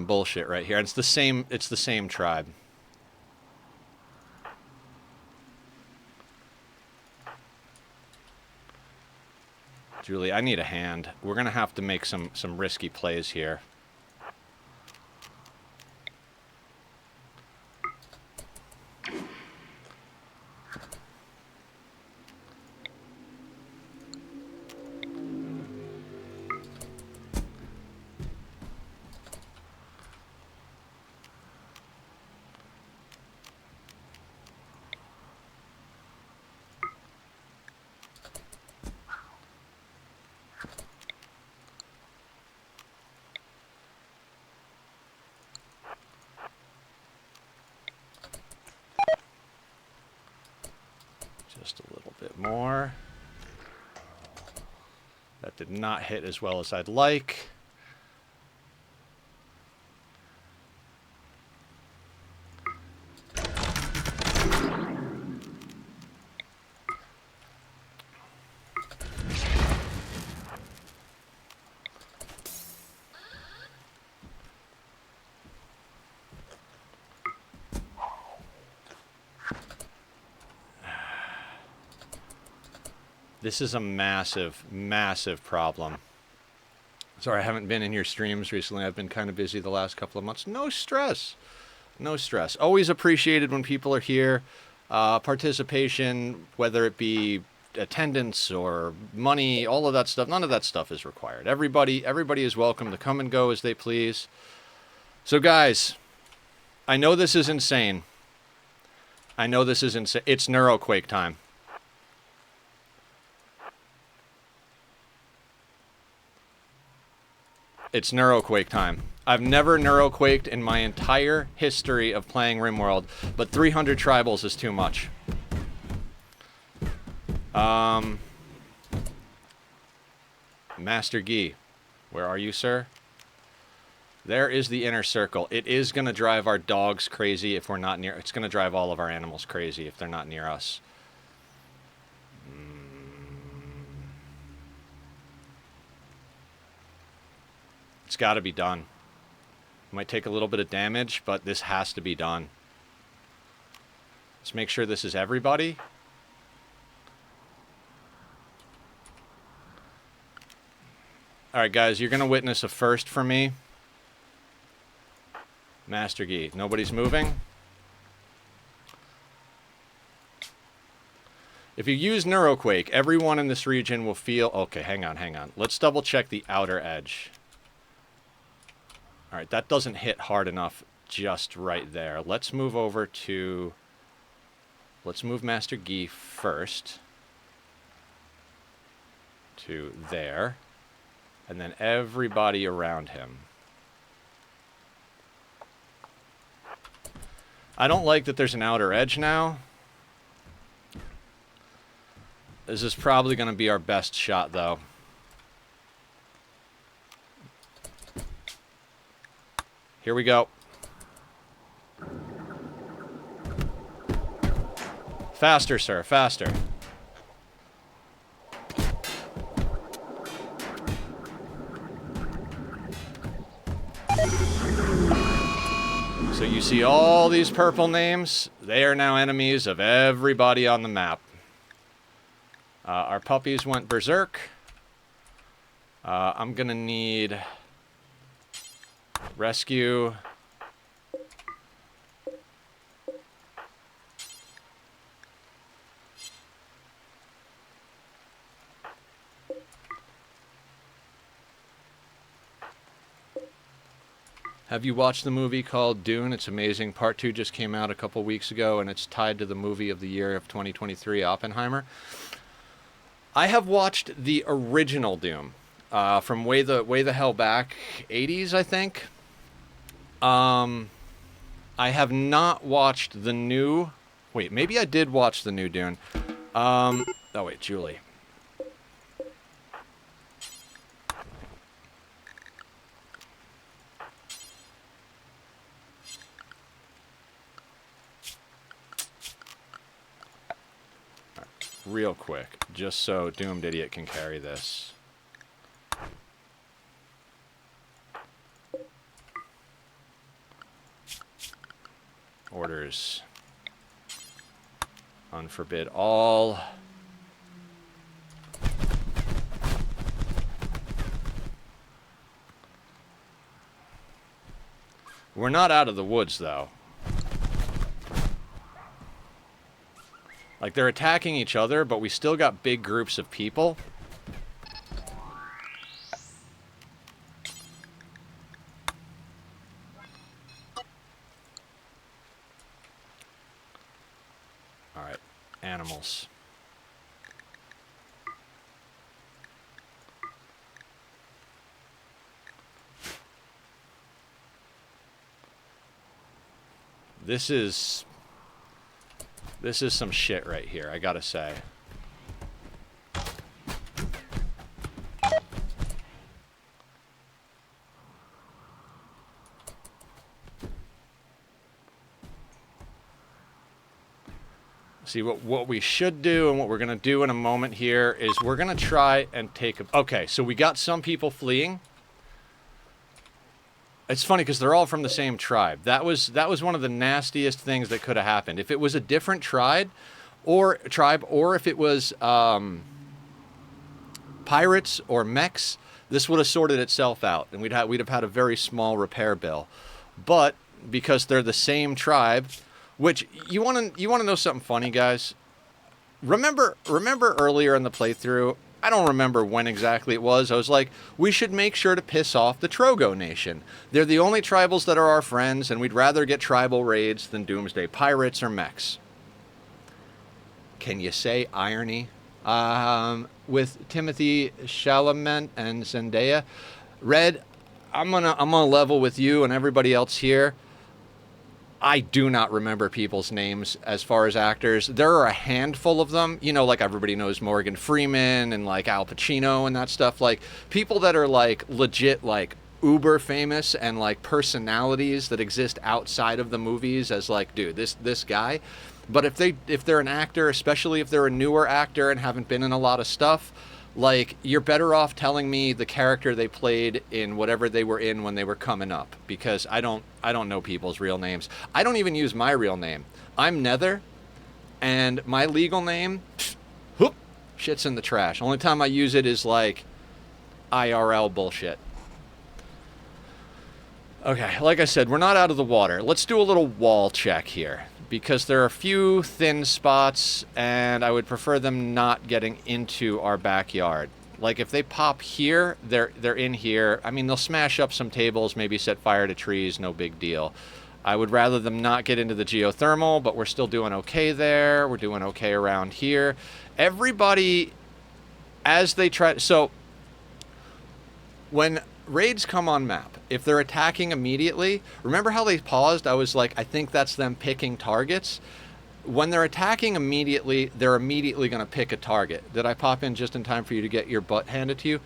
bullshit right here. It's the same tribe. Julie, I need a hand. We're going to have to make some risky plays here. Just a little bit more. That did not hit as well as I'd like. This is a massive, massive problem. Sorry, I haven't been in your streams recently. I've been kind of busy the last couple of months. No stress. No stress. Always appreciated when people are here. Participation, whether it be attendance or money, all of that stuff. None of that stuff is required. Everybody is welcome to come and go as they please. So guys, I know this is insane. I know this is insane. It's Neuroquake time. It's Neuroquake time. I've never Neuroquaked in my entire history of playing Rimworld, but 300 tribals is too much. Master Gi, where are you, sir? There is the inner circle. It is going to drive our dogs crazy if we're not near. It's going to drive all of our animals crazy if they're not near us. It's got to be done. Might take a little bit of damage, but this has to be done. Let's make sure this is everybody. Alright guys, you're going to witness a first for me. Master Gi. Nobody's moving. If you use Neuroquake, everyone in this region will feel... Okay, hang on. Let's double check the outer edge. Alright, that doesn't hit hard enough just right there. Let's move over to... Let's move Master Gi first. To there. And then everybody around him. I don't like that there's an outer edge now. This is probably going to be our best shot, though. Here we go. Faster, sir, faster. So you see all these purple names? They are now enemies of everybody on the map. Our puppies went berserk. I'm gonna need... rescue. Have you watched the movie called Dune? It's amazing. Part 2 just came out a couple weeks ago, and it's tied to the movie of the year of 2023, Oppenheimer. I have watched the original Doom from way the hell back, 80s, I think. I have not watched the new... Wait, maybe I did watch the new Dune. Oh, wait, Julie. Real quick, just so Doomed Idiot can carry this. Orders. Unforbid all. We're not out of the woods, though. Like, they're attacking each other, but we still got big groups of people. Alright, animals. This is some shit right here, I gotta say. See, what we should do and what we're gonna do in a moment here is we're gonna try and take a... Okay, so we got some people fleeing. It's funny because they're all from the same tribe. That was one of the nastiest things that could have happened. If it was a different tribe, or if it was pirates or mechs, this would have sorted itself out, and we'd have had a very small repair bill. But because they're the same tribe, which you want to know something funny, guys? Remember earlier in the playthrough? I don't remember when exactly it was. I was like, we should make sure to piss off the Trogo Nation. They're the only tribals that are our friends, and we'd rather get tribal raids than Doomsday Pirates or mechs. Can you say irony? With Timothy Chalamet and Zendaya. Red, I'm gonna level with you and everybody else here. I do not remember people's names as far as actors. There are a handful of them. You know, like everybody knows Morgan Freeman and like Al Pacino and that stuff. Like people that are like legit like uber famous and like personalities that exist outside of the movies as like, dude, this guy. But if they're an actor, especially if they're a newer actor and haven't been in a lot of stuff, like, you're better off telling me the character they played in whatever they were in when they were coming up, because I don't know people's real names. I don't even use my real name. I'm Nether, and my legal name, whoop, shit's in the trash. Only time I use it is like IRL bullshit. Okay, like I said, we're not out of the water. Let's do a little wall check here, because there are a few thin spots, and I would prefer them not getting into our backyard. Like, if they pop here, they're in here. I mean, they'll smash up some tables, maybe set fire to trees, no big deal. I would rather them not get into the geothermal, but we're still doing okay there. We're doing okay around here. Everybody, as they try... So, when raids come on map, if they're attacking immediately, remember how they paused? I was like, I think that's them picking targets. When they're attacking immediately, they're immediately going to pick a target. Did I pop in just in time for you to get your butt handed to you?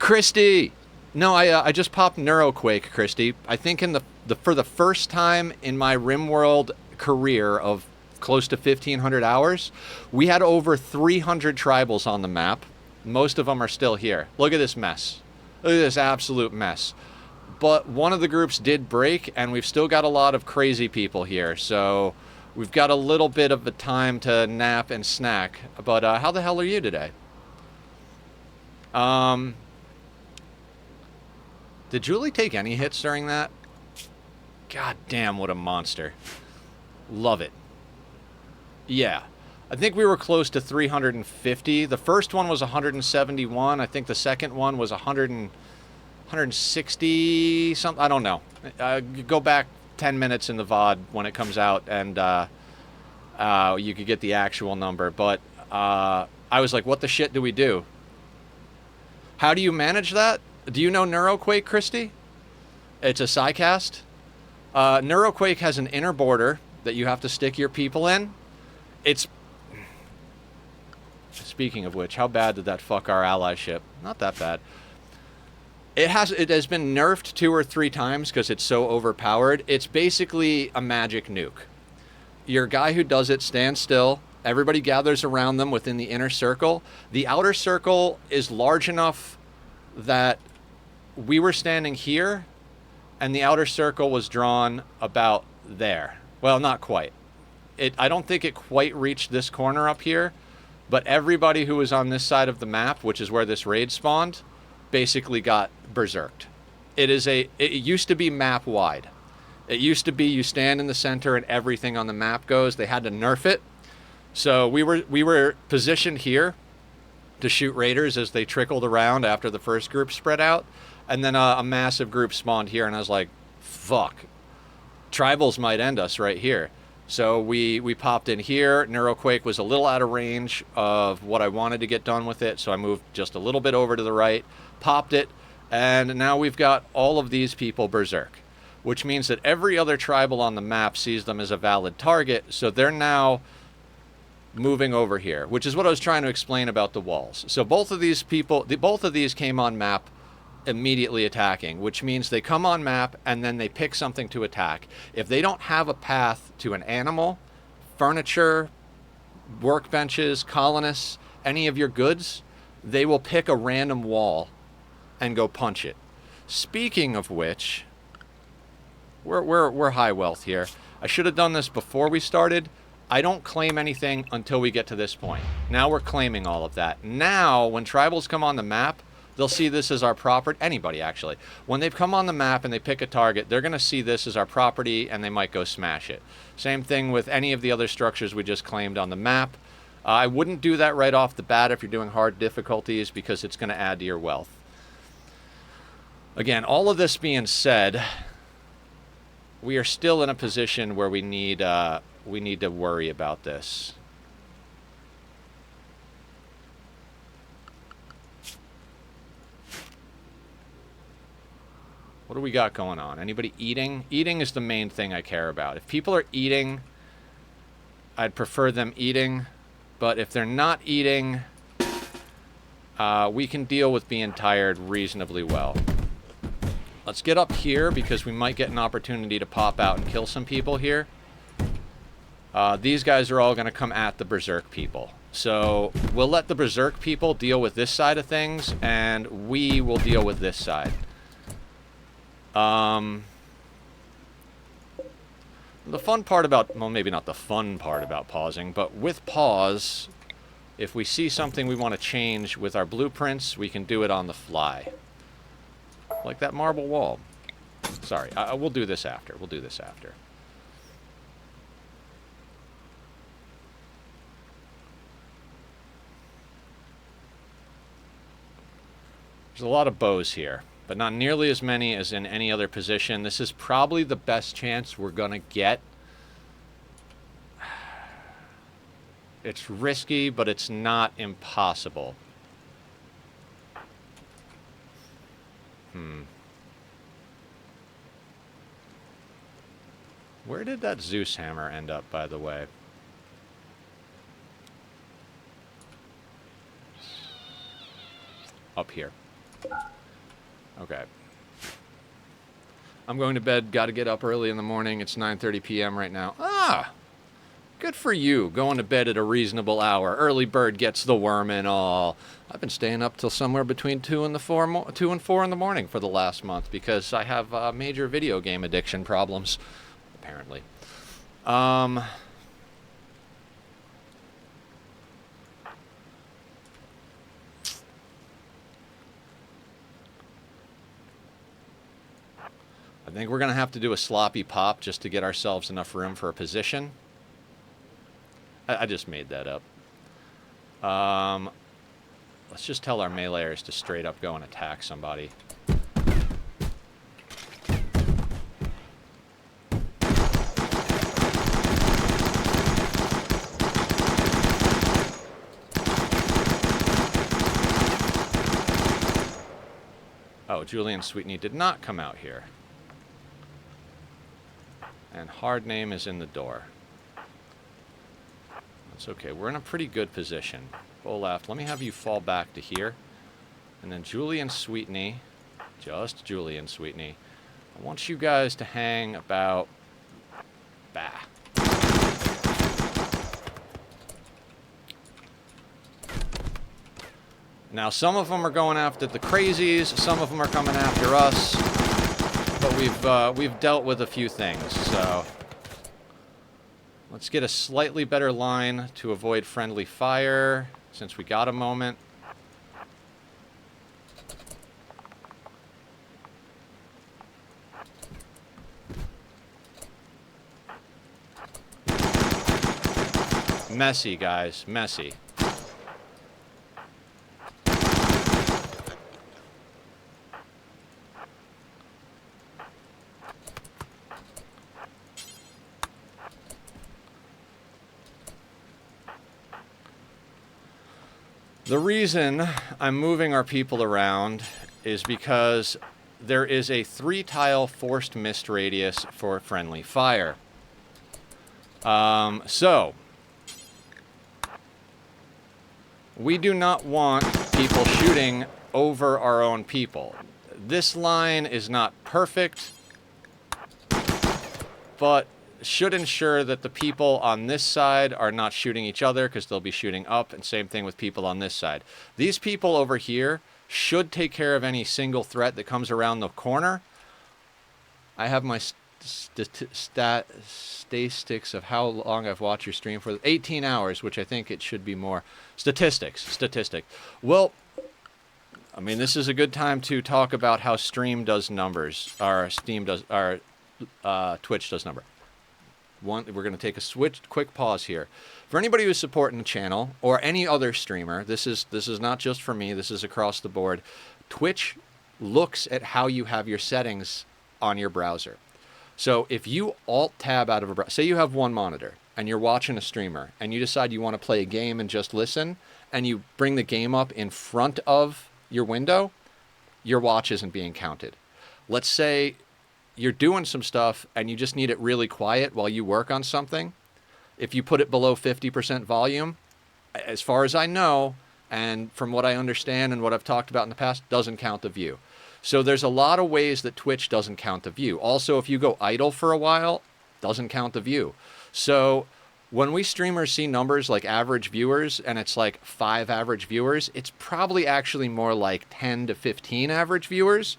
Christy! No, I just popped Neuroquake, Christy. I think for the first time in my Rimworld career of close to 1,500 hours, we had over 300 tribals on the map. Most of them are still here. Look at this mess. Look at this absolute mess. But one of the groups did break, and we've still got a lot of crazy people here. So we've got a little bit of a time to nap and snack. But how the hell are you today? Did Julie take any hits during that? God damn, what a monster. Love it. Yeah. I think we were close to 350. The first one was 171. I think the second one was 160 something. I don't know. Go back 10 minutes in the VOD when it comes out, and you could get the actual number. But I was like, what the shit do we do? How do you manage that? Do you know Neuroquake, Christy? It's a Psycast. Neuroquake has an inner border that you have to stick your people in. It's... Speaking of which, how bad did that fuck our allyship? Not that bad. It has been nerfed 2 or 3 times because it's so overpowered. It's basically a magic nuke. Your guy who does it stands still. Everybody gathers around them within the inner circle. The outer circle is large enough that we were standing here, and the outer circle was drawn about there. Well, not quite. I don't think it quite reached this corner up here, but everybody who was on this side of the map, which is where this raid spawned, basically got berserked. It used to be map wide. It used to be you stand in the center and everything on the map goes. They had to nerf it. So we were positioned here to shoot raiders as they trickled around after the first group spread out. And then a massive group spawned here, and I was like, fuck. Tribals might end us right here. So we popped in here. Neuroquake was a little out of range of what I wanted to get done with it, so I moved just a little bit over to the right, popped it, and now we've got all of these people berserk, which means that every other tribal on the map sees them as a valid target, so they're now moving over here, which is what I was trying to explain about the walls. So both of these people, both of these came on map immediately attacking, which means they come on map and then they pick something to attack. If they don't have a path to an animal, furniture, workbenches, colonists, any of your goods, they will pick a random wall and go punch it. Speaking of which, we're high wealth here. I should have done this before we started. I don't claim anything until we get to this point. Now we're claiming all of that. Now, when tribals come on the map, they'll see this as our property. Anybody, actually. When they've come on the map and they pick a target, they're going to see this as our property, and they might go smash it. Same thing with any of the other structures we just claimed on the map. I wouldn't do that right off the bat if you're doing hard difficulties, because it's going to add to your wealth. Again, all of this being said, we are still in a position where we need to worry about this. What do we got going on? Anybody eating? Eating is the main thing I care about. If people are eating, I'd prefer them eating. But if they're not eating, we can deal with being tired reasonably well. Let's get up here because we might get an opportunity to pop out and kill some people here. These guys are all going to come at the Berserk people. So we'll let the Berserk people deal with this side of things, and we will deal with this side. The fun part about, well, maybe not the fun part about pausing, but with pause, if we see something we want to change with our blueprints, we can do it on the fly. Like that marble wall. Sorry, we'll do this after. We'll do this after. There's a lot of bows here, but not nearly as many as in any other position. This is probably the best chance we're going to get. It's risky, but it's not impossible. Where did that Zeus hammer end up, by the way? Up here. Okay. I'm going to bed. Got to get up early in the morning. It's 9:30 p.m. right now. Ah! Good for you, going to bed at a reasonable hour. Early bird gets the worm and all. I've been staying up till somewhere between 2 and 4 in the morning for the last month because I have major video game addiction problems, apparently. I think we're going to have to do a sloppy pop just to get ourselves enough room for a position. I just made that up. Let's just tell our meleeers to straight up go and attack somebody. Oh, Julian Sweetney did not come out here. And Hard Name is in the door. That's okay. We're in a pretty good position. Full left. Let me have you fall back to here. And then Julian Sweetney, just Julian Sweetney. I want you guys to hang about... Bah. Now, some of them are going after the crazies, some of them are coming after us, but we've dealt with a few things, so let's get a slightly better line to avoid friendly fire, since we got a moment. Messy, guys, messy. The reason I'm moving our people around is because there is a 3-tile forced mist radius for friendly fire. So, we do not want people shooting over our own people. This line is not perfect, but should ensure that the people on this side are not shooting each other, because they'll be shooting up, and same thing with people on this side. These people over here should take care of any single threat that comes around the corner. I have my statistics of how long I've watched your stream for. 18 hours, which I think it should be more. Statistic. Well, I mean, this is a good time to talk about how Stream does numbers, or Steam does, or Twitch does number. We're going to take a quick pause here. For anybody who's supporting the channel, or any other streamer, this is not just for me, this is across the board. Twitch looks at how you have your settings on your browser. So if you Alt-Tab out of a browser, say you have one monitor, and you're watching a streamer, and you decide you want to play a game and just listen, and you bring the game up in front of your window, your watch isn't being counted. Let's say you're doing some stuff and you just need it really quiet while you work on something. If you put it below 50% volume, as far as I know, and from what I understand and what I've talked about in the past, doesn't count the view. So there's a lot of ways that Twitch doesn't count the view. Also, if you go idle for a while, doesn't count the view. So when we streamers see numbers like average viewers, and it's like 5 average viewers, it's probably actually more like 10 to 15 average viewers,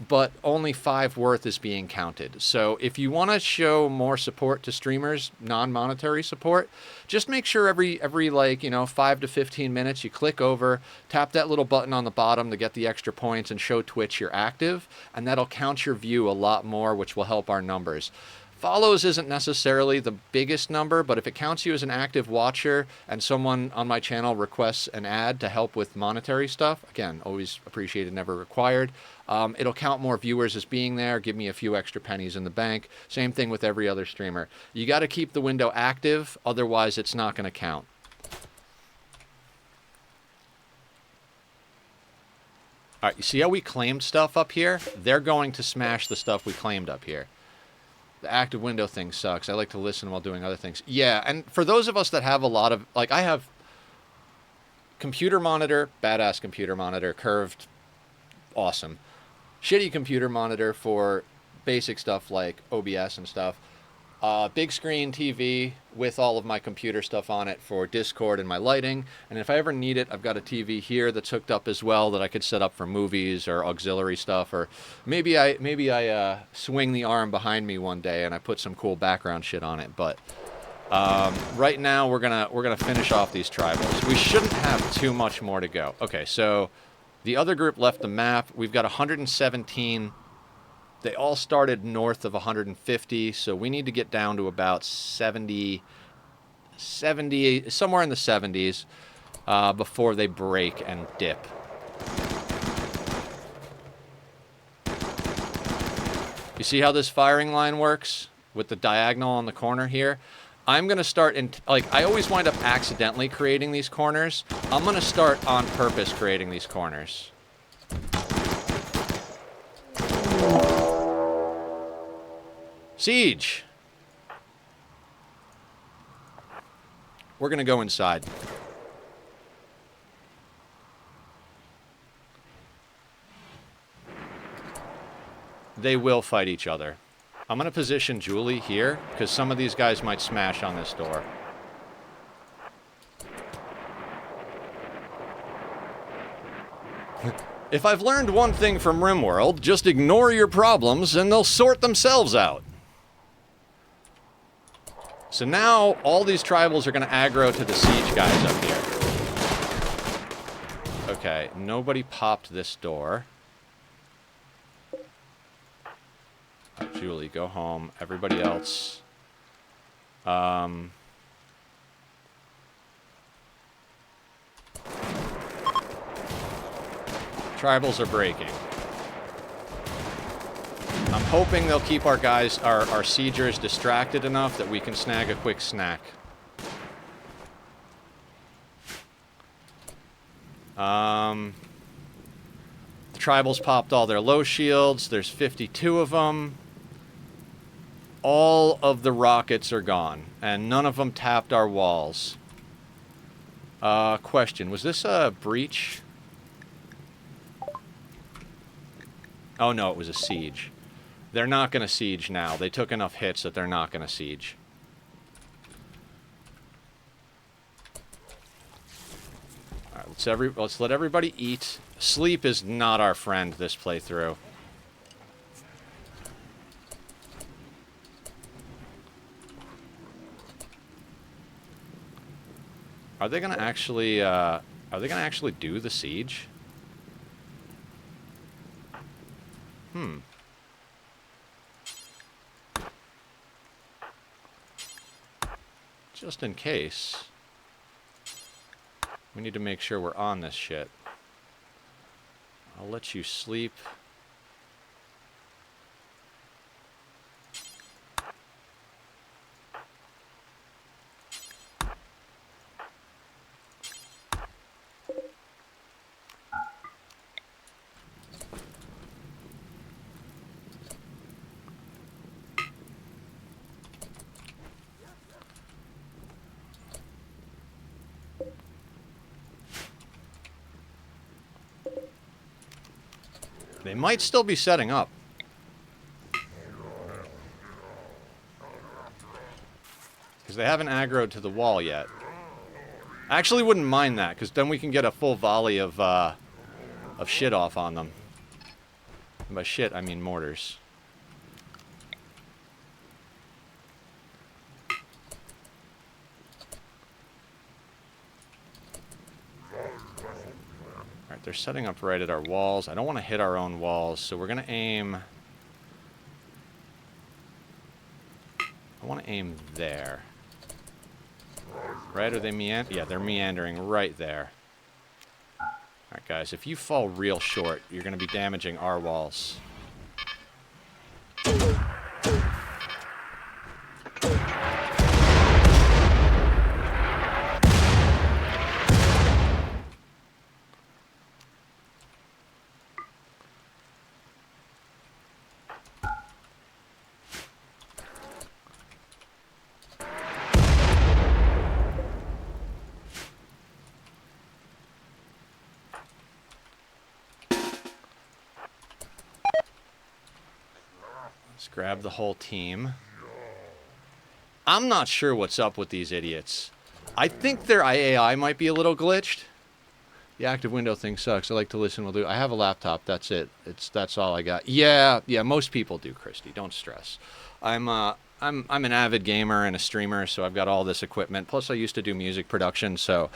but only 5 worth is being counted. So if you want to show more support to streamers, non-monetary support, just make sure every like, 5 to 15 minutes you click over, tap that little button on the bottom to get the extra points and show Twitch you're active, and that'll count your view a lot more, which will help our numbers. Follows isn't necessarily the biggest number, but if it counts you as an active watcher and someone on my channel requests an ad to help with monetary stuff, again, always appreciated, never required, it'll count more viewers as being there, give me a few extra pennies in the bank. Same thing with every other streamer. You got to keep the window active, otherwise it's not going to count. All right, you see how we claimed stuff up here? They're going to smash the stuff we claimed up here. The active window thing sucks. I like to listen while doing other things. Yeah, and for those of us that have a lot of... Like, I have computer monitor, badass computer monitor, curved, awesome. Shitty computer monitor for basic stuff like OBS and stuff. Big screen TV with all of my computer stuff on it for Discord and my lighting. And if I ever need it, I've got a TV here that's hooked up as well that I could set up for movies or auxiliary stuff. Or maybe I swing the arm behind me one day and I put some cool background shit on it. But right now we're gonna finish off these tribals. We shouldn't have too much more to go. Okay, so the other group left the map. We've got 117. They all started north of 150, so we need to get down to about 70, somewhere in the 70s, before they break and dip. You see how this firing line works with the diagonal on the corner here? I'm going to start in, like, I always wind up accidentally creating these corners. I'm going to start on purpose creating these corners. Siege! We're gonna go inside. They will fight each other. I'm gonna position Julie here, because some of these guys might smash on this door. If I've learned one thing from Rimworld, just ignore your problems and they'll sort themselves out. So now, all these tribals are going to aggro to the siege guys up here. Okay, nobody popped this door. Julie, go home. Everybody else. Tribals are breaking. I'm hoping they'll keep our guys, our siegers distracted enough that we can snag a quick snack. The tribals popped all their low shields. There's 52 of them. All of the rockets are gone, and none of them tapped our walls. Question, was this a breach? Oh no, it was a siege. They're not going to siege now. They took enough hits that they're not going to siege. Alright, let's let everybody eat. Sleep is not our friend this playthrough. Are they going to actually do the siege? Just in case, we need to make sure we're on this shit. I'll let you sleep. They might still be setting up. Because they haven't aggroed to the wall yet. I actually wouldn't mind that, because then we can get a full volley of shit off on them. And by shit, I mean mortars. Alright, they're setting up right at our walls. I don't want to hit our own walls, so we're going to aim... I want to aim there. Right? Are they meandering? Yeah, they're meandering right there. Alright, guys, if you fall real short, you're going to be damaging our walls. Let's grab the whole team. I'm not sure what's up with these idiots. I think their AI might be a little glitched. The active window thing sucks. I like to listen while do. I have a laptop. That's it. That's all I got. Yeah. Most people do, Christy. Don't stress. I'm an avid gamer and a streamer, so I've got all this equipment. Plus, I used to do music production, so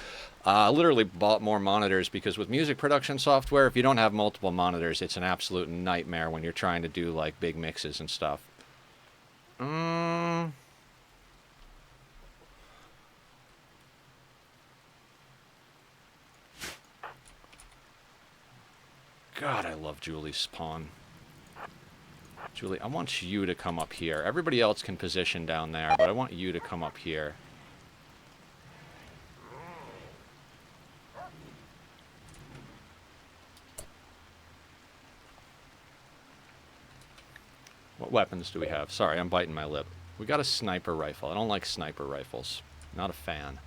I literally bought more monitors because with music production software, if you don't have multiple monitors, it's an absolute nightmare when you're trying to do like big mixes and stuff. God, I love Julie's spawn. Julie, I want you to come up here. Everybody else can position down there, but I want you to come up here. What weapons do we have? Sorry, I'm biting my lip. We got a sniper rifle. I don't like sniper rifles. Not a fan.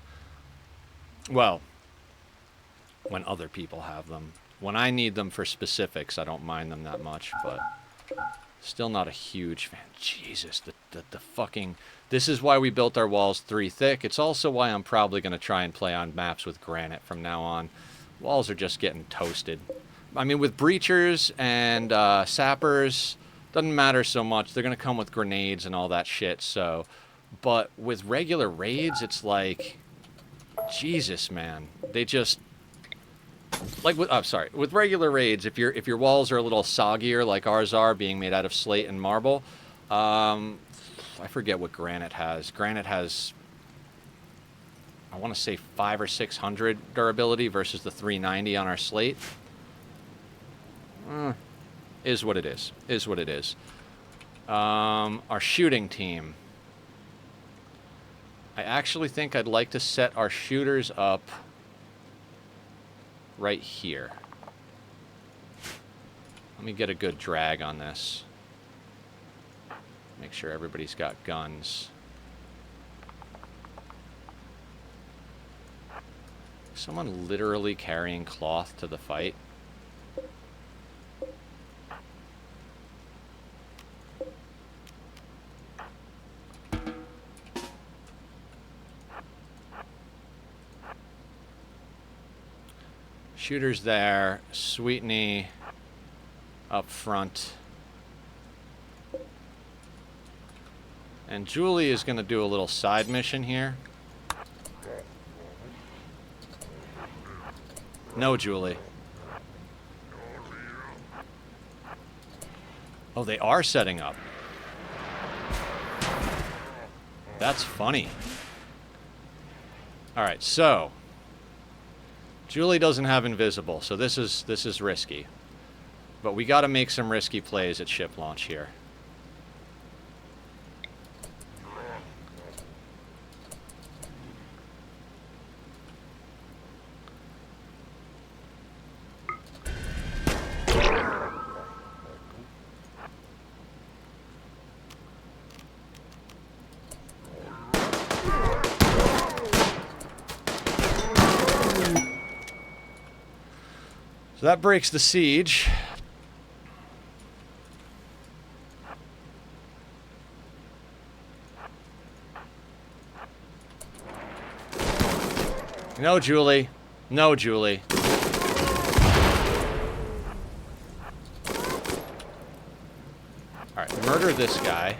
Well, when other people have them. When I need them for specifics, I don't mind them that much, but still not a huge fan. Jesus, the fucking... This is why we built our walls 3 thick. It's also why I'm probably going to try and play on maps with granite from now on. Walls are just getting toasted. I mean, with breachers and sappers, doesn't matter so much. They're going to come with grenades and all that shit, so... But with regular raids, it's like... Jesus, man. They just... Like with, oh, sorry, with regular raids, if your walls are a little soggier like ours are, being made out of slate and marble, I forget what granite has. Granite has, I want to say 500 or 600 durability versus the 390 on our slate. Is what it is. Is what it is. Our shooting team. I actually think I'd like to set our shooters up right here. Let me get a good drag on this. Make sure everybody's got guns. Someone literally carrying cloth to the fight. Shooters there, Sweetney up front. And Julie is going to do a little side mission here. No, Julie. Oh, they are setting up. That's funny. All right, so... Julie doesn't have invisible, so this is risky. But we got to make some risky plays at ship launch here. So that breaks the siege. No, Julie. No, Julie. Alright, murder this guy.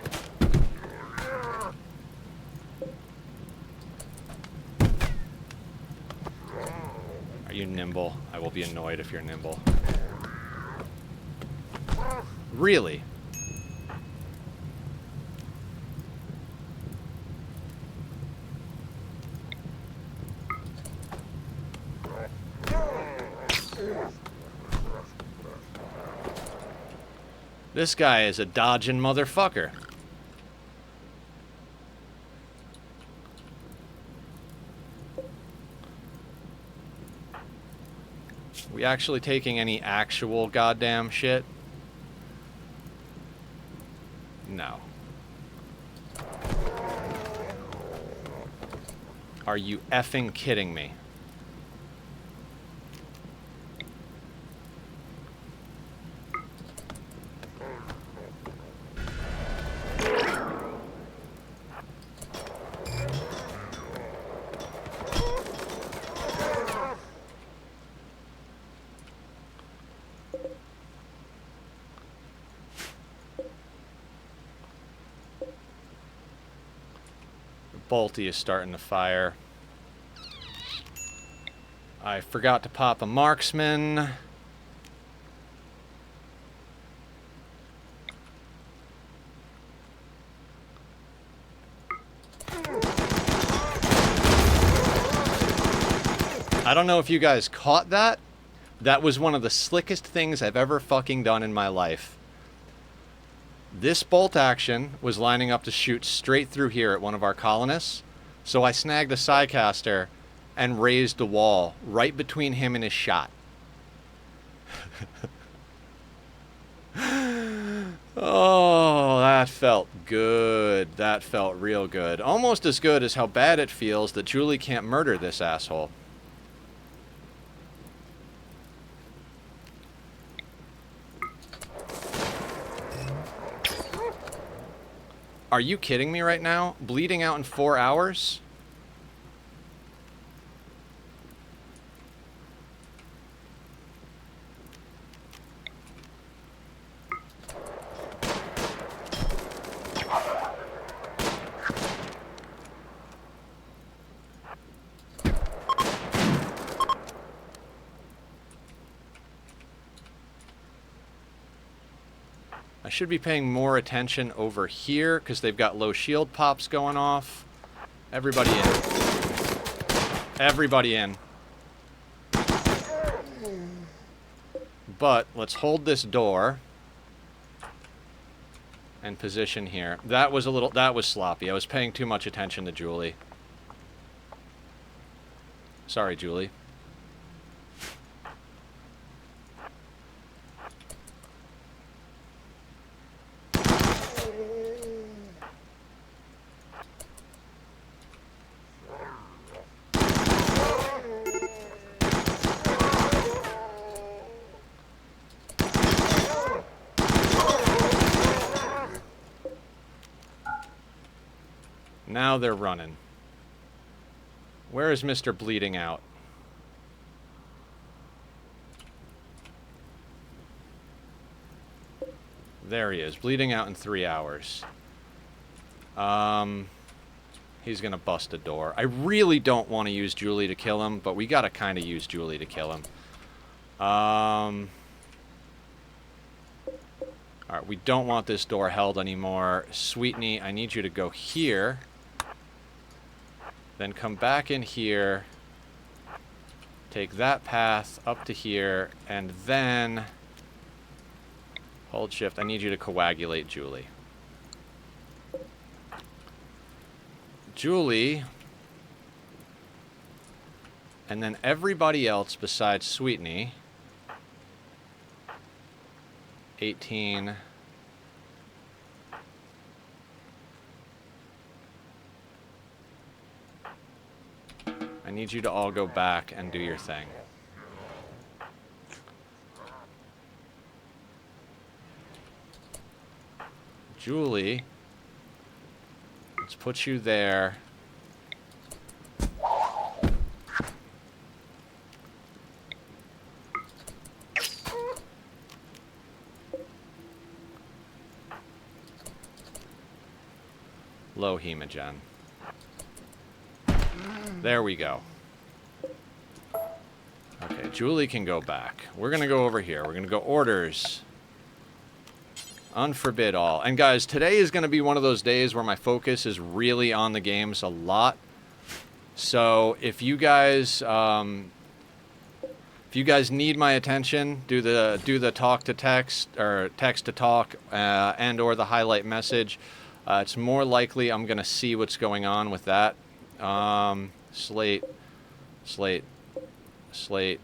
Are you nimble? I will be annoyed if you're nimble. Really? This guy is a dodging motherfucker. We actually taking any actual goddamn shit? No. Are you effing kidding me? Bolty is starting to fire. I forgot to pop a marksman. I don't know if you guys caught that. That was one of the slickest things I've ever fucking done in my life. This bolt action was lining up to shoot straight through here at one of our colonists. So I snagged a Psycaster and raised the wall right between him and his shot. Oh, felt good. That felt real good. Almost as good as how bad it feels that Julie can't murder this asshole. Are you kidding me right now? Bleeding out in 4 hours? I should be paying more attention over here because they've got low shield pops going off. Everybody in. Everybody in. But let's hold this door and position here. That was sloppy. I was paying too much attention to Julie. Sorry, Julie. Now they're running. Where is Mr. Bleeding Out? There he is, bleeding out in 3 hours. He's gonna bust a door. I really don't want to use Julie to kill him, but we gotta kind of use Julie to kill him. Alright, we don't want this door held anymore. Sweetney, I need you to go here. Then come back in here. Take that path up to here, and then... Hold shift. I need you to coagulate Julie. Julie. And then everybody else besides Sweetney. 18. I need you to all go back and do your thing. Julie, let's put you there. Low hemogen. There we go. Okay, Julie can go back. We're gonna go over here. We're gonna go orders. Unforbid all. And guys, today is going to be one of those days where my focus is really on the games a lot. So if you guys need my attention, do the talk to text or text to talk and or the highlight message. It's more likely I'm going to see what's going on with that. Slate. Sorry,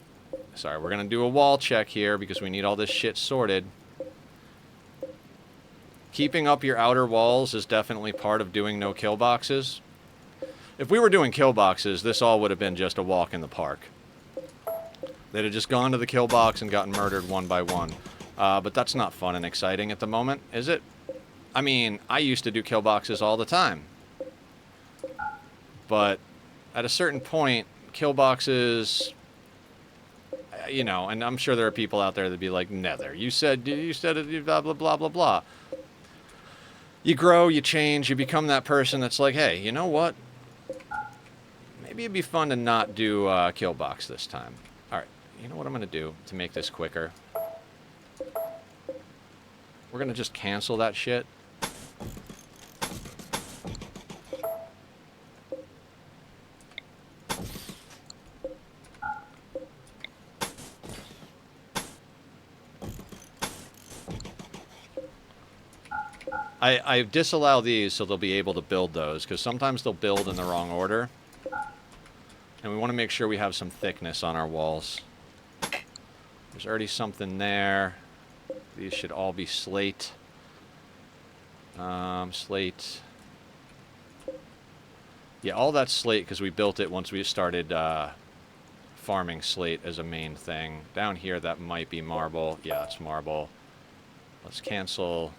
we're going to do a wall check here because we need all this shit sorted. Keeping up your outer walls is definitely part of doing no kill boxes. If we were doing kill boxes, this all would have been just a walk in the park. They'd have just gone to the kill box and gotten murdered one by one. But that's not fun and exciting at the moment, is it? I mean, I used to do kill boxes all the time. But at a certain point, kill boxes, you know, and I'm sure there are people out there that'd be like, Nether, you said it, blah, blah, blah, blah, blah. You grow, you change, you become that person that's like, hey, you know what? Maybe it'd be fun to not do kill box this time. Alright, you know what I'm going to do to make this quicker? We're going to just cancel that shit. I disallow these so they'll be able to build those, because sometimes they'll build in the wrong order. And we want to make sure we have some thickness on our walls. There's already something there. These should all be slate. Slate. Yeah, all that's slate because we built it once we started farming slate as a main thing. Down here, that might be marble. Yeah, it's marble. Let's cancel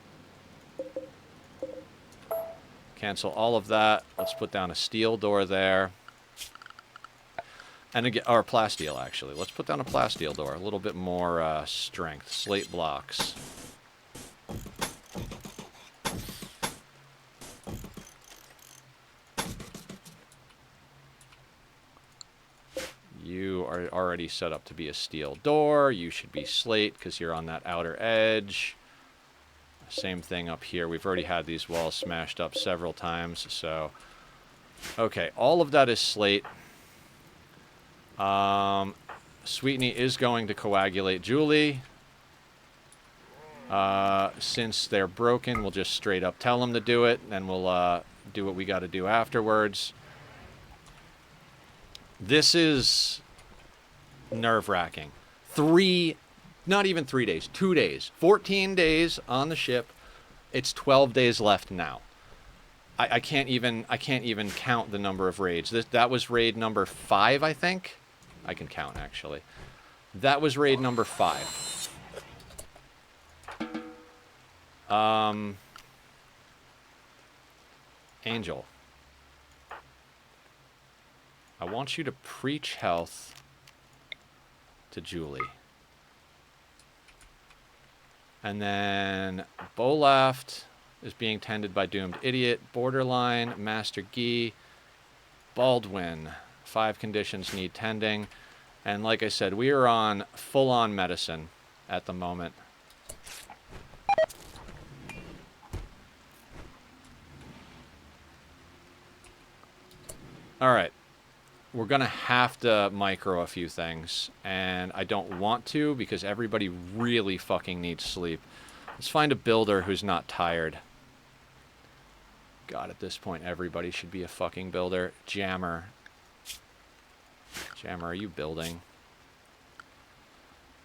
all of that. Let's put down a steel door there. And again, or plasteel, actually. Let's put down a plasteel door. A little bit more strength. Slate blocks. You are already set up to be a steel door. You should be slate because you're on that outer edge. Same thing up here. We've already had these walls smashed up several times, so... Okay, all of that is slate. Sweetney is going to coagulate Julie. Since they're broken, we'll just straight up tell them to do it, and we'll do what we got to do afterwards. This is nerve-wracking. Not even 3 days, 2 days. 14 days on the ship. It's 12 days left now. I can't even count the number of raids. That was raid number 5, I think. I can count, actually. That was raid number 5. Angel. I want you to preach health to Julie. And then Bolafft is being tended by Doomed Idiot, Borderline, Master Gee, Baldwin. 5 conditions need tending. And like I said, we are on full-on medicine at the moment. All right. We're going to have to micro a few things, and I don't want to because everybody really fucking needs sleep. Let's find a builder who's not tired. God, at this point, everybody should be a fucking builder. Jammer. Jammer, are you building?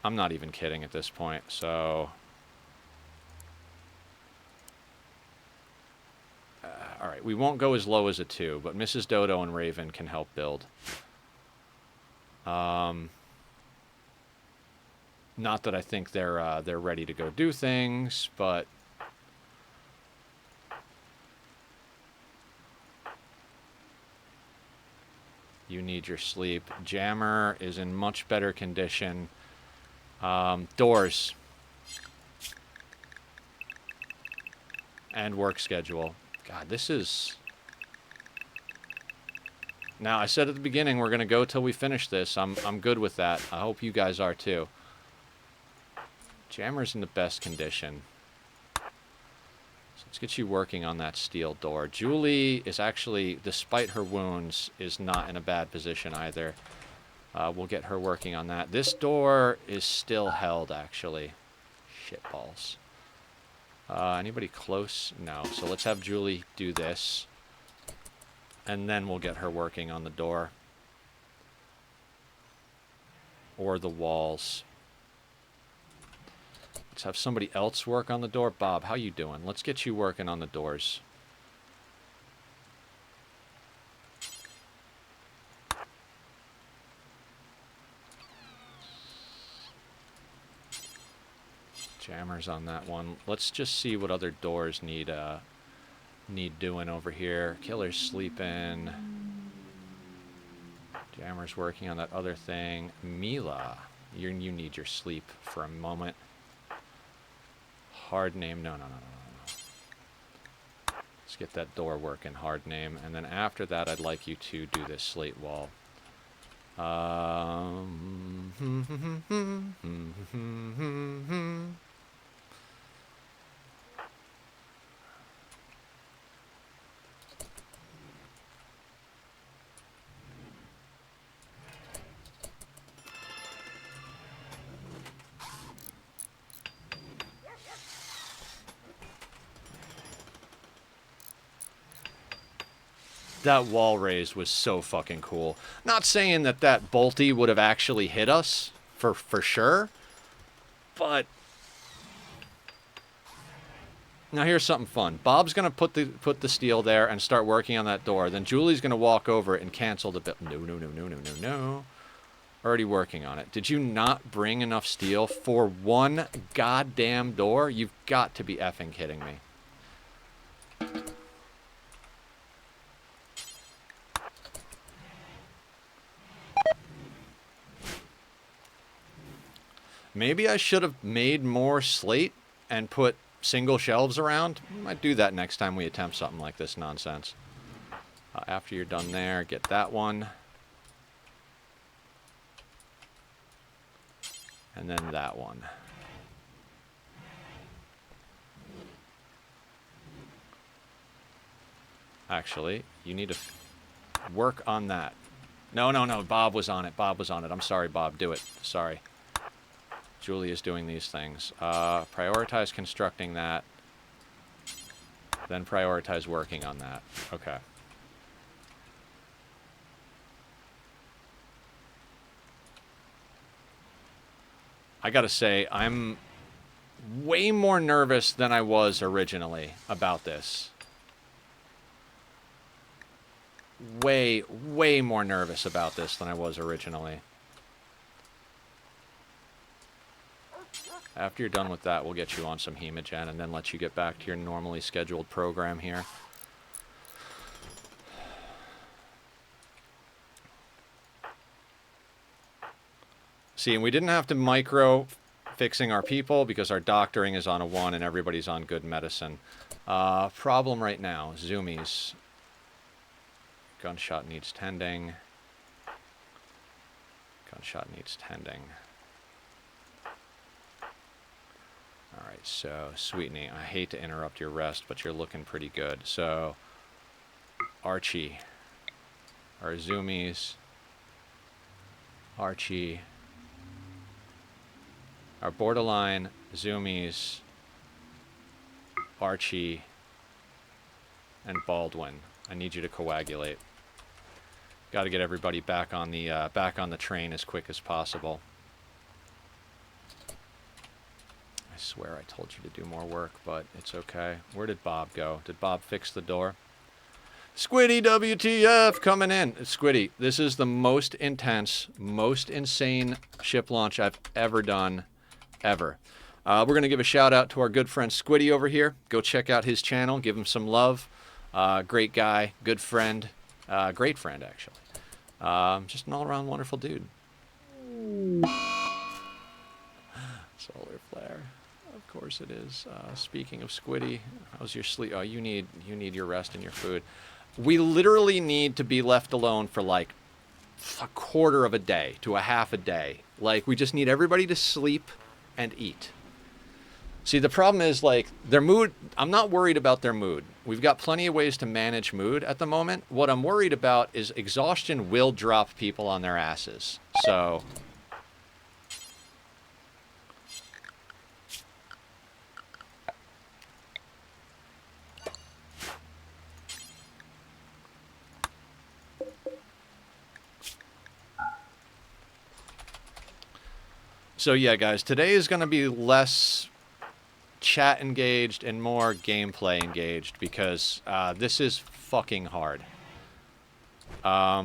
I'm not even kidding at this point, so... Alright, we won't go as low as a 2, but Mrs. Dodo and Raven can help build. Not that I think they're ready to go do things, but... You need your sleep. Jammer is in much better condition. Doors. And work schedule. God, this is... Now, I said at the beginning we're going to go till we finish this. I'm good with that. I hope you guys are too. Jammer's in the best condition. So let's get you working on that steel door. Julie is actually, despite her wounds, is not in a bad position either. We'll get her working on that. This door is still held, actually. Shitballs. Anybody close? No. So let's have Julie do this. And then we'll get her working on the door. Or the walls. Let's have somebody else work on the door. Bob, how you doing? Let's get you working on the doors. Jammers on that one. Let's just see what other doors need doing over here. Killer's sleeping. Jammer's working on that other thing. Mila, you need your sleep for a moment. Hard name. No. Let's get that door working. Hard name. And then after that, I'd like you to do this slate wall. That wall raise was so fucking cool. Not saying that bolty would have actually hit us, for sure, but Now here's something fun. Bob's gonna put the steel there and start working on that door. Then Julie's gonna walk over and cancel the bit. No, no, no, no, no, no, no. Already working on it. Did you not bring enough steel for one goddamn door? You've got to be effing kidding me. Maybe I should have made more slate and put single shelves around. Might do that next time we attempt something like this nonsense. After you're done there, get that one. And then that one. Actually, you need to work on that. No, no, no. Bob was on it. Bob was on it. I'm sorry, Bob. Do it. Sorry. Julie is doing these things. Prioritize constructing that. Then prioritize working on that. Okay. I gotta say, I'm way more nervous than I was originally about this. Way, way more nervous about this than I was originally. After you're done with that, we'll get you on some Hemogen and then let you get back to your normally scheduled program here. See, and we didn't have to micro fixing our people because our doctoring is on a 1 and everybody's on good medicine. Problem right now, zoomies. Gunshot needs tending. Gunshot needs tending. Alright, so sweetening. I hate to interrupt your rest, but you're looking pretty good. So, Archie. Our zoomies. Archie. Our borderline, zoomies, Archie, and Baldwin. I need you to coagulate. Got to get everybody back on the train as quick as possible. I swear I told you to do more work, but it's okay. Where did Bob go? Did Bob fix the door? Squiddy WTF coming in. Squiddy, this is the most intense, most insane ship launch I've ever done, ever. We're going to give a shout out to our good friend Squiddy over here. Go check out his channel. Give him some love. Great guy, good friend, great friend actually. Just an all-around wonderful dude. Solar flare. Of course it is. Speaking of Squiddy, how's your sleep? Oh, you need your rest and your food. We literally need to be left alone for like a quarter of a day to a half a day. Like, we just need everybody to sleep and eat. See, the problem is, like, their mood, I'm not worried about their mood. We've got plenty of ways to manage mood at the moment. What I'm worried about is exhaustion will drop people on their asses. So... So yeah, guys, today is going to be less chat engaged and more gameplay engaged because this is fucking hard. No,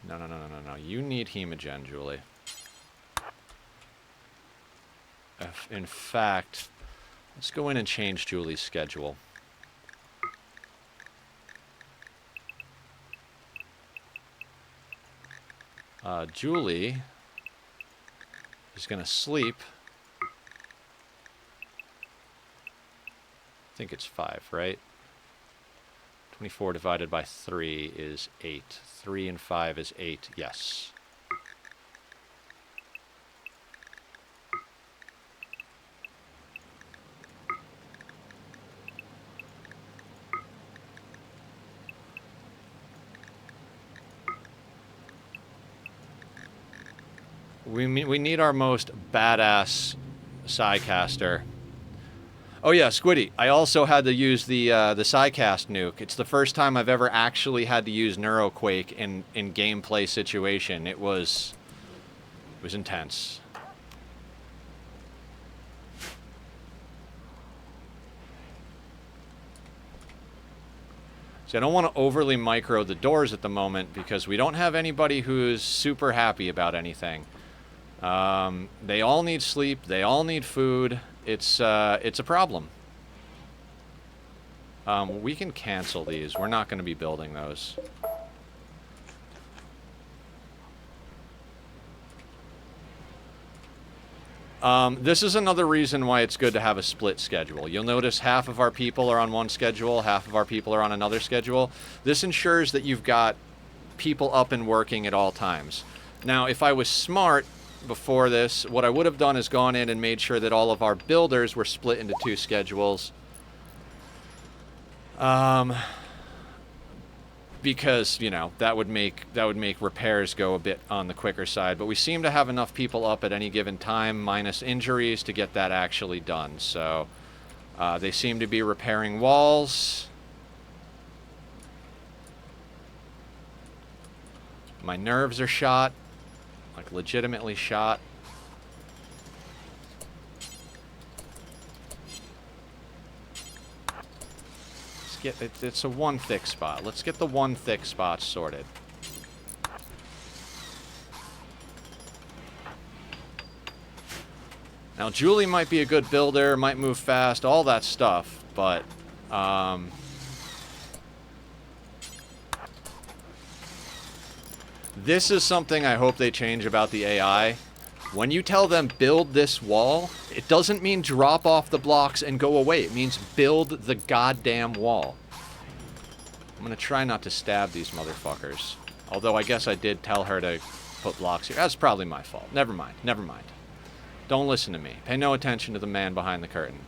no, no, no, no, no. You need Hemogen, Julie. In fact, let's go in and change Julie's schedule. Julie is going to sleep. I think it's 5, right? 24 divided by 3 is 8. 3 and 5 is 8. Yes. We need our most badass Psycaster. Oh yeah, Squiddy. I also had to use the Psycast nuke. It's the first time I've ever actually had to use Neuroquake in gameplay situation. It was It was intense. So I don't want to overly micro the doors at the moment because we don't have anybody who's super happy about anything. They all need sleep. They all need food. It's a problem. We can cancel these. We're not going to be building those. This is another reason why it's good to have a split schedule. You'll notice half of our people are on one schedule, half of our people are on another schedule. This ensures that you've got people up and working at all times. Now, if I was smart before this, what I would have done is gone in and made sure that all of our builders were split into 2 schedules. Because, you know, that would make repairs go a bit on the quicker side. But we seem to have enough people up at any given time, minus injuries, to get that actually done. So they seem to be repairing walls. My nerves are shot, like legitimately shot. It's a 1 thick spot. Let's get the 1 thick spot sorted. Now, Julie might be a good builder, might move fast, all that stuff, but this is something I hope they change about the AI. When you tell them build this wall, it doesn't mean drop off the blocks and go away. It means build the goddamn wall. I'm gonna try not to stab these motherfuckers. Although I guess I did tell her to put blocks here. That's probably my fault. Never mind. Never mind. Don't listen to me. Pay no attention to the man behind the curtain.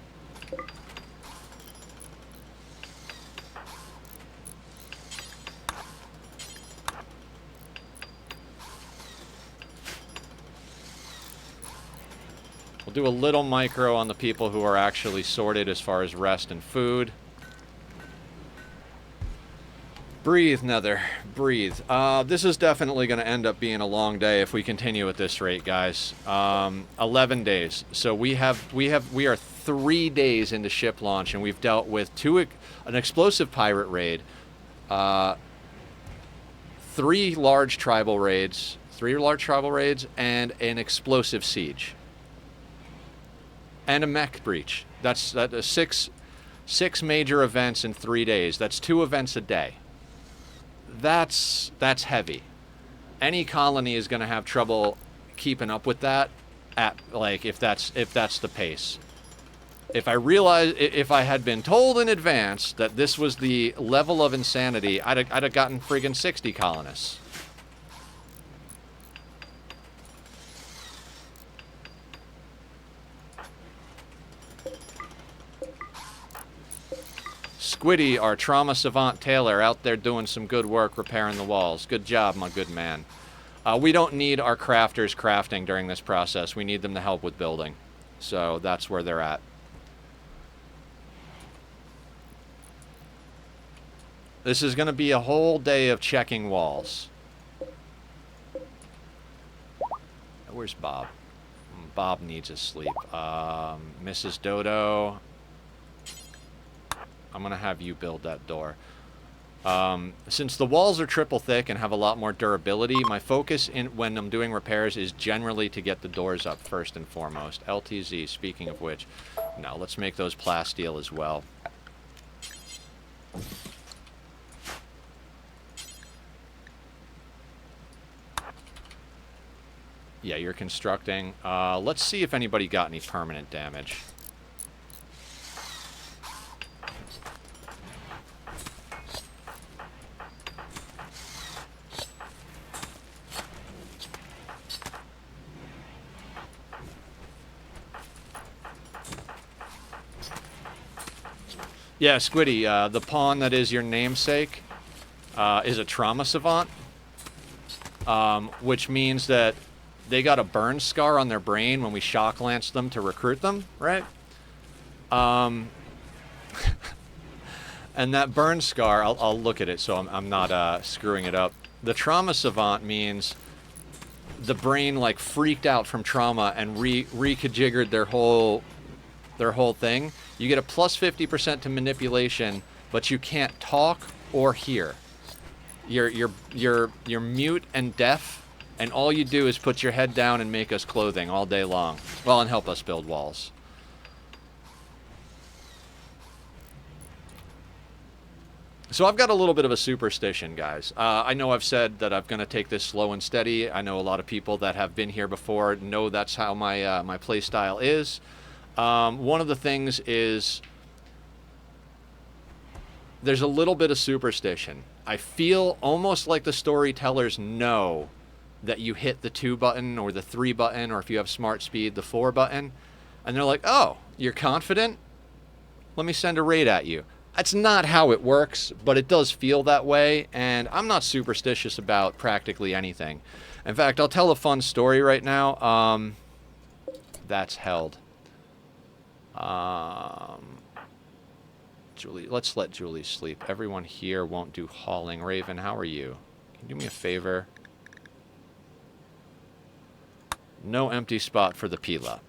We'll do a little micro on the people who are actually sorted as far as rest and food. Breathe, Nether. Breathe. This is definitely going to end up being a long day if we continue at this rate, guys. 11 days. So we are 3 days into ship launch, and we've dealt with an explosive pirate raid, 3 large tribal raids, and an explosive siege. And a mech breach. That's 6 major events in 3 days. That's 2 events a day. That's heavy. Any colony is going to have trouble keeping up with that. If that's the pace. If I had been told in advance that this was the level of insanity, I'd have gotten friggin' 60 colonists. Squiddy, our trauma savant Taylor, out there doing some good work repairing the walls. Good job, my good man. We don't need our crafters crafting during this process. We need them to help with building. So that's where they're at. This is going to be a whole day of checking walls. Where's Bob? Bob needs his sleep. Mrs. Dodo, I'm going to have you build that door. Since the walls are triple thick and have a lot more durability, my focus when I'm doing repairs is generally to get the doors up first and foremost. LTZ, speaking of which, now let's make those plasteel as well. Yeah, you're constructing. Let's see if anybody got any permanent damage. Yeah, Squiddy, the pawn that is your namesake is a trauma savant, which means that they got a burn scar on their brain when we shock lanced them to recruit them, right? And that burn scar, I'll look at it so I'm not screwing it up. The trauma savant means the brain like freaked out from trauma and reconfigured their whole thing. You get a plus 50% to manipulation, but you can't talk or hear. You're mute and deaf, and all you do is put your head down and make us clothing all day long. Well, and help us build walls. So I've got a little bit of a superstition, guys. I know I've said that I'm going to take this slow and steady. I know a lot of people that have been here before know that's how my play style is. One of the things is there's a little bit of superstition. I feel almost like the storytellers know that you hit the 2 button or the 3 button, or if you have smart speed, the 4 button. And they're like, oh, you're confident? Let me send a raid at you. That's not how it works, but it does feel that way, and I'm not superstitious about practically anything. In fact, I'll tell a fun story right now. That's held. Julie, let's let Julie sleep. Everyone here won't do hauling. Raven, how are you? Can you do me a favor? No empty spot for the Pila.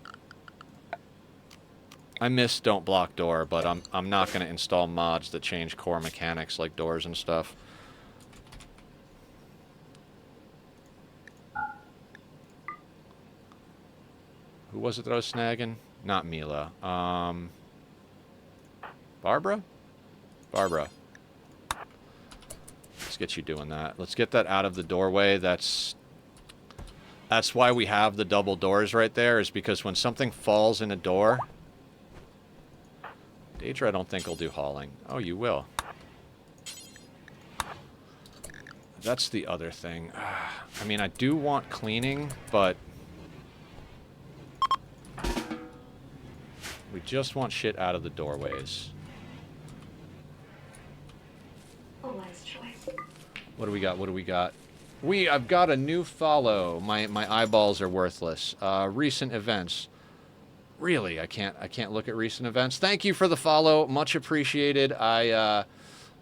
I miss Don't Block Door, but I'm not going to install mods that change core mechanics like doors and stuff. Who was it that I was snagging? Not Mila. Barbara? Barbara. Let's get you doing that. Let's get that out of the doorway. That's why we have the double doors right there, is because when something falls in a door... Daedra, I don't think will do hauling. Oh, you will. That's the other thing. I mean, I do want cleaning, but... we just want shit out of the doorways. A wise choice. What do we got? What do we got? I've got a new follow. My eyeballs are worthless. Recent events. Really, I can't look at recent events. Thank you for the follow. Much appreciated. My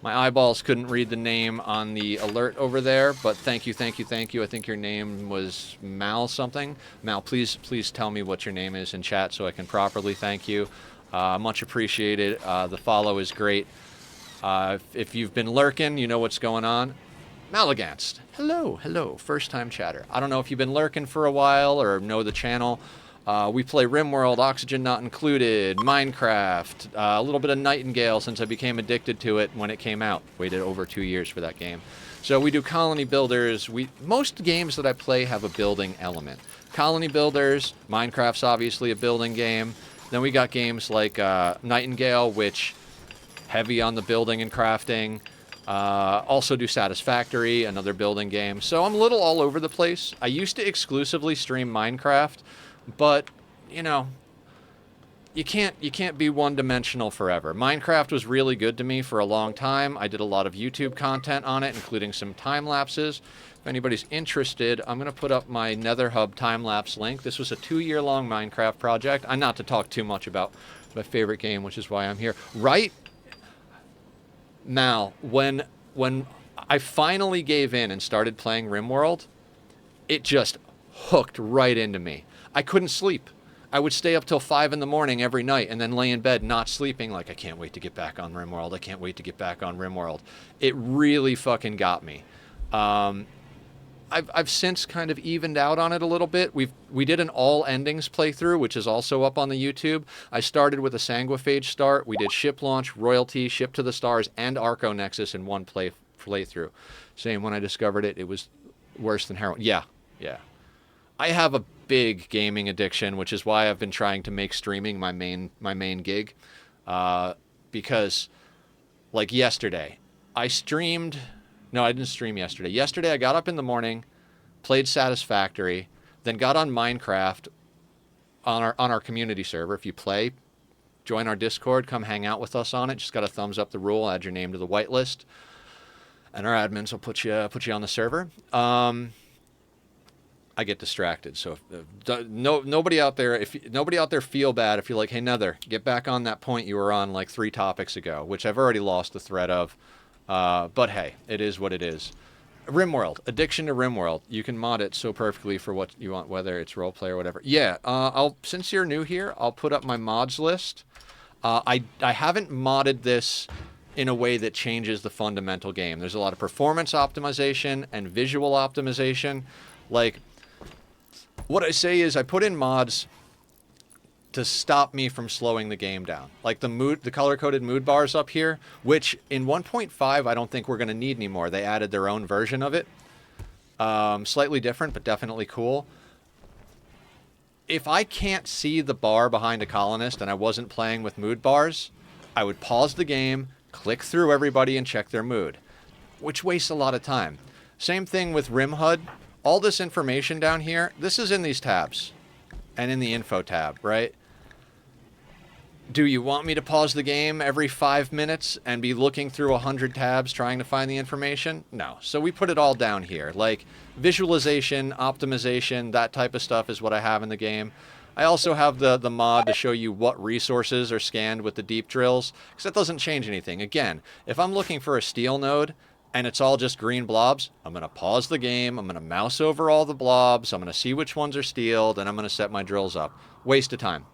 eyeballs couldn't read the name on the alert over there, but thank you, thank you, thank you. I think your name was Mal something. Mal, please tell me what your name is in chat so I can properly thank you. Much appreciated. The follow is great. If you've been lurking, you know what's going on. Malaganst. Hello, first time chatter. I don't know if you've been lurking for a while or know the channel. We play Rimworld, Oxygen Not Included, Minecraft, a little bit of Nightingale since I became addicted to it when it came out. Waited over 2 years for that game. So we do colony builders. Most games that I play have a building element. Colony builders, Minecraft's obviously a building game. Then we got games like Nightingale, which heavy on the building and crafting. Also do Satisfactory, another building game. So I'm a little all over the place. I used to exclusively stream Minecraft. But, you know, you can't be one-dimensional forever. Minecraft was really good to me for a long time. I did a lot of YouTube content on it, including some time-lapses. If anybody's interested, I'm going to put up my NetherHub time-lapse link. This was a 2-year-long Minecraft project. I'm not to talk too much about my favorite game, which is why I'm here. Right? Mal, when I finally gave in and started playing Rimworld, it just hooked right into me. I couldn't sleep. I would stay up till 5 in the morning every night and then lay in bed not sleeping like, I can't wait to get back on Rimworld. I can't wait to get back on Rimworld. It really fucking got me. I've since kind of evened out on it a little bit. We did an all endings playthrough, which is also up on the YouTube. I started with a Sanguiphage start. We did Ship Launch, Royalty, Ship to the Stars, and Arco Nexus in one playthrough. Saying when I discovered it, it was worse than heroin. Yeah. I have a big gaming addiction, which is why I've been trying to make streaming my main gig. Because, like yesterday, I streamed... No, I didn't stream yesterday. Yesterday, I got up in the morning, played Satisfactory, then got on Minecraft on our community server. If you play, join our Discord, come hang out with us on it. Just got to thumbs up the rule, add your name to the whitelist, and our admins will put you on the server. I get distracted, so nobody out there feel bad if you're like, hey Nether, get back on that point you were on like 3 topics ago, which I've already lost the thread of. But hey, it is what it is. Rimworld, Addiction to Rimworld. You can mod it so perfectly for what you want, whether it's roleplay or whatever. Yeah, I'll since you're new here, I'll put up my mods list. I haven't modded this in a way that changes the fundamental game. There's a lot of performance optimization and visual optimization. Like, what I say is I put in mods to stop me from slowing the game down. Like the color-coded mood bars up here, which in 1.5 I don't think we're going to need anymore. They added their own version of it. Slightly different, but definitely cool. If I can't see the bar behind a colonist and I wasn't playing with mood bars, I would pause the game, click through everybody, and check their mood, which wastes a lot of time. Same thing with RimHUD. All this information down here, this is in these tabs and in the info tab, right? Do you want me to pause the game every 5 minutes and be looking through 100 tabs trying to find the information? No. So we put it all down here. Like visualization, optimization, that type of stuff is what I have in the game. I also have the mod to show you what resources are scanned with the deep drills, because that doesn't change anything. Again, if I'm looking for a steel node and it's all just green blobs, I'm going to pause the game, I'm going to mouse over all the blobs, I'm going to see which ones are steeled, and I'm going to set my drills up. Waste of time.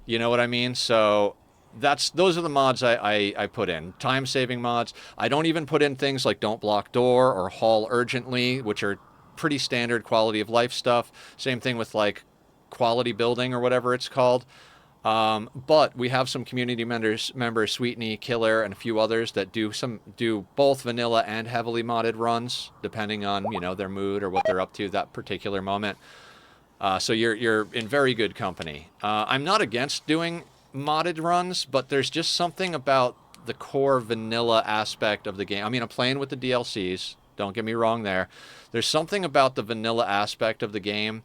You know what I mean? So those are the mods I put in. Time-saving mods. I don't even put in things like don't block door or haul urgently, which are pretty standard quality of life stuff. Same thing with like quality building or whatever it's called. But we have some community members, Sweetney, Killer, and a few others that do both vanilla and heavily modded runs, depending on, you know, their mood or what they're up to that particular moment. So you're in very good company. I'm not against doing modded runs, but there's just something about the core vanilla aspect of the game. I mean, I'm playing with the DLCs. Don't get me wrong there. There's something about the vanilla aspect of the game.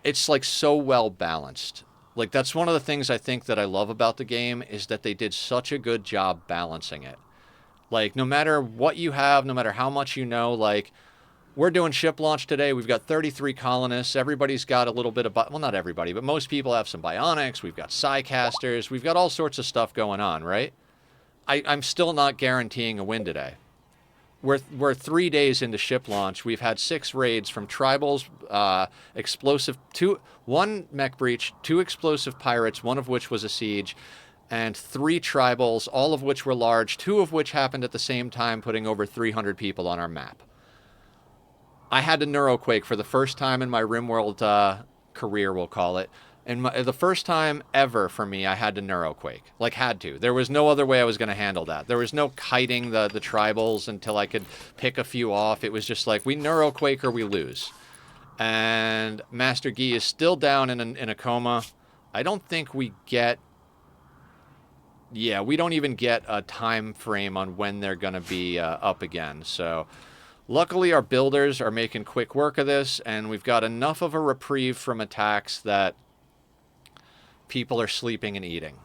It's like so well balanced. Like that's one of the things I think that I love about the game is that they did such a good job balancing it. Like no matter what you have, no matter how much you know, like we're doing ship launch today. We've got 33 colonists. Everybody's got a little bit of, well, not everybody, but most people have some bionics. We've got psycasters. We've got all sorts of stuff going on, right? I'm still not guaranteeing a win today. We're 3 days into ship launch. We've had 6 raids from tribals, one mech breach, 2 explosive pirates, one of which was a siege, and 3 tribals, all of which were large, 2 of which happened at the same time, putting over 300 people on our map. I had to neuroquake for the first time in my Rimworld career, we'll call it. And the first time ever for me, I had to neuroquake. Like, had to. There was no other way I was going to handle that. There was no kiting the tribals until I could pick a few off. It was just like, we neuroquake or we lose. And Master Guy is still down in a coma. I don't think we get... Yeah, we don't even get a time frame on when they're going to be up again, so... Luckily, our builders are making quick work of this, and we've got enough of a reprieve from attacks that people are sleeping and eating,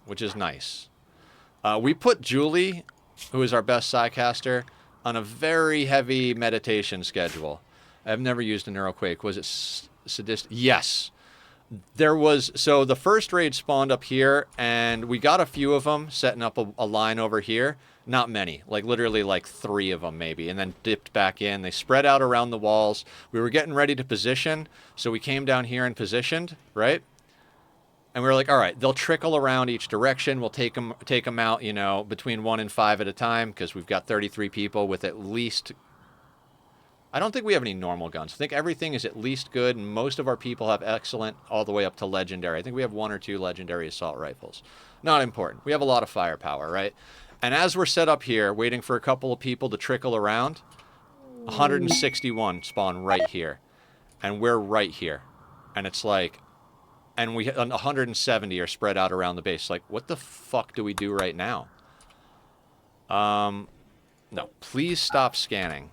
which is nice. We put Julie, who is our best psycaster, on a very heavy meditation schedule. I've never used a neuroquake. Was it sadistic? Yes. There was, so the first raid spawned up here, and we got a few of them setting up a line over here. Not many, like literally like 3 of them maybe, and then dipped back in. They spread out around the walls. We were getting ready to position, so we came down here and positioned, right? And we were like, all right, they'll trickle around each direction. We'll take them out, you know, between 1 and 5 at a time, because we've got 33 people with at least... I don't think we have any normal guns. I think everything is at least good, and most of our people have excellent all the way up to legendary. I think we have 1 or 2 legendary assault rifles. Not important. We have a lot of firepower, right? And as we're set up here, waiting for a couple of people to trickle around, 161 spawn right here. And we're right here. And it's like... And 170 are spread out around the base. Like, what the fuck do we do right now? No, please stop scanning.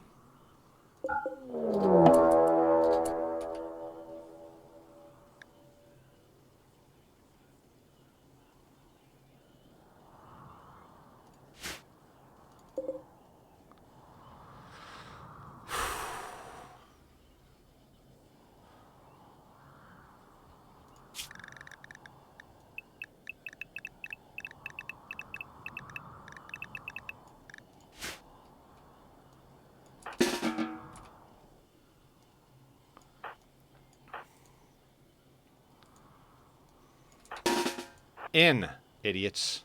In, idiots.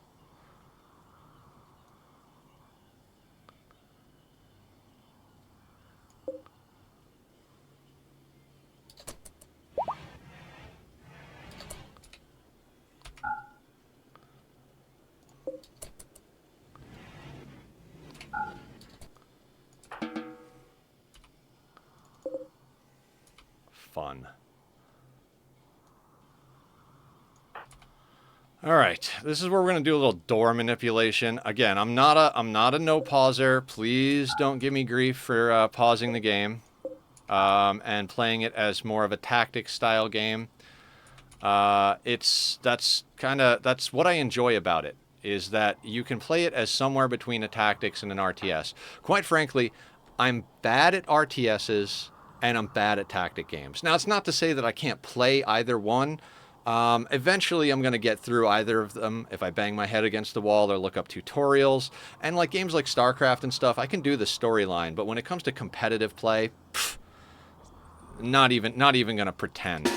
Fun. All right, this is where we're gonna do a little door manipulation. Again, I'm not a no pauser. Please don't give me grief for pausing the game and playing it as more of a tactic style game. That's what I enjoy about it, is that you can play it as somewhere between a tactics and an RTS. Quite frankly, I'm bad at RTSs and I'm bad at tactic games. Now, it's not to say that I can't play either one. Eventually, I'm going to get through either of them if I bang my head against the wall or look up tutorials. And like games like StarCraft and stuff, I can do the storyline. But when it comes to competitive play, not even going to pretend.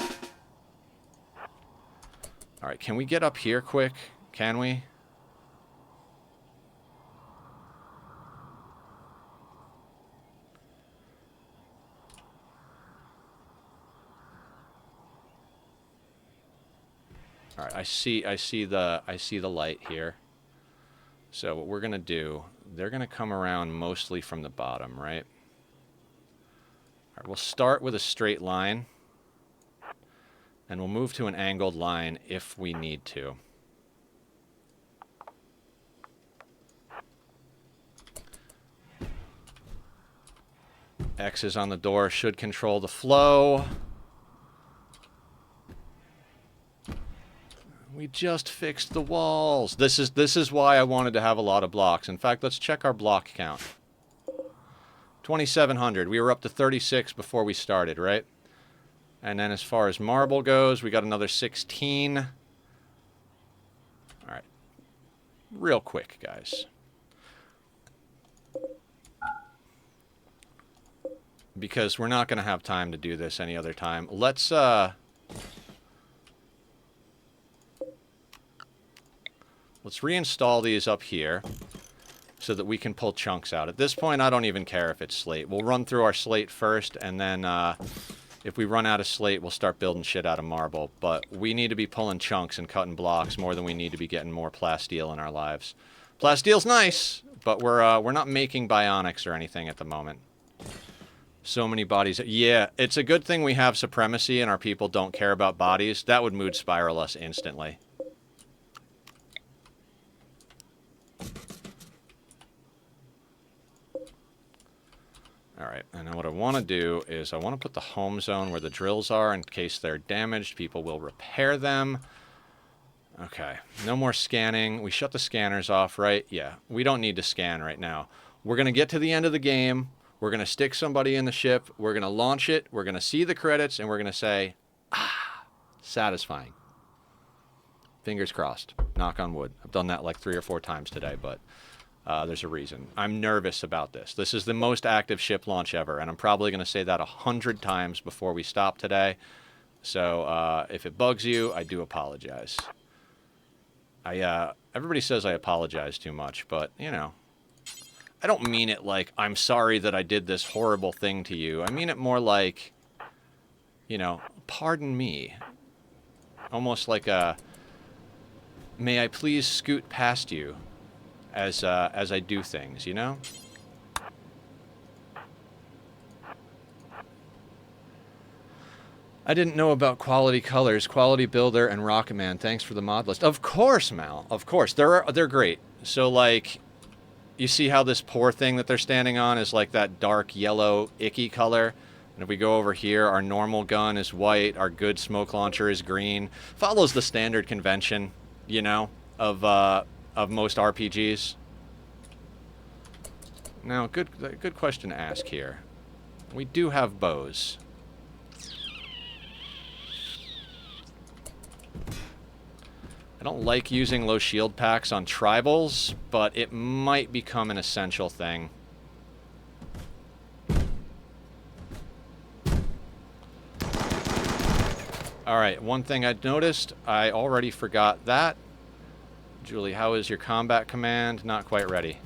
All right, can we get up here quick? Can we? All right, I see the light here. So what we're gonna do, they're gonna come around mostly from the bottom, right? All right, we'll start with a straight line, and we'll move to an angled line if we need to. X's on the door should control the flow. We just fixed the walls. This is why I wanted to have a lot of blocks. In fact, let's check our block count. 2,700. We were up to 36 before we started, right? And then as far as marble goes, we got another 16. All right. Real quick, guys. Because we're not going to have time to do this any other time. Let's reinstall these up here so that we can pull chunks out. At this point, I don't even care if it's slate. We'll run through our slate first, and then if we run out of slate, we'll start building shit out of marble. But we need to be pulling chunks and cutting blocks more than we need to be getting more plasteel in our lives. Plasteel's nice, but we're not making bionics or anything at the moment. So many bodies. Yeah, it's a good thing we have supremacy and our people don't care about bodies. That would mood spiral us instantly. Alright, and then what I want to do is I want to put the home zone where the drills are in case they're damaged. People will repair them. Okay, no more scanning. We shut the scanners off, right? Yeah, we don't need to scan right now. We're going to get to the end of the game. We're going to stick somebody in the ship. We're going to launch it. We're going to see the credits, and we're going to say, ah, satisfying. Fingers crossed. Knock on wood. I've done that like 3 or 4 times today, but there's a reason. I'm nervous about this. This is the most active ship launch ever, and I'm probably going to say that 100 times before we stop today. So if it bugs you, I do apologize. Everybody says I apologize too much, but, you know, I don't mean it like, I'm sorry that I did this horrible thing to you. I mean it more like, you know, pardon me. Almost like a, may I please scoot past you as I do things, you know? I didn't know about Quality Colors, Quality Builder, and Rocket Man. Thanks for the mod list. Of course, Mal. Of course. They're great. So, like, you see how this poor thing that they're standing on is like that dark yellow icky color? And if we go over here, our normal gun is white, our good smoke launcher is green. Follows the standard convention, you know, of most RPGs. Now, good question to ask here. We do have bows. I don't like using low shield packs on tribals, but it might become an essential thing. Alright, one thing I'd noticed, I already forgot that. Julie, how is your combat command? Not quite ready.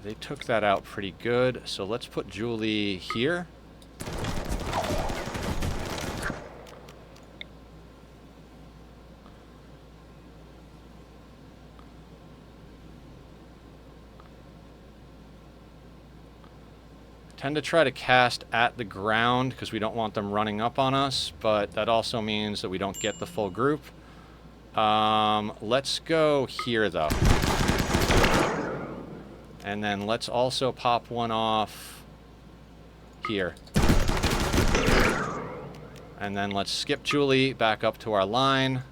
They took that out pretty good, so let's put Julie here. Tend to try to cast at the ground because we don't want them running up on us, but that also means that we don't get the full group. Let's go here, though. And then let's also pop one off here. And then let's skip Julie back up to our line.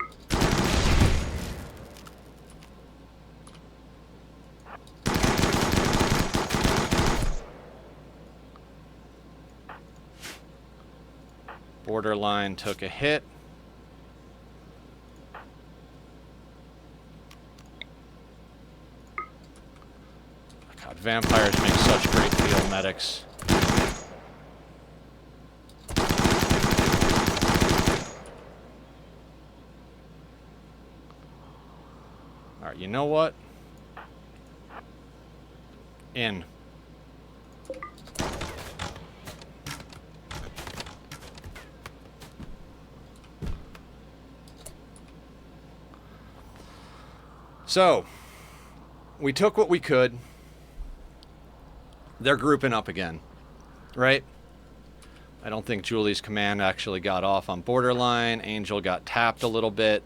Borderline took a hit. God, vampires make such great field medics. Alright, you know what? In. So, we took what we could. They're grouping up again, right? I don't think Julie's command actually got off on borderline. Angel got tapped a little bit.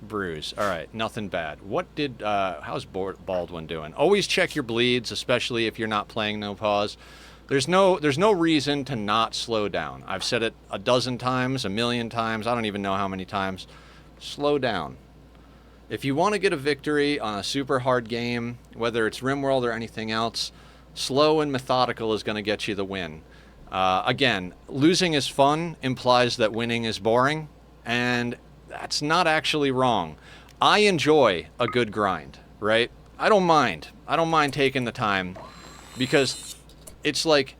Bruise. All right, nothing bad. What did, how's Baldwin doing? Always check your bleeds, especially if you're not playing no pause. There's no reason to not slow down. I've said it a dozen times, a million times. I don't even know how many times. Slow down. If you want to get a victory on a super hard game, whether it's Rimworld or anything else, slow and methodical is going to get you the win. Again, losing is fun implies that winning is boring, and that's not actually wrong. I enjoy a good grind, right? I don't mind. I don't mind taking the time, because it's like,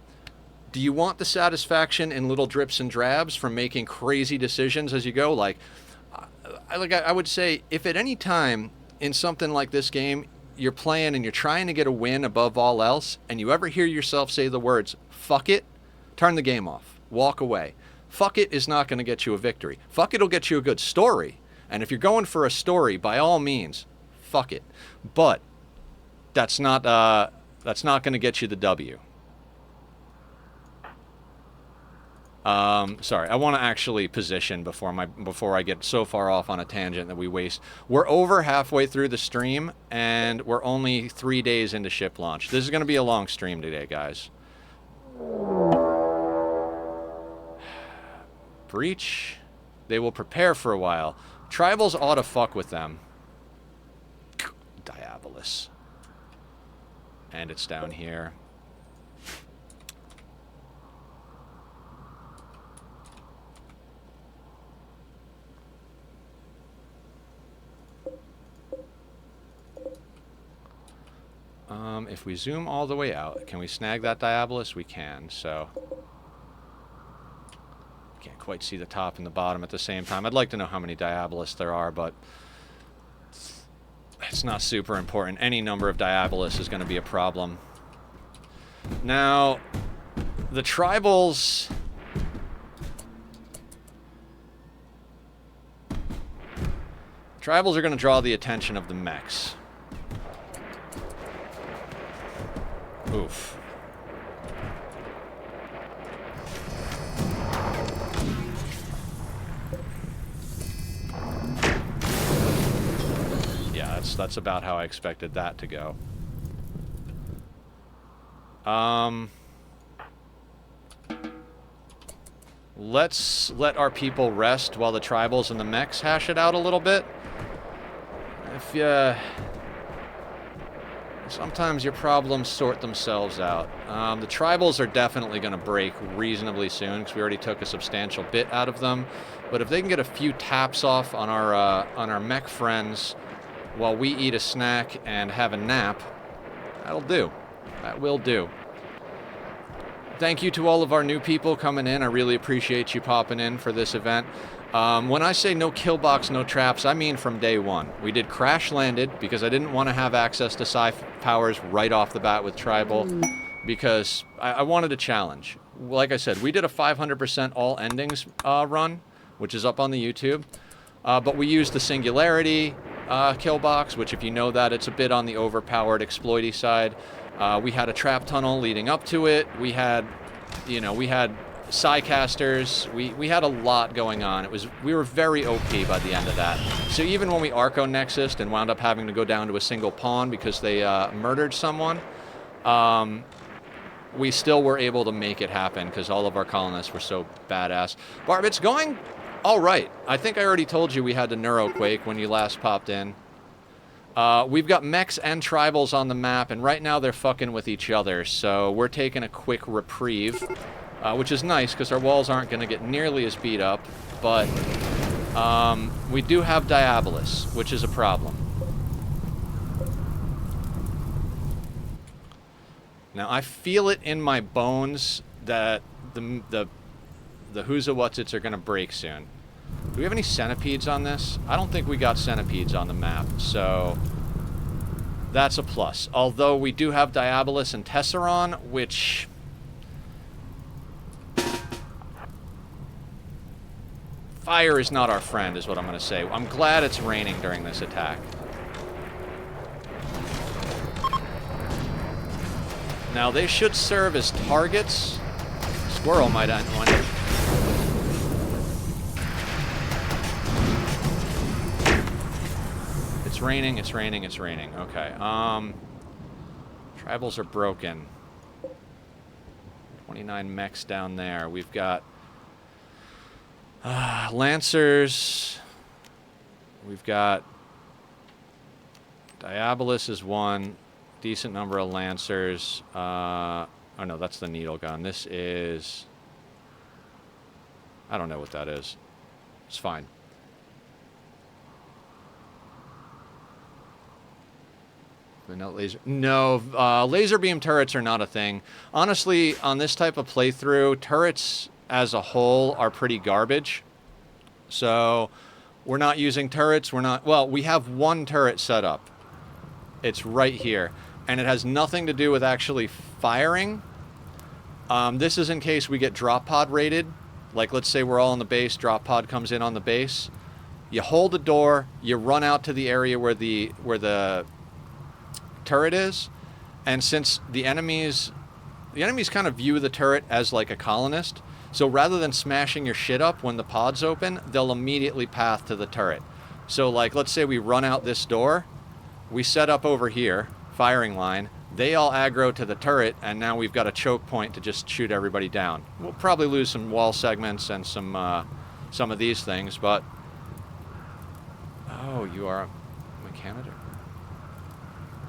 do you want the satisfaction in little drips and drabs from making crazy decisions as you go? Like I would say, if at any time in something like this game you're playing and you're trying to get a win above all else, and you ever hear yourself say the words, fuck it, turn the game off. Walk away. Fuck it is not going to get you a victory. Fuck it will get you a good story. And if you're going for a story, by all means, fuck it. But that's not going to get you the W. Sorry, I want to actually position before I get so far off on a tangent that we waste. We're over halfway through the stream, and we're only 3 days into ship launch. This is going to be a long stream today, guys. Breach. They will prepare for a while. Tribals ought to fuck with them. Diabolus. And it's down here. If we zoom all the way out, can we snag that Diabolus? We can, so... Can't quite see the top and the bottom at the same time. I'd like to know how many Diabolus there are, but... it's not super important. Any number of Diabolus is going to be a problem. Now, the Tribals... Tribals are going to draw the attention of the mechs. Oof. That's about how I expected that to go. Let's let our people rest while the tribals and the mechs hash it out a little bit. If you... Sometimes your problems sort themselves out. The tribals are definitely going to break reasonably soon because we already took a substantial bit out of them. But if they can get a few taps off on our mech friends while we eat a snack and have a nap, that'll do. That will do. Thank you to all of our new people coming in. I really appreciate you popping in for this event. When I say no kill box, no traps, I mean from day one. We did crash landed because I didn't want to have access to psi powers right off the bat with tribal because I wanted a challenge. Like I said, we did a 500% all endings run, which is up on the YouTube. But we used the singularity kill box, which if you know that, it's a bit on the overpowered exploity side. We had a trap tunnel leading up to it. We had, we had Psycasters. We had a lot going on. We were very OP by the end of that. So even when we Arco Nexused and wound up having to go down to a single pawn because they murdered someone, we still were able to make it happen because all of our colonists were so badass. Barb, it's going all right. I think I already told you we had the Neuroquake when you last popped in. We've got mechs and tribals on the map, and right now they're fucking with each other, so we're taking a quick reprieve, which is nice because our walls aren't going to get nearly as beat up, but we do have Diabolus, which is a problem. Now, I feel it in my bones that the who's a what's its are going to break soon. Do we have any centipedes on this? I don't think we got centipedes on the map, so that's a plus. Although we do have Diabolus and Tesseron, which... Fire is not our friend, is what I'm going to say. I'm glad it's raining during this attack. Now, they should serve as targets. Squirrel might want to... It's raining, it's raining, it's raining. Okay. Tribals are broken. 29 mechs down there. We've got Lancers. We've got Diabolus is one. Decent number of Lancers. Oh no, that's the needle gun. This is... I don't know what that is. It's fine. No laser. No, laser beam turrets are not a thing. Honestly, on this type of playthrough, turrets as a whole are pretty garbage. So, we're not using turrets. We're not... Well, we have one turret set up. It's right here. And it has nothing to do with actually firing. This is in case we get drop pod raided. Like, let's say we're all on the base, drop pod comes in on the base. You hold the door, you run out to the area where the turret is, and since the enemies kind of view the turret as like a colonist, so rather than smashing your shit up when the pod's open, they'll immediately path to the turret. So like, let's say we run out this door, we set up over here, firing line, they all aggro to the turret, and now we've got a choke point to just shoot everybody down. We'll probably lose some wall segments and some of these things, but... Oh, you are a Mechanitor?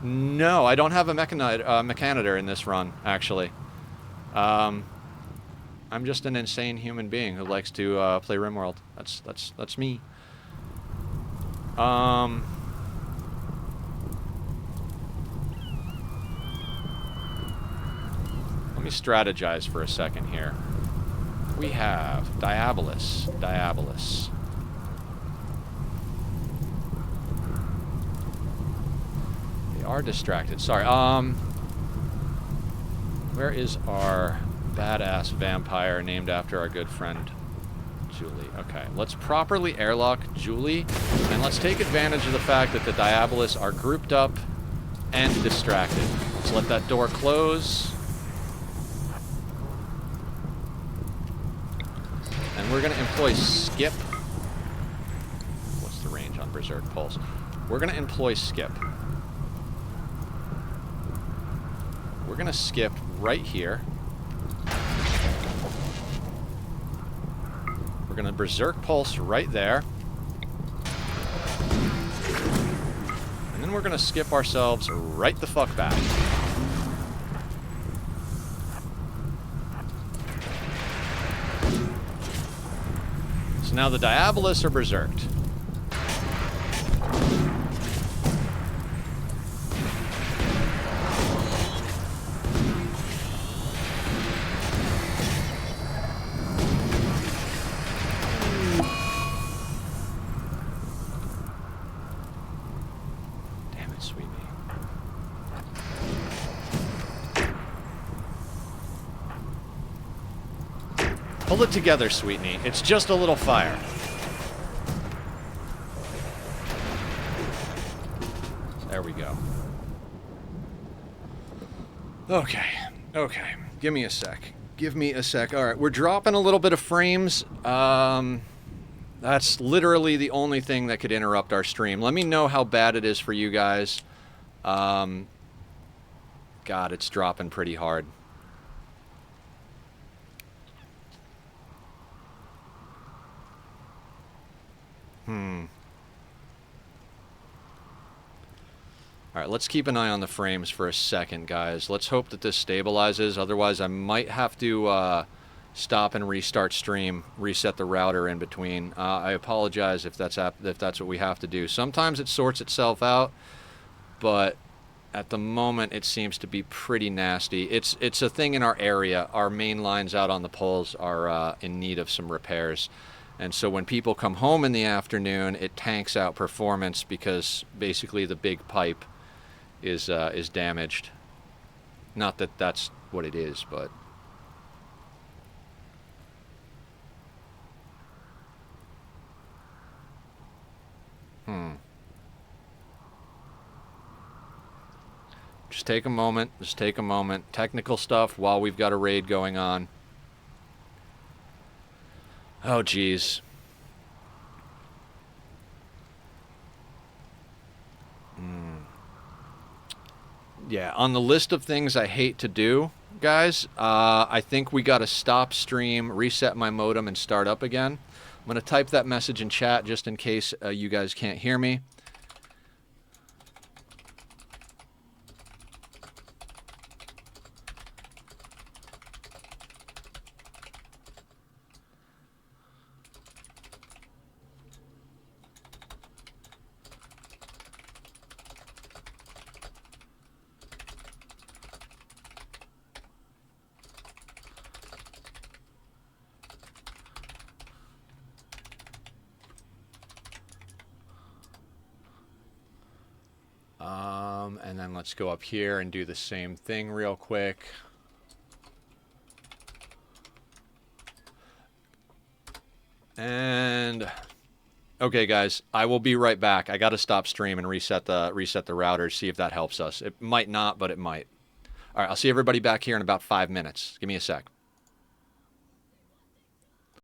No, I don't have a Mechanitor in this run, actually. I'm just an insane human being who likes to play Rimworld. That's me. Let me strategize for a second here. We have Diabolus. They are distracted. Sorry. Where is our badass vampire named after our good friend Julie? Okay, let's properly airlock Julie, and let's take advantage of the fact that the Diabolus are grouped up and distracted. Let's let that door close. And we're going to employ Skip. What's the range on Berserk Pulse? we're going to employ skip. We're going to skip right here. We're going to berserk pulse right there. And then we're going to skip ourselves right the fuck back. So now the Diabolists are berserked. Pull it together, Sweetney. It's just a little fire. There we go. Okay. Okay. Give me a sec. Give me a sec. All right, we're dropping a little bit of frames. That's literally the only thing that could interrupt our stream. Let me know how bad it is for you guys. God, it's dropping pretty hard. Alright, let's keep an eye on the frames for a second, guys. Let's hope that this stabilizes. Otherwise, I might have to stop and restart stream, reset the router in between. I apologize if that's what we have to do. Sometimes it sorts itself out, but at the moment it seems to be pretty nasty. It's a thing in our area. Our main lines out on the poles are in need of some repairs. And so when people come home in the afternoon, it tanks out performance because basically the big pipe is damaged. Not that that's what it is, but... Just take a moment. Just take a moment. Technical stuff while we've got a raid going on. Oh, geez. Yeah, on the list of things I hate to do, guys, I think we got to stop stream, reset my modem, and start up again. I'm going to type that message in chat just in case you guys can't hear me. And then let's go up here and do the same thing real quick. And okay, guys, I will be right back. I got to stop stream and reset the router, see if that helps us. It might not, but it might. All right, I'll see everybody back here in about 5 minutes. Give me a sec.